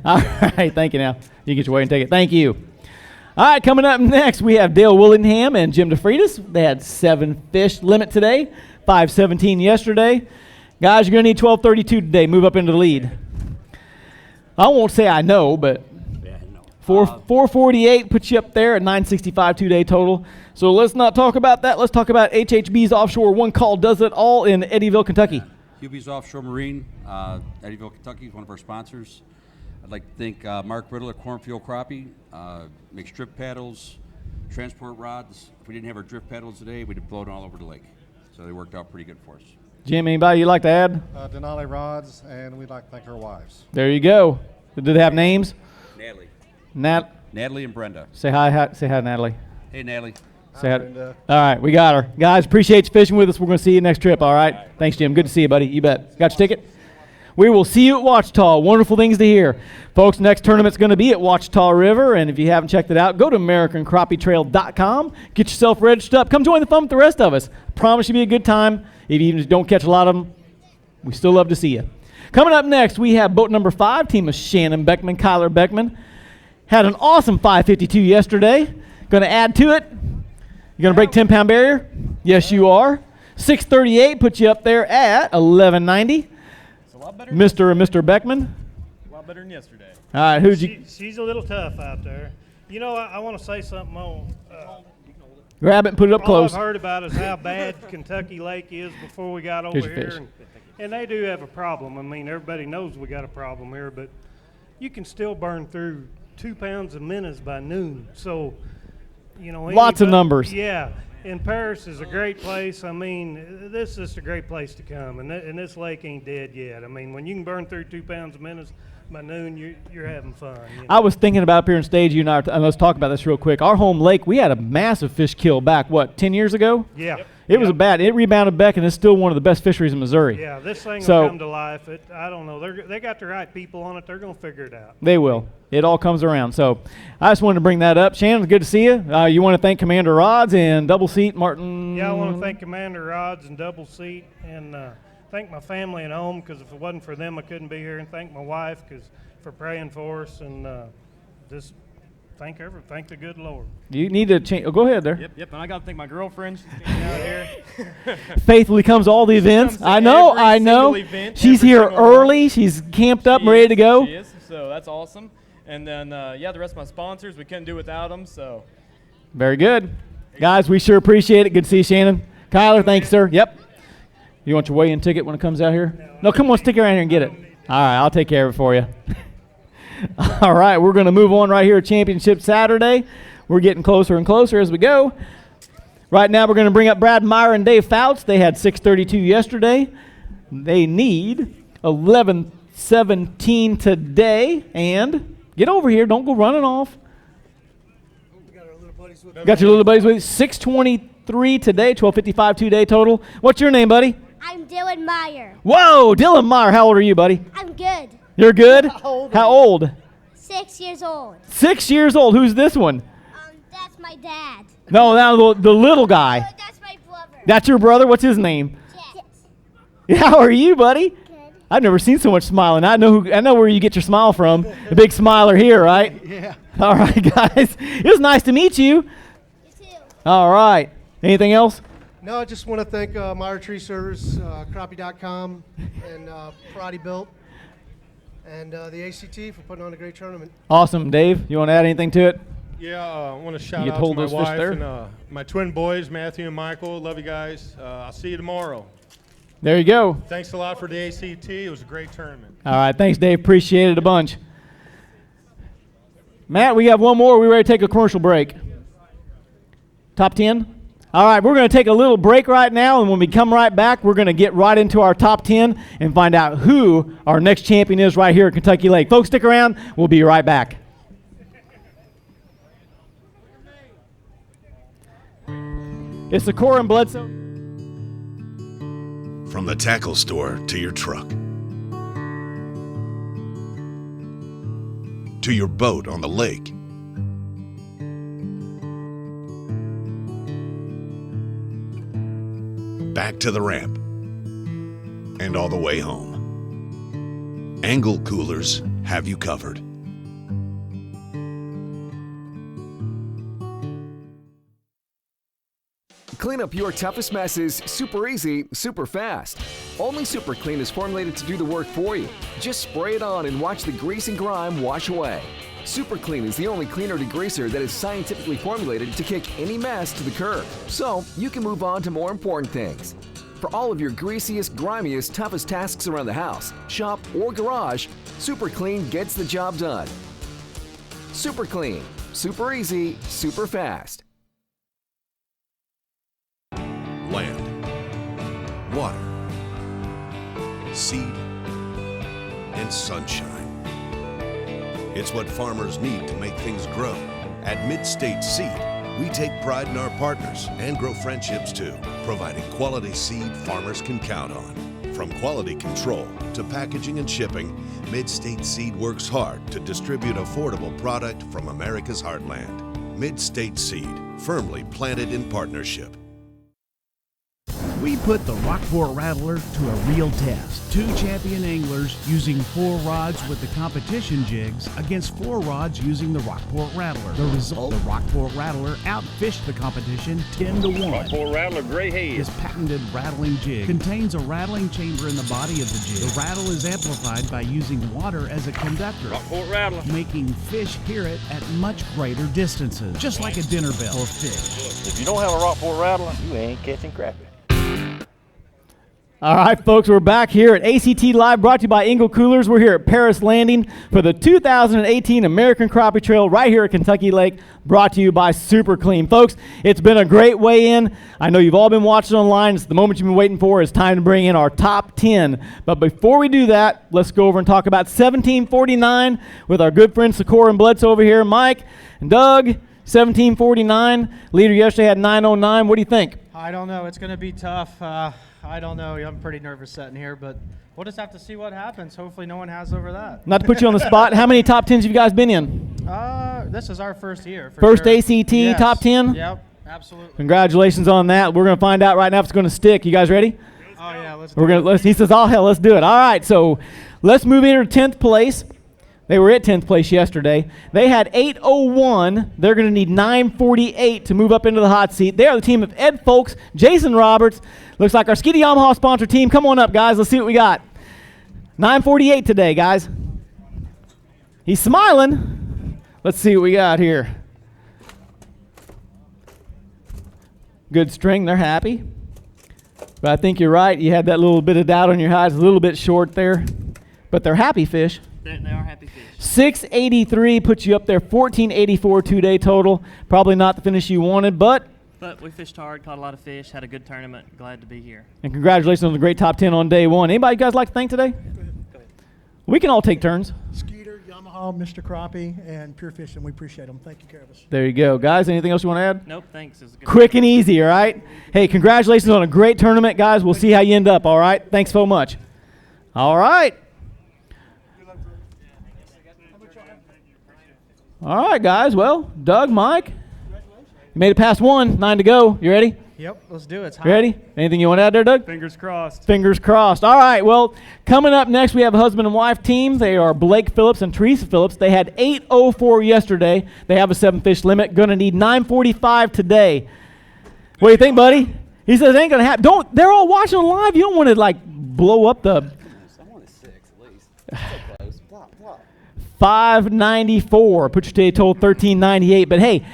S16: All right, thank you. Now you can get your way and take it. Thank you. All right, coming up next, we have Dale Willingham and Jim DeFreitas. They had 7 fish limit today, 5:17 yesterday. Guys, you're going to need 12:32 today. Move up into the lead. I won't say I know, but 448 puts you up there at 965 2-day total. So let's not talk about that. Let's talk about HHB's Offshore. One call does it all in Eddyville, Kentucky.
S5: Hubie's Offshore Marine, Eddyville, Kentucky is one of our sponsors. I'd like to thank Mark Riddle at Cornfield Crappie. Makes drift paddles, transport rods. If we didn't have our drift paddles today, we'd have blown all over the lake. So they worked out pretty good for us.
S16: Jim, anybody you'd like to add?
S9: Denali Rods, and we'd like to thank our wives.
S16: There you go. Do they have names?
S5: Natalie. Natalie and Brenda.
S16: Say hi. Say hi, Natalie.
S5: Hey, Natalie.
S16: Say hi. All right, we got her. Guys, appreciate you fishing with us. We're going to see you next trip, all right? Thanks, Jim. Good to see you, buddy. You bet. Got your ticket? We will see you at Ouachita. Wonderful things to hear. Folks, next tournament's going to be at Ouachita River, and if you haven't checked it out, go to AmericanCrappieTrail.com. Get yourself registered up. Come join the fun with the rest of us. Promise you'll be a good time. If you even don't catch a lot of them, we still love to see you. Coming up next, we have boat number 5, team of Shannon Beckman, Kyler Beckman. Had an awesome 552 yesterday. Going to add to it. You going to break 10-pound barrier? Yes, you are. 638 puts you up there at 1190. Mr. Beckman.
S10: A lot better than yesterday.
S16: All right, who'd you?
S2: She's a little tough out there. You know, I want to say something on.
S16: Grab it and put it up close.
S2: All I've heard about is how bad Kentucky Lake is before we got over
S16: Here's your
S2: here.
S16: fish.
S2: And they do have a problem. I mean, everybody knows we got a problem here, but you can still burn through 2 pounds of minnows by noon. So, you know.
S16: Lots of numbers.
S2: Yeah. And Paris is a great place. I mean, this is a great place to come. And this lake ain't dead yet. I mean, when you can burn through 2 pounds of minnows by noon, you're having fun. You know?
S16: I was thinking about up here in stage, you and I, and let's talk about this real quick. Our home lake, we had a massive fish kill back, 10 years ago?
S2: Yeah.
S16: It was it rebounded back, and it's still one of the best fisheries in Missouri.
S2: Yeah, this thing will come to life. I don't know. They got the right people on it. They're going to figure it out.
S16: They will. It all comes around. So I just wanted to bring that up. Shannon, good to see you. You want to thank Commander Rods and Double Seat Martin?
S2: Yeah, I want to thank Commander Rods and Double Seat, and thank my family at home, because if it wasn't for them, I couldn't be here, and thank my wife for praying for us, and just thank the good Lord.
S16: You need to change. Oh, go ahead there.
S10: Yep, and I got to thank my girlfriend. She's standing out here.
S16: Faithfully comes to all the events. I know. She's here early. She's camped up and ready to go.
S10: She is, so that's awesome. And then, the rest of my sponsors, we couldn't do without them, so.
S16: Very good. Guys, we sure appreciate it. Good to see you, Shannon. Kyler, thanks, sir. Yep. You want your weigh-in ticket when it comes out here? No, come on, stick around here and get it. All right, I'll take care of it for you. All right, we're going to move on right here at Championship Saturday. We're getting closer and closer as we go. Right now, we're going to bring up Brad Meyer and Dave Fouts. They had 632 yesterday. They need 1117 today. And get over here. Don't go running off. Got your little buddies with you. 623 today, 1255 2-day total. What's your name, buddy?
S17: I'm Dylan Meyer.
S16: Whoa, Dylan Meyer. How old are you, buddy?
S17: I'm good.
S16: You're good? How old?
S17: 6 years old.
S16: 6 years old. Who's this one?
S17: That's my dad.
S16: No, the little guy.
S17: That's my brother.
S16: That's your brother? What's his name?
S17: Yes.
S16: How are you, buddy? Good. I've never seen so much smiling. I know where you get your smile from. The big smiler here, right?
S17: Yeah.
S16: All right, guys. It was nice to meet you.
S17: You too.
S16: All right. Anything else?
S19: No, I just want to thank Meyer Tree Service, Crappie.com, and Karate Built, and the ACT for putting on a great tournament.
S16: Awesome. Dave, you want to add anything to it?
S1: Yeah, I want to shout
S16: You
S1: out to
S16: hold
S1: my
S16: those fish
S1: wife
S16: there?
S1: and my twin boys, Matthew and Michael. Love you guys. I'll see you tomorrow.
S16: There you go.
S1: Thanks a lot for the ACT. It was a great tournament.
S16: All right, thanks, Dave. Appreciate it a bunch. Matt, we have one more. We ready to take a commercial break? Top 10? All right, we're going to take a little break right now, and when we come right back, we're going to get right into our top 10 and find out who our next champion is right here at Kentucky Lake. Folks, stick around. We'll be right back. It's the Core and Bledsoe.
S8: From the tackle store to your truck, to your boat on the lake, back to the ramp, and all the way home. Angle Coolers have you covered.
S12: Clean up your toughest messes super easy, super fast. Only Super Clean is formulated to do the work for you. Just spray it on and watch the grease and grime wash away. Super Clean is the only cleaner degreaser that is scientifically formulated to kick any mess to the curb, so you can move on to more important things. For all of your greasiest, grimiest, toughest tasks around the house, shop, or garage, Super Clean gets the job done. Super Clean. Super easy, super fast.
S8: Land, water, seed, and sunshine. It's what farmers need to make things grow. At Mid-State Seed, we take pride in our partners and grow friendships too, providing quality seed farmers can count on. From quality control to packaging and shipping, Mid-State Seed works hard to distribute affordable product from America's heartland. Mid-State Seed, firmly planted in partnership.
S18: We put the Rockport Rattler to a real test. 2 champion anglers using 4 rods with the competition jigs against 4 rods using the Rockport Rattler. The result, the Rockport Rattler outfished the competition 10-1.
S20: Rockport Rattler Gray Head.
S18: This patented rattling jig contains a rattling chamber in the body of the jig. The rattle is amplified by using water as a conductor,
S20: Rockport Rattler,
S18: making fish hear it at much greater distances, just like a dinner bell for fish.
S20: If you don't have a Rockport Rattler, you ain't catching crappie.
S16: All right, folks, we're back here at ACT Live, brought to you by Engle Coolers. We're here at Paris Landing for the 2018 American Crappie Trail right here at Kentucky Lake, brought to you by Super Clean. Folks, it's been a great weigh-in. I know you've all been watching online. It's the moment you've been waiting for. It's time to bring in our top 10. But before we do that, let's go over and talk about 1749 with our good friends Secor and Bledsoe over here. Mike and Doug, 1749. Leader yesterday had 909. What do you think?
S23: I don't know. It's going to be tough. I don't know. I'm pretty nervous sitting here, but we'll just have to see what happens. Hopefully no one has over that.
S16: Not to put you on the spot, how many top 10s have you guys been in?
S23: This is our first year. For
S16: First
S23: sure.
S16: ACT
S23: Yes.
S16: top 10?
S23: Yep, absolutely.
S16: Congratulations on that. We're going to find out right now if it's going to stick. You guys ready?
S23: Oh, yeah, let's
S16: We're gonna. He says, "Oh hell, let's do it." All right, so let's move into 10th place. They were at 10th place yesterday. They had 801. They're going to need 948 to move up into the hot seat. They are the team of Ed Folks, Jason Roberts. Looks like our Skiddy Yamaha sponsor team. Come on up, guys. Let's see what we got. 948 today, guys. He's smiling. Let's see what we got here. Good string. They're happy. But I think you're right. You had that little bit of doubt on your eyes. A little bit short there. But they're happy fish.
S27: They are happy fish.
S16: 683 puts you up there. 1484 two-day total. Probably not the finish you wanted, but
S27: we fished hard, caught a lot of fish, had a good tournament. Glad to be here.
S16: and congratulations on the great top 10 on day one. Anybody you guys like to thank today? We can all take turns.
S28: Skeeter, Yamaha, Mr. Crappie, and Pure Fishing. We appreciate them. Thank you, Travis.
S16: There you go. Guys, anything else you want to add?
S27: Nope, thanks. It was a good
S16: Quick and easy, all right? Hey, congratulations on a great tournament, guys. We'll see how you end up, all right? Thanks so much. All right. All right, guys. Well, Doug, Mike, you made it past 1, 9 to go. You ready?
S23: Yep, let's do it. It's hot.
S16: You ready? Anything you want to add there, Doug?
S10: Fingers crossed.
S16: Fingers crossed. All right, well, coming up next, we have a husband and wife team. They are Blake Phillips and Teresa Phillips. They had 804 yesterday. They have a 7-fish limit. Going to need 945 today. What do you think, buddy? He says it ain't going to happen. They're all watching live. You don't want to, blow up the...
S29: I wanted 6 at least. So close. Plop, plop.
S16: $5.94. Put your day total $13.98. But hey,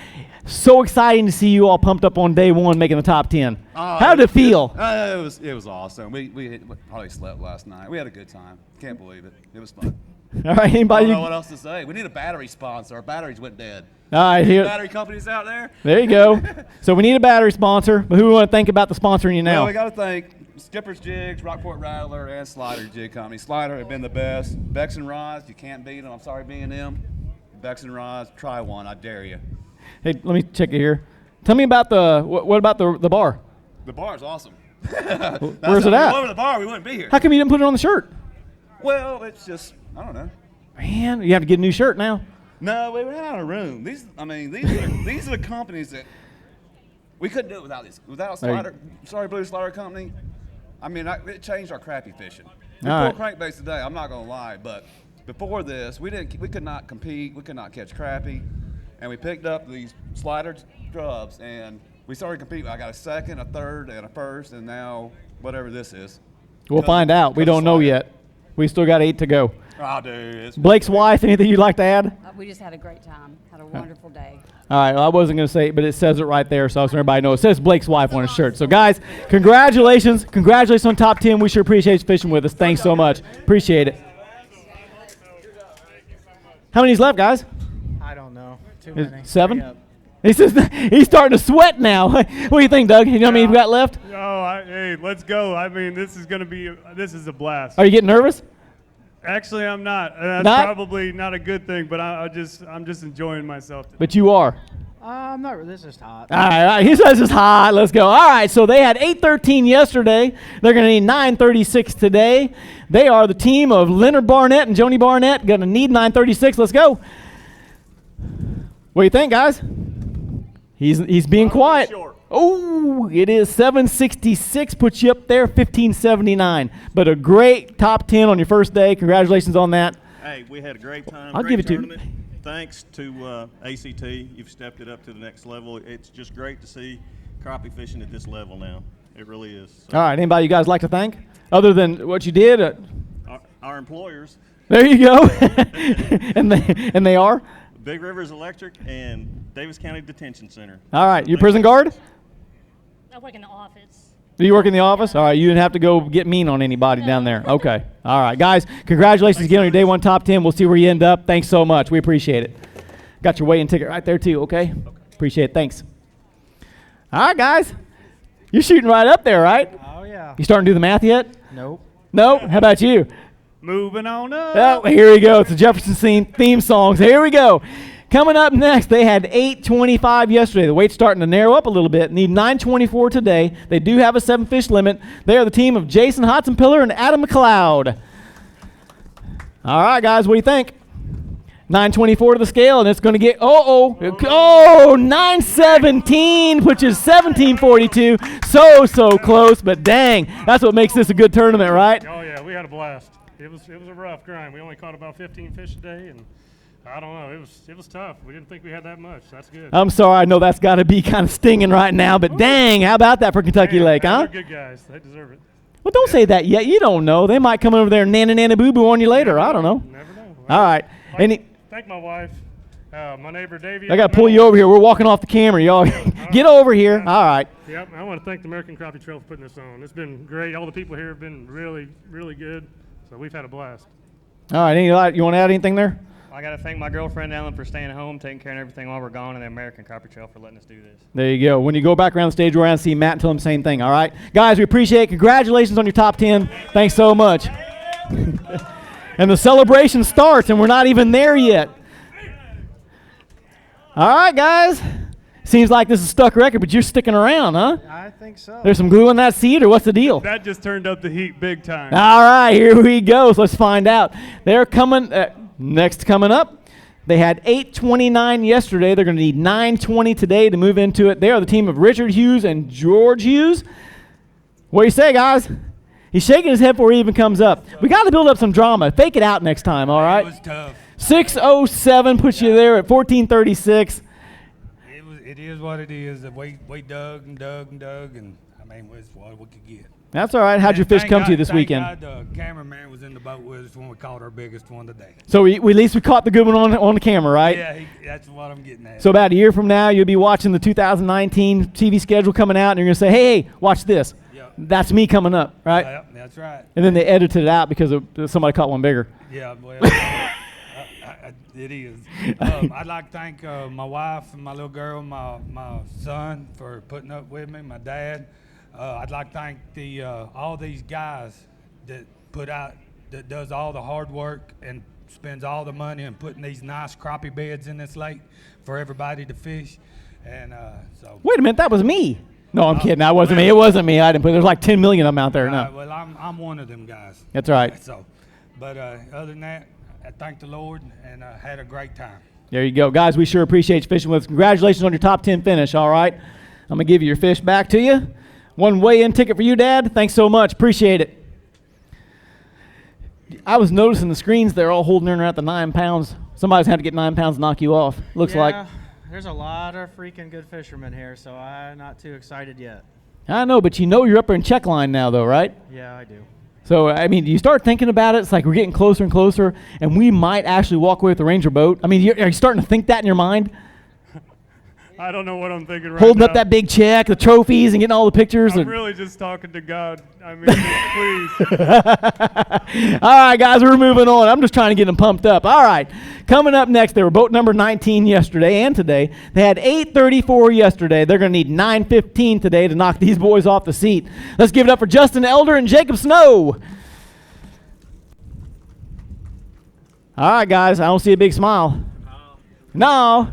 S16: so exciting to see you all pumped up on day one, making the top 10. How did it feel?
S3: It was awesome. We probably slept last night. We had a good time. Can't believe it. It was fun.
S16: All right,
S3: I
S16: anybody?
S3: don't know what else to say. We need a battery sponsor. Our batteries went dead.
S16: All right, here.
S3: Battery companies out there.
S16: There you go. So we need a battery sponsor, but who we want to thank about the sponsoring you now?
S3: Well, we got to thank Skipper's Jigs, Rockport Rattler, and Slider Jig Company. Slider have been the best. Bex and Rods, you can't beat them. I'm sorry being them. Bex and Rods, try one. I dare you.
S16: Hey, let me check it here. Tell me about what about the bar?
S3: The bar's awesome.
S16: Where's it at?
S3: If we were the bar, we wouldn't be here.
S16: How come you didn't put it on the shirt?
S3: Well, it's just, I don't know.
S16: Man, you have to get a new shirt now.
S3: No, we ran out of room. These are the companies that we couldn't do it without these. Without Slider, Blue Slider Company. I mean, it changed our crappie fishing. We pulled crankbaits today. I'm not gonna lie, but before this, we could not compete. We could not catch crappie, and we picked up these Slider grubs, and we started competing. I got a second, a third, and a first, and now whatever this is.
S16: We'll find out. We don't know yet. We still got 8 to go.
S3: Oh, dude.
S16: Blake's wife, anything you'd like to add?
S4: We just had a great time. Had a wonderful day.
S16: All right, well, I wasn't going to say it, but it says it right there, so everybody knows. It says Blake's wife on his shirt. So, guys, congratulations. Congratulations on top 10. We sure appreciate you fishing with us. Thanks so much. Appreciate it. How many's left, guys?
S23: I don't know. Too many.
S16: 7? He says he's starting to sweat now. What do you think, Doug? You know how many you've got left?
S6: Hey, let's go. I mean, this is a blast.
S16: Are you getting nervous?
S6: Actually, I'm not. That's
S16: Not?
S6: probably not a good thing, but I'm just enjoying myself.
S16: But you are.
S23: I'm not. This is hot.
S16: All right, he says it's hot. Let's go. All right, so they had 813 yesterday. They're going to need 936 today. They are the team of Leonard Barnett and Joni Barnett. Going to need 936. Let's go. What do you think, guys? He's being quiet. Oh, it is 766. Puts you up there, 1579. But a great top 10 on your first day. Congratulations on that.
S11: Hey, we had a great time.
S16: I'll
S11: great
S16: give it
S11: tournament.
S16: to you.
S11: Thanks to ACT. You've stepped it up to the next level. It's just great to see crappie fishing at this level now. It really is. So
S16: All right, anybody you guys like to thank? Other than what you did?
S11: our employers.
S16: There you go. and they are?
S11: Big Rivers Electric and Davis County Detention Center.
S16: All right, you prison guard?
S13: I work in the office.
S16: Do you work in the office? All right, you didn't have to go get mean on anybody down there. Okay. All right, guys, congratulations again on your day one top 10. We'll see where you end up. Thanks so much. We appreciate it. Got your weigh-in ticket right there, too, okay? Appreciate it. Thanks. All right, guys. You're shooting right up there, right?
S23: Oh, yeah.
S16: You starting to do the math yet?
S23: Nope.
S16: No? How about you?
S11: Moving on up.
S16: Oh, here we go. It's the Jefferson Scene theme songs. Here we go. Coming up next, they had 825 yesterday. The weight's starting to narrow up a little bit. Need 924 today. They do have a 7-fish limit. They are the team of Jason Hotzenpiller and Adam McLeod. All right, guys, what do you think? 924 to the scale, and it's going to get, 917, which is 1742. So close, but dang, that's what makes this a good tournament, right?
S6: Oh, yeah, we had a blast. It was a rough grind. We only caught about 15 fish a day, and I don't know. It was tough. We didn't think we had that much. That's good.
S16: I'm sorry. I know that's got to be kind of stinging right now, but dang, how about that for Kentucky Lake, huh?
S6: They're good guys. They deserve it.
S16: Well, don't say that yet. You don't know. They might come over there and nana boo-boo on you later. I don't know.
S6: Never know.
S16: All right.
S6: Thank my wife, my neighbor Davey.
S16: I got to pull you over here. We're walking off the camera, y'all. Get over here. All right.
S6: Yep. I want to thank the American Crappie Trail for putting this on. It's been great. All the people here have been really, really good. So we've had a blast.
S16: All right. You want to add anything there?
S27: I got to thank my girlfriend Ellen for staying home, taking care of everything while we're gone, and the American Crappie Trail for letting us do this.
S16: There you go. When you go back around the stage, go around and see Matt and tell him the same thing, all right? Guys, we appreciate it. Congratulations on your top 10. Thanks so much. And the celebration starts, and we're not even there yet. All right, guys. Seems like this is a stuck record, but you're sticking around, huh?
S23: I think so.
S16: There's some glue in that seat, or what's the deal?
S6: That just turned up the heat big time.
S16: All right, here we go. So let's find out. They're coming, next coming up. They had 829 yesterday. They're going to need 920 today to move into it. They are the team of Richard Hughes and George Hughes. What do you say, guys? He's shaking his head before he even comes up. We got to build up some drama. Fake it out next time, all right?
S14: It was tough.
S16: 607 puts you there at 1436.
S14: It is what it is. We dug and I mean, it's what we could get.
S16: That's all right. How'd your fish come to you this weekend?
S7: Thank God the cameraman was in the boat with us when we caught our biggest one today.
S16: So at least we caught the good one on the camera, right?
S7: Yeah, that's what I'm getting at.
S16: So about a year from now, you'll be watching the 2019 TV schedule coming out, and you're going to say, hey, watch this.
S7: Yep.
S16: That's me coming up, right?
S7: Yep, that's right.
S16: And then they edited it out because somebody caught one bigger.
S7: Yeah, well, it is. I'd like to thank my wife and my little girl, my son for putting up with me, my dad. I'd like to thank all these guys that does all the hard work and spends all the money and putting these nice crappie beds in this lake for everybody to fish. And so.
S16: Wait a minute, that was me. No, I'm kidding. That wasn't me. It wasn't me. I didn't put. There's like 10 million of them out there. No.
S7: Well, I'm one of them guys.
S16: That's right.
S7: So, but other than that, I thank the Lord and had a great time.
S16: There you go, guys. We sure appreciate you fishing with us. Congratulations on your top 10 finish. All right, I'm gonna give you your fish back to you. One weigh-in ticket for you, Dad. Thanks so much. Appreciate it. I was noticing the screens, they're all holding in around the 9 pounds. Somebody's had to get 9 pounds to knock you off. Looks like.
S23: There's a lot of freaking good fishermen here, so I'm not too excited yet.
S16: I know, but you know you're up there in check line now, though, right?
S23: Yeah, I do.
S16: So, I mean, you start thinking about it, it's like we're getting closer and closer, and we might actually walk away with the Ranger boat. I mean, are you starting to think that in your mind?
S6: I don't know what I'm thinking right
S16: Holding
S6: now.
S16: up that big check, the trophies, and getting all the pictures.
S6: I'm really just talking to God. I mean, please.
S16: All right, guys, we're moving on. I'm just trying to get them pumped up. All right, coming up next, they were boat number 19 yesterday and today. They had 8:34 yesterday. They're going to need 9:15 today to knock these boys off the seat. Let's give it up for Justin Elder and Jacob Snow. All right, guys, I don't see a big smile. No.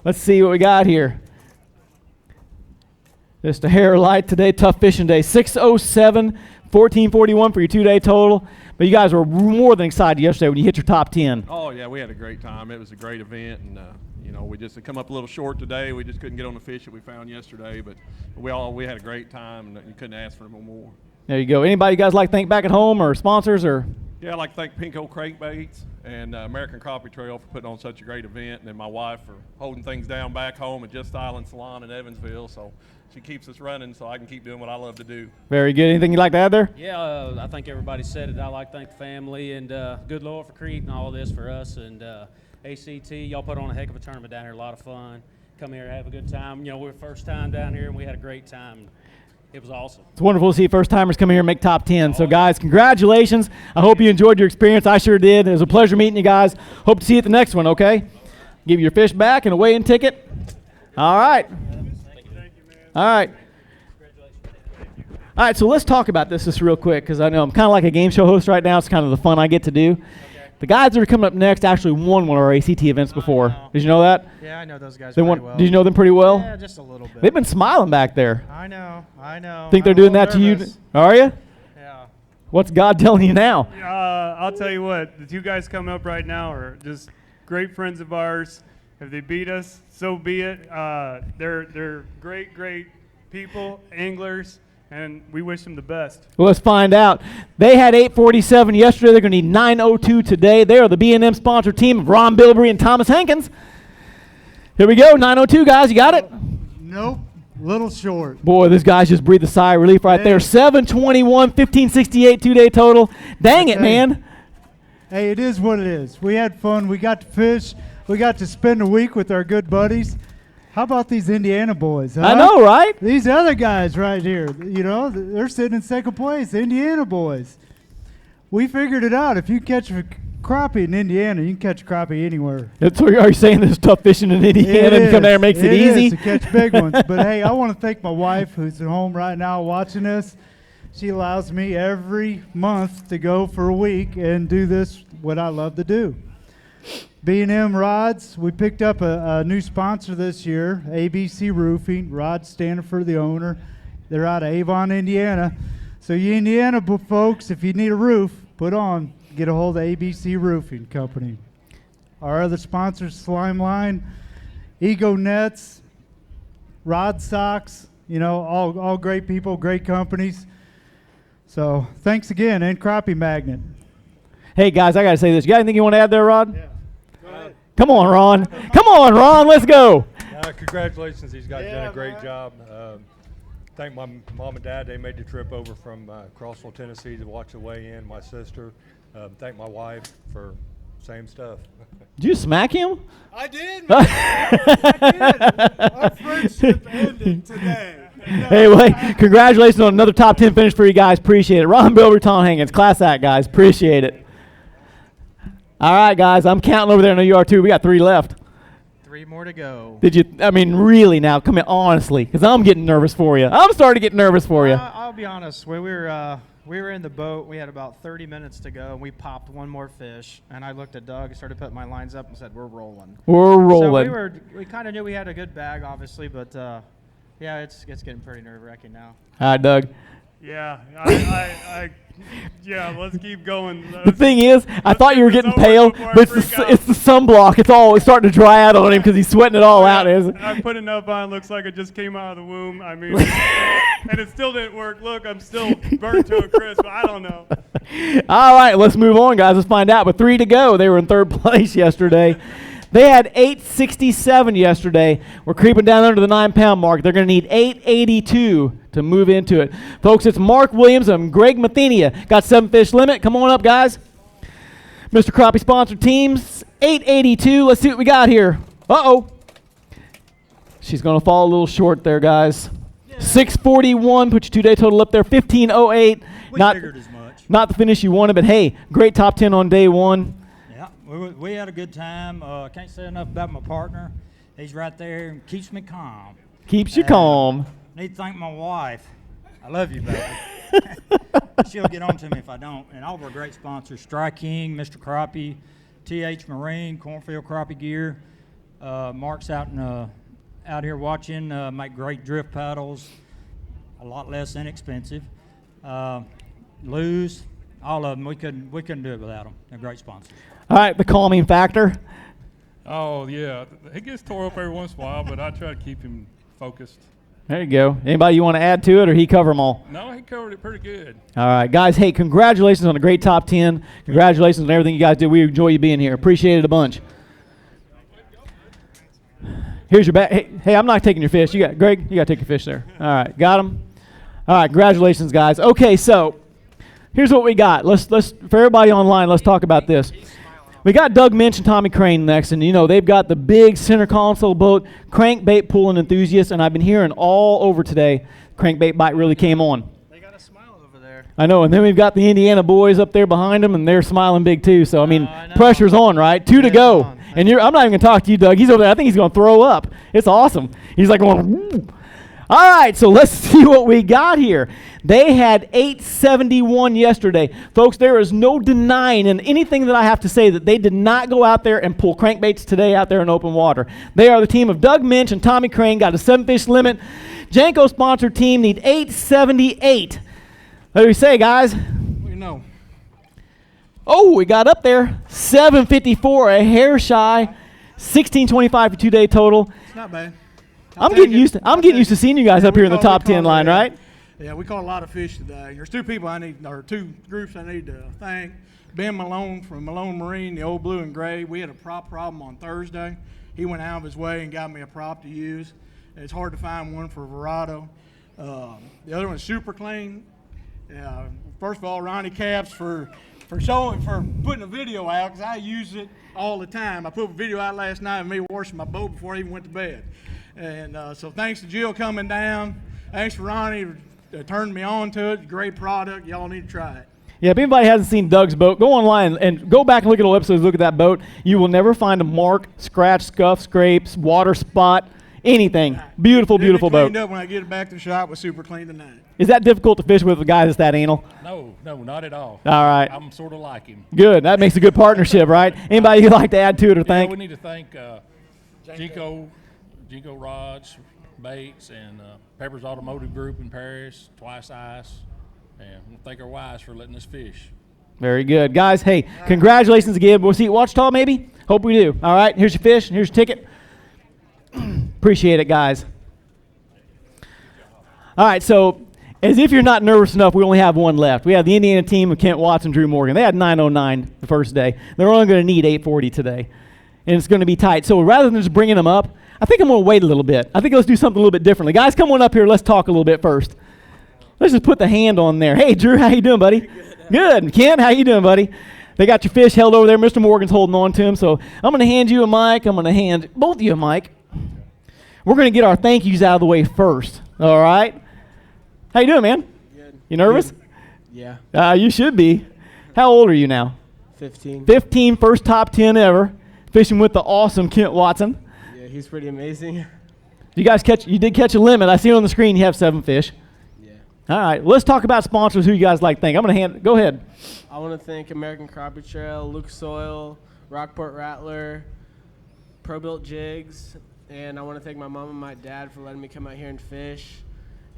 S16: Let's see what we got here. Just a hair light today, tough fishing day. 6:07, 14:41 for your 2-day total. But you guys were more than excited yesterday when you hit your top 10.
S14: Oh, yeah, we had a great time. It was a great event, and, we just had come up a little short today. We just couldn't get on the fish that we found yesterday, but we had a great time, and you couldn't ask for no more.
S16: There you go. Anybody you guys like to thank back at home or sponsors or?
S14: Yeah, I'd like to thank Pinko Crankbaits and American Crappie Trail for putting on such a great event, and then my wife for holding things down back home at Just Island Salon in Evansville. So she keeps us running so I can keep doing what I love to do.
S16: Very good. Anything you'd like to add there?
S15: Yeah, I think everybody said it. I'd like to thank the family and good Lord for creating all this for us. And ACT, y'all put on a heck of a tournament down here, a lot of fun. Come here, have a good time. We're first time down here, and we had a great time. It was awesome.
S16: It's wonderful to see first-timers come here and make top 10. So, guys, congratulations. I hope you enjoyed your experience. I sure did. It was a pleasure meeting you guys. Hope to see you at the next one, okay? Give you your fish back and a weigh-in ticket. All right. All right. All right, so let's talk about this just real quick because I know I'm kind of like a game show host right now. It's kind of the fun I get to do. The guys that are coming up next actually won one of our ACT events before. Did you know that?
S23: Yeah, I know those guys pretty well.
S16: Did you know them pretty well?
S23: Yeah, just a little bit.
S16: They've been smiling back there.
S23: I know.
S16: Think they're doing that to you? Are you? Yeah. What's God telling you now?
S6: I'll tell you what, the two guys coming up right now are just great friends of ours. If they beat us, so be it. They're great people, anglers, and we wish them the best.
S16: Well, let's find out. They had 8:47 yesterday. They're going to need 9:02 today. They are the B&M sponsor team of Ron Bilberry and Thomas Hankins. Here we go, 9:02, guys. You got it?
S21: Nope. Little short.
S16: Boy, this guy's just breathed a sigh of relief right there. 7:21, 15:68 2-day total. Dang it, man.
S21: Hey, it is what it is. We had fun. We got to fish. We got to spend a week with our good buddies. How about these Indiana boys? Huh?
S16: I know, right?
S21: These other guys right here, they're sitting in second place. Indiana boys. We figured it out. If you catch a crappie in Indiana, you can catch a crappie anywhere.
S16: That's what you're saying. There's tough fishing in Indiana, and come there and makes it easy.
S21: It is to catch big ones. But hey, I want to thank my wife who's at home right now watching this. She allows me every month to go for a week and do this, what I love to do. B&M Rods, we picked up a new sponsor this year, ABC Roofing. Rod Stanford, the owner. They're out of Avon, Indiana. So you Indiana folks, if you need a roof, get a hold of ABC Roofing Company. Our other sponsors, Slime Line, Ego Nets, Rod Socks, all great people, great companies. So thanks again, and Crappie Magnet.
S16: Hey, guys, I got to say this. You got anything you want to add there, Rod? Yeah. Come on, Ron. Come on, Ron. Let's go.
S1: Congratulations. These guys did a great job.
S2: thank my mom and dad. They made the trip over from Crossville, Tennessee to watch the weigh-in. My sister. Thank my wife for same stuff.
S16: Did you smack him?
S2: I did, man. I did. Our friendship ended today.
S16: Hey, wait, congratulations on another top 10 finish for you guys. Appreciate it. Ron Bill, Raton Hankins, class act, guys. Appreciate it. All right, guys, I'm counting over there. I know you are too. We got 3 left.
S23: 3 more to go.
S16: Did you, I mean, really now, come in, honestly, because I'm getting nervous for you. I'm starting to get nervous for you.
S23: I'll be honest. When we were in the boat, we had about 30 minutes to go, and we popped one more fish. And I looked at Doug, started putting my lines up, and said, "We're rolling."
S16: We're rolling.
S23: So we kind of knew we had a good bag, obviously, but yeah, it's getting pretty nerve-wracking now.
S16: All right, Doug.
S6: Yeah, yeah, let's keep going.
S16: The thing is, I thought you were getting pale, but it's the sunblock. It's starting to dry out on him because he's sweating it all out.
S6: I put enough on. Looks like it just came out of the womb. I mean, and it still didn't work. Look, I'm still burnt to a crisp. I don't know.
S16: All right, let's move on, guys. Let's find out. With 3 to go, they were in 3rd place yesterday. They had 867 yesterday. We're creeping down under the 9-pound mark. They're going to need 882 to move into it. Folks, it's Mark Williams and Greg Mathenia. Got 7-fish limit. Come on up, guys. Mr. Crappie sponsored teams, 882. Let's see what we got here. Uh-oh. She's going to fall a little short there, guys. 641, put your 2-day total up there. 1508.
S5: Figured as much.
S16: Not the finish you wanted, but hey, great top 10 on day 1.
S5: Yeah, we had a good time. Can't say enough about my partner. He's right there and keeps me calm.
S16: Keeps you calm.
S5: Need to thank my wife. I love you, baby. She'll get on to me if I don't. And all of our great sponsors, Strike King, Mr. Crappie, TH Marine, Cornfield Crappie Gear. Mark's out here watching, make great drift paddles, a lot less inexpensive. Lose, all of them. We couldn't do it without them. They're great sponsors.
S16: All right, the calming factor.
S9: Oh, yeah. He gets tore up every once in a while, but I try to keep him focused.
S16: There you go. Anybody you want to add to it, or he cover them all?
S9: No, he covered it pretty good.
S16: All right, guys. Hey, congratulations on a great top 10. Congratulations on everything you guys did. We enjoy you being here. Appreciate it a bunch. Here's your bag. Hey, I'm not taking your fish. You got Greg. You got to take your fish there. All right, got him. All right, congratulations, guys. Okay, so here's what we got. Let's for everybody online. Let's talk about this. We got Doug Minch and Tommy Crane next, and you know they've got the big center console boat, crankbait pulling enthusiasts, and I've been hearing all over today, crankbait bite really came on.
S23: They got a smile over there.
S16: I know, and then we've got the Indiana boys up there behind them, and they're smiling big too. So I mean, pressure's on, right? 2 to go, and I'm not even gonna talk to you, Doug. He's over there. I think he's gonna throw up. It's awesome. He's like going. Woo. All right, so let's see what we got here. They had 871 yesterday. Folks, there is no denying in anything that I have to say that they did not go out there and pull crankbaits today out there in open water. They are the team of Doug Minch and Tommy Crane, got a 7-fish limit. Janko-sponsored team need 878. What do we say, guys?
S5: We know.
S16: Oh, we got up there. 754, a hair shy. 1625 for 2-day total.
S28: It's not bad.
S16: I'm getting used to seeing you guys up here in the top 10 line, right?
S28: Yeah, we caught a lot of fish today. There's 2 people two groups I need to thank. Ben Malone from Malone Marine, the old blue and gray. We had a prop problem on Thursday. He went out of his way and got me a prop to use. It's hard to find one for Verado. The other one's Super Clean. First of all, Ronnie Caps for putting a video out, because I use it all the time. I put a video out last night of me washing my boat before I even went to bed. And so thanks to Jill coming down. Thanks for Ronnie turning me on to it. Great product. Y'all need to try it.
S16: Yeah, if anybody hasn't seen Doug's boat, go online and go back and look at old episodes, look at that boat. You will never find a mark, scratch, scuff, scrapes, water spot, anything. Beautiful, beautiful boat.
S28: Cleaned up when I get it back to the shop with Super Clean tonight.
S16: Is that difficult to fish with a guy that's that anal?
S9: No, not at all.
S16: All right.
S9: I'm sort of like him.
S16: Good. That makes a good partnership, right? Anybody you'd like to add to it or thank?
S9: We need to thank Jinko Rods, Baits, and Pepper's Automotive Group in Paris, Twice Ice, and thank our wives for letting us fish.
S16: Very good. Guys, hey, congratulations again. We'll see you at Ouachita maybe? Hope we do. All right, here's your fish, here's your ticket. Appreciate it, guys. All right, so as if you're not nervous enough, we only have one left. We have the Indiana team of Kent Watts and Drew Morgan. They had 909 the first day. They're only going to need 840 today, and it's going to be tight. So rather than just bringing them up, I think I'm going to wait a little bit. I think let's do something a little bit differently. Guys, come on up here. Let's talk a little bit first. Let's just put the hand on there. Hey, Drew, how you doing, buddy? Good. Kent, how you doing, buddy? They got your fish held over there. Mr. Morgan's holding on to him. So I'm going to hand you a mic. I'm going to hand both of you a mic. We're going to get our thank yous out of the way first. All right? How you doing, man?
S8: Good.
S16: You nervous?
S8: Yeah.
S16: You should be. How old are you now?
S8: 15.
S16: 15, first top 10 ever. Fishing with the awesome Kent Watson.
S8: Yeah, he's pretty amazing.
S16: You guys you did catch a limit. I see on the screen you have 7 fish.
S8: Yeah.
S16: All right, well, let's talk about sponsors who you guys like to thank. I'm going to go ahead.
S8: I want to thank American Crappie Trail, Lucas Oil, Rockport Rattler, Pro-Built Jigs, and I want to thank my mom and my dad for letting me come out here and fish.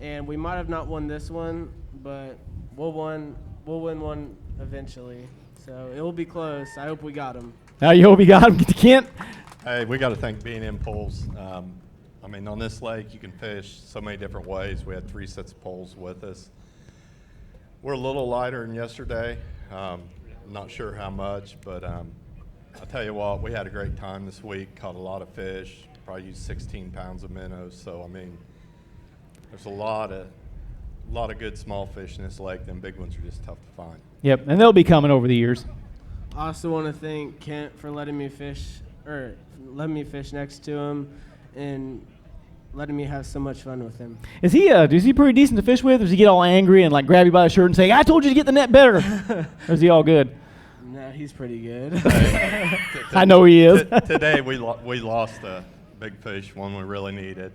S8: And we might have not won this one, but we'll win one eventually. So it will be close. I hope we got them.
S16: You hope you got him, Kent.
S1: Hey, we got to thank B&M Poles. I mean, on this lake, you can fish so many different ways. We had 3 sets of poles with us. We're a little lighter than yesterday. Not sure how much, but I'll tell you what, we had a great time this week. Caught a lot of fish. Probably used 16 pounds of minnows. So I mean, there's a lot of good small fish in this lake. Them big ones are just tough to find.
S16: Yep, and they'll be coming over the years.
S8: I also want to thank Kent for letting me fish next to him and letting me have so much fun with him.
S16: Is he pretty decent to fish with, or does he get all angry and like grab you by the shirt and say, I told you to get the net better? Or is he all good?
S8: No, he's pretty good.
S16: I know he is.
S1: Today we lost a big fish, one we really needed.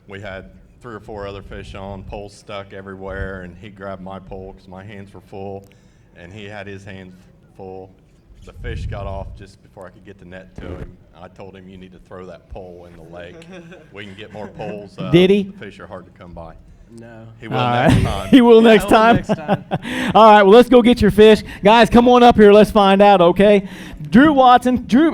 S1: We had 3 or 4 other fish on, poles stuck everywhere, and he grabbed my pole because my hands were full, and he had his hands full. The fish got off just before I could get the net to him. I told him, you need to throw that pole in the lake. We can get more poles.
S16: Did he?
S1: The fish are hard to come by.
S8: No.
S1: He will next time.
S16: He will next time? All right, well, let's go get your fish. Guys, come on up here. Let's find out, okay? Kent Watson, Drew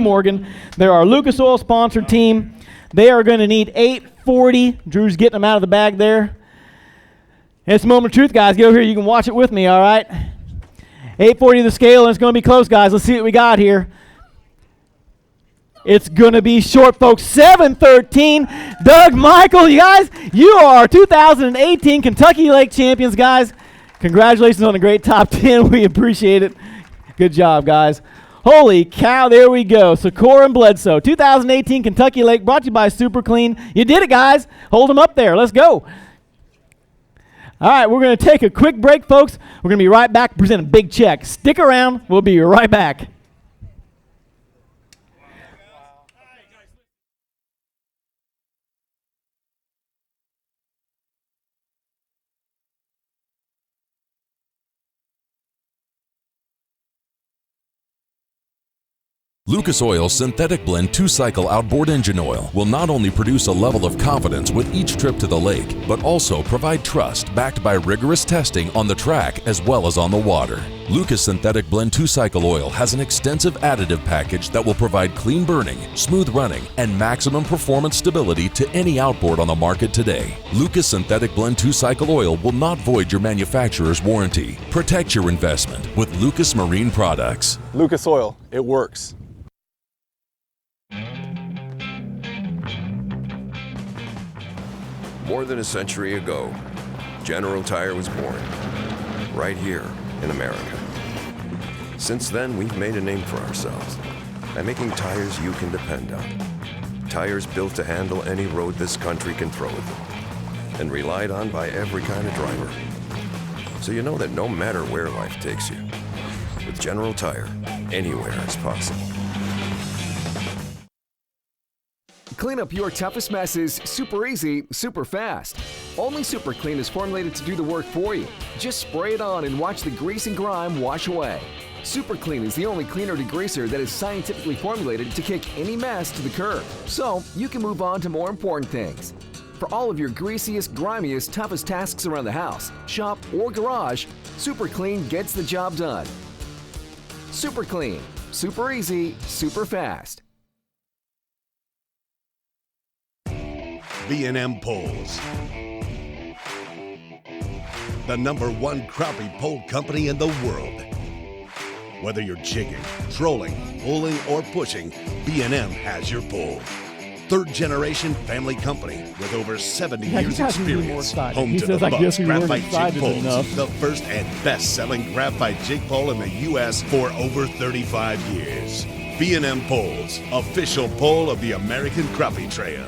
S16: Morgan. They're our Lucas Oil sponsored team. They are going to need 840. Drew's getting them out of the bag there. It's a moment of truth, guys. Get over here. You can watch it with me, all right? 840 the scale, and it's going to be close, guys. Let's see what we got here. It's going to be short, folks. 713. Doug, Michael, you guys, you are our 2018 Kentucky Lake champions, guys. Congratulations on a great top 10. We appreciate it. Good job, guys. Holy cow, there we go. Socorro and Bledsoe. 2018 Kentucky Lake, brought to you by Super Clean. You did it, guys. Hold them up there. Let's go. All right, we're going to take a quick break, folks. We're going to be right back to present a big check. Stick around. We'll be right back.
S12: Lucas Oil Synthetic Blend 2-Cycle Outboard Engine Oil will not only produce a level of confidence with each trip to the lake, but also provide trust backed by rigorous testing on the track as well as on the water. Lucas Synthetic Blend 2-Cycle Oil has an extensive additive package that will provide clean burning, smooth running, and maximum performance stability to any outboard on the market today. Lucas Synthetic Blend 2-Cycle Oil will not void your manufacturer's warranty. Protect your investment with Lucas Marine Products.
S17: Lucas Oil, it works.
S19: More than a century ago, General Tire was born, right here in America. Since then, we've made a name for ourselves by making tires you can depend on. Tires built to handle any road this country can throw at them, and relied on by every kind of driver. So you know that no matter where life takes you, with General Tire, anywhere is possible.
S22: Clean up your toughest messes super easy, super fast. Only Super Clean is formulated to do the work for you. Just spray it on and watch the grease and grime wash away. Super Clean is the only cleaner degreaser that is scientifically formulated to kick any mess to the curb, so you can move on to more important things. For all of your greasiest, grimiest, toughest tasks around the house, shop, or garage, Super Clean gets the job done. Super Clean. Super easy, super fast.
S24: B&M Poles, the #1 crappie pole company in the world.
S3: Whether you're jigging, trolling, pulling, or pushing, B&M has your pull. Third-generation family company with over 70
S16: Yeah, you
S3: years
S16: guys need to be more
S3: experience.
S16: excited.
S3: Home
S16: He
S3: to
S16: says,
S3: the
S16: I guess we weren't
S3: Graphite Jig
S16: excited
S3: Poles,
S16: enough.
S3: the first and best-selling graphite jig pole in the U.S. for over 35 years. B&M Poles, official pole of the American Crappie Trail.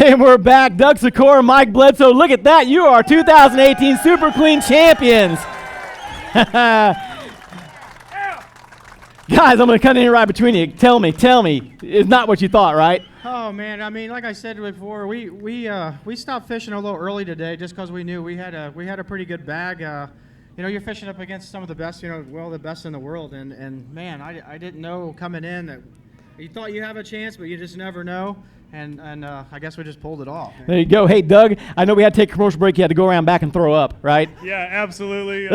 S16: And we're back. Doug Sikora, Mike Bledsoe. Look at that. You are 2018 Super Clean champions. Guys, I'm going to cut in right between you. Tell me, it's not what you thought, right?
S23: Oh man, I mean, like I said before, we stopped fishing a little early today just because we knew we had a pretty good bag. You know, you're fishing up against some of the best, the best in the world, and man, I didn't know coming in that you thought you have a chance, but you just never know. And I guess we just pulled it off.
S16: There you go. Hey, Doug, I know we had to take a commercial break. You had to go around back and throw up, right?
S6: Yeah, absolutely.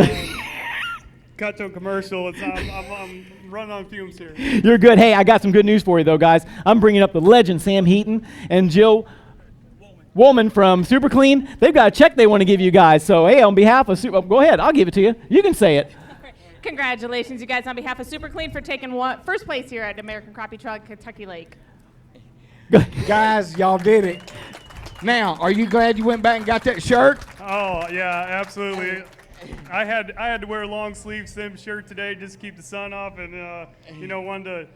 S6: Cut to a commercial. I'm running on fumes here.
S16: You're good. Hey, I got some good news for you, though, guys. I'm bringing up the legend, Sam Heaton and Jill Woolman from Super Clean. They've got a check they want to give you guys. So, hey, on behalf of go ahead. I'll give it to you. You can say it.
S4: Congratulations, you guys, on behalf of Super Clean for taking first place here at American Crappie Trail at Kentucky Lake.
S10: Guys, y'all did it. Now, are you glad you went back and got that shirt?
S6: Oh yeah, absolutely. I had to wear a long sleeve Sim shirt today just to keep the sun off, and wanted to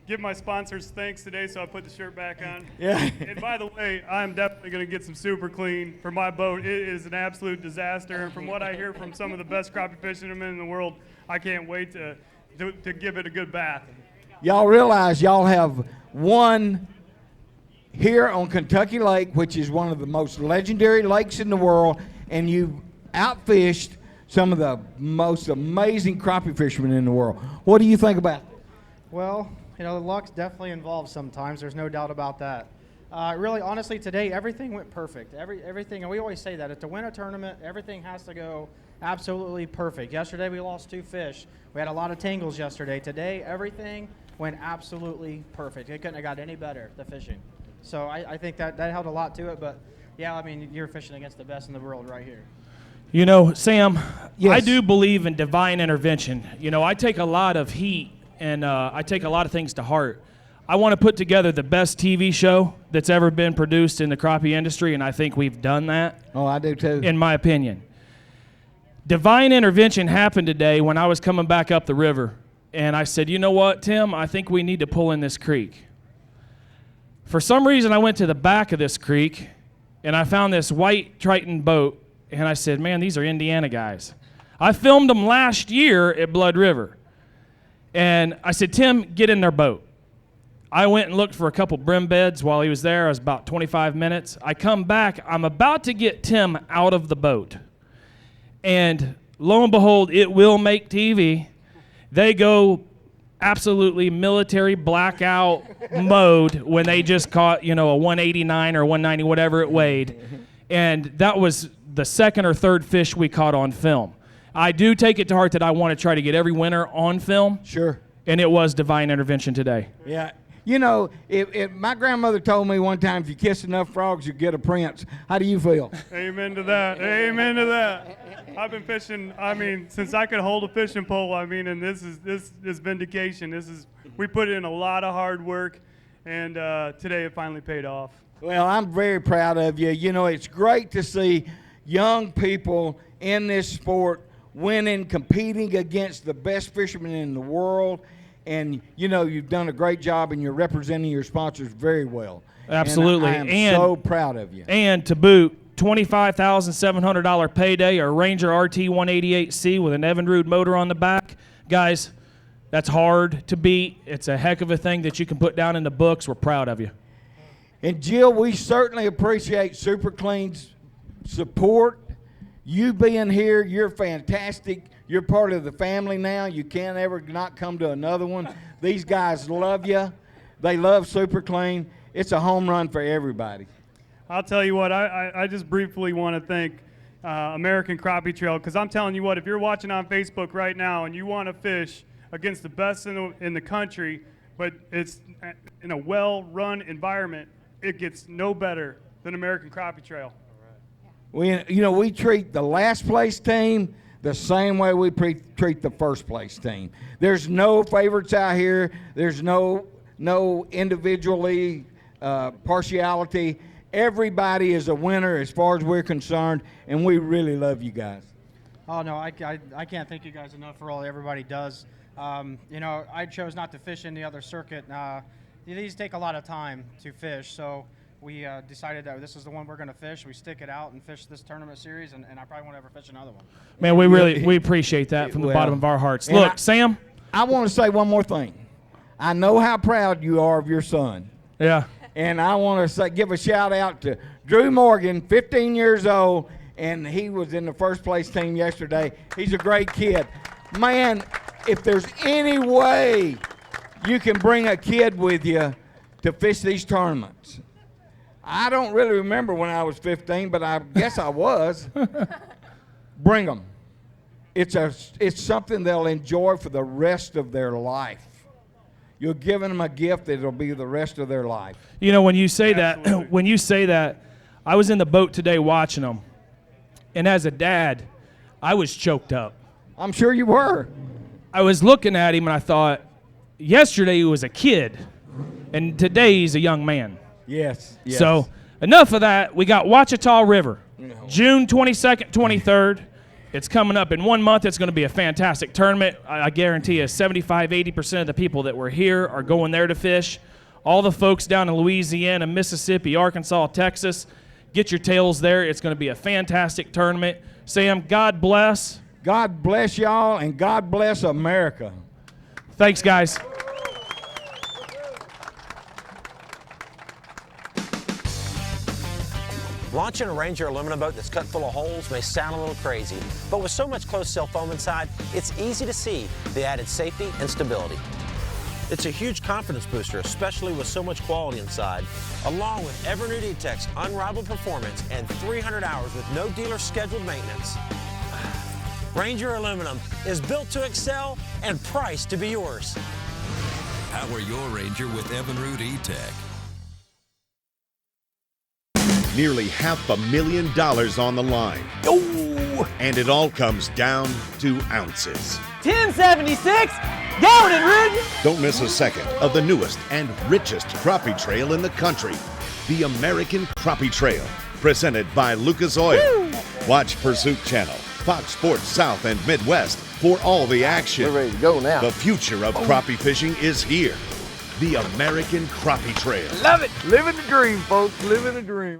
S6: give my sponsors thanks today, so I put the shirt back on.
S10: Yeah.
S6: And by the way, I'm definitely going to get some Super Clean for my boat. It is an absolute disaster, and from what I hear from some of the best crappie fishermen in the world, I can't wait to give it a good bath.
S10: Y'all realize y'all have won here on Kentucky Lake, which is one of the most legendary lakes in the world, and you've outfished some of the most amazing crappie fishermen in the world. What do you think about it?
S23: Well, luck's definitely involved sometimes. There's no doubt about that. Really, honestly, today everything went perfect. Everything, and we always say that to win a tournament, everything has to go absolutely perfect. Yesterday we lost 2 fish. We had a lot of tangles yesterday. Today everything went absolutely perfect. It couldn't have got any better, the fishing. So I think that held a lot to it. But yeah, I mean, you're fishing against the best in the world right here.
S18: Sam,
S10: yes.
S18: I do believe in divine intervention. I take a lot of heat and I take a lot of things to heart. I want to put together the best TV show that's ever been produced in the crappie industry, and I think we've done that.
S10: Oh, I do too.
S18: In my opinion. Divine intervention happened today when I was coming back up the river, and I said, you know what, Tim, I think we need to pull in this creek. For some reason, I went to the back of this creek, and I found this white Triton boat, and I said, man, these are Indiana guys. I filmed them last year at Blood River. And I said, Tim, get in their boat. I went and looked for a couple brim beds while he was there. It was about 25 minutes. I come back. I'm about to get Tim out of the boat. And lo and behold, it will make TV. They go absolutely military blackout mode when they just caught, a 189 or 190, whatever it weighed. And that was the second or third fish we caught on film. I do take it to heart that I want to try to get every winner on film.
S10: Sure.
S18: And it was divine intervention today.
S10: Yeah. If my grandmother told me one time, if you kiss enough frogs, you get a prince. How do you feel?
S6: Amen to that. Amen to that. I've been fishing, since I could hold a fishing pole, and this is vindication. We put in a lot of hard work, and today it finally paid off.
S10: Well, I'm very proud of you. It's great to see young people in this sport winning, competing against the best fishermen in the world. And, you've done a great job, and you're representing your sponsors very well.
S18: Absolutely.
S10: And I am so proud of you.
S18: And to boot, $25,700 payday, a Ranger RT 188C with an Evinrude motor on the back. Guys, that's hard to beat. It's a heck of a thing that you can put down in the books. We're proud of you.
S10: And, Jill, we certainly appreciate Super Clean's support. You being here, you're fantastic. You're part of the family now. You can't ever not come to another one. These guys love you. They love Super Clean. It's a home run for everybody.
S6: I'll tell you what, I just briefly want to thank American Crappie Trail, because I'm telling you what, if you're watching on Facebook right now and you want to fish against the best in the country, but it's in a well-run environment, it gets no better than American Crappie Trail.
S10: We treat the last place team the same way we treat the first place team. There's no favorites out here. There's no individually partiality. Everybody is a winner as far as we're concerned, and we really love you guys.
S23: Oh, no, I can't thank you guys enough for all everybody does. I chose not to fish in the other circuit. These take a lot of time to fish, so we decided that this is the one we're going to fish. We stick it out and fish this tournament series, and I probably won't ever fish another one.
S18: Man, we appreciate that from the bottom of our hearts. Look, Sam.
S10: I want to say one more thing. I know how proud you are of your son.
S18: Yeah.
S10: And I want to give a shout out to Drew Morgan, 15 years old, and he was in the first place team yesterday. He's a great kid. Man, if there's any way you can bring a kid with you to fish these tournaments. I don't really remember when I was 15, but I guess I was. Bring them. It's something they'll enjoy for the rest of their life. You're giving them a gift that'll be the rest of their life.
S18: When you say that, I was in the boat today watching them, and as a dad, I was choked up.
S10: I'm sure you were.
S18: I was looking at him and I thought, yesterday he was a kid, and today he's a young man.
S10: Yes.
S18: So enough of that. We got Ouachita River, June 22nd, 23rd. It's coming up in 1 month. It's going to be a fantastic tournament. I guarantee you 75-80% of the people that were here are going there to fish. All the folks down in Louisiana, Mississippi, Arkansas, Texas, get your tails there. It's going to be a fantastic tournament. Sam, God bless.
S10: God bless y'all, and God bless America.
S18: Thanks, guys.
S7: Launching a Ranger aluminum boat that's cut full of holes may sound a little crazy, but with so much closed-cell foam inside, it's easy to see the added safety and stability. It's a huge confidence booster, especially with so much quality inside, along with ever-new D-Tech's unrivaled performance and 300 hours with no dealer scheduled maintenance. Ranger aluminum is built to excel and priced to be yours.
S11: Power your Ranger with Evinrude E-Tech.
S3: Nearly $500,000 on the line.
S10: Oh!
S3: And it all comes down to ounces.
S16: 1076, down and ridden.
S3: Don't miss a second of the newest and richest crappie trail in the country, the American Crappie Trail, presented by Lucas Oil. Woo! Watch Pursuit Channel, Fox Sports South and Midwest for all the action.
S13: We're ready to go now.
S3: The future of crappie fishing is here. The American Crappie Trail.
S13: Love it. Living the dream, folks. Living the dream.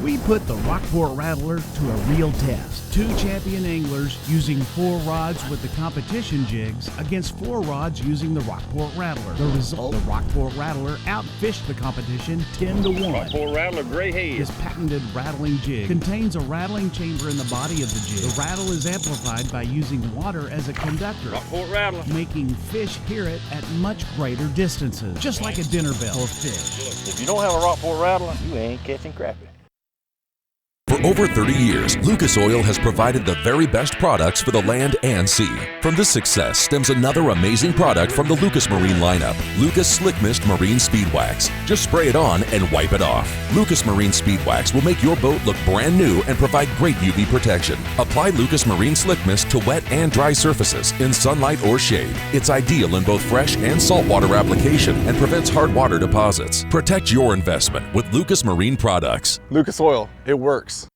S20: We put the Rockport Rattler to a real test. 2 champion anglers using 4 rods with the competition jigs against 4 rods using the Rockport Rattler. The result, the Rockport Rattler outfished the competition 10-1.
S24: Rockport Rattler Gray Head.
S20: This patented rattling jig contains a rattling chamber in the body of the jig. The rattle is amplified by using water as a conductor.
S24: Rockport Rattler.
S20: Making fish hear it at much greater distances. Just like a dinner bell for fish.
S24: If you don't have a Rockport Rattler, you ain't catching crappie.
S12: For over 30 years, Lucas Oil has provided the very best products for the land and sea. From this success stems another amazing product from the Lucas Marine lineup, Lucas Slick Mist Marine Speed Wax. Just spray it on and wipe it off. Lucas Marine Speed Wax will make your boat look brand new and provide great UV protection. Apply Lucas Marine Slick Mist to wet and dry surfaces, in sunlight or shade. It's ideal in both fresh and saltwater application and prevents hard water deposits. Protect your investment with Lucas Marine products.
S17: Lucas Oil, it works.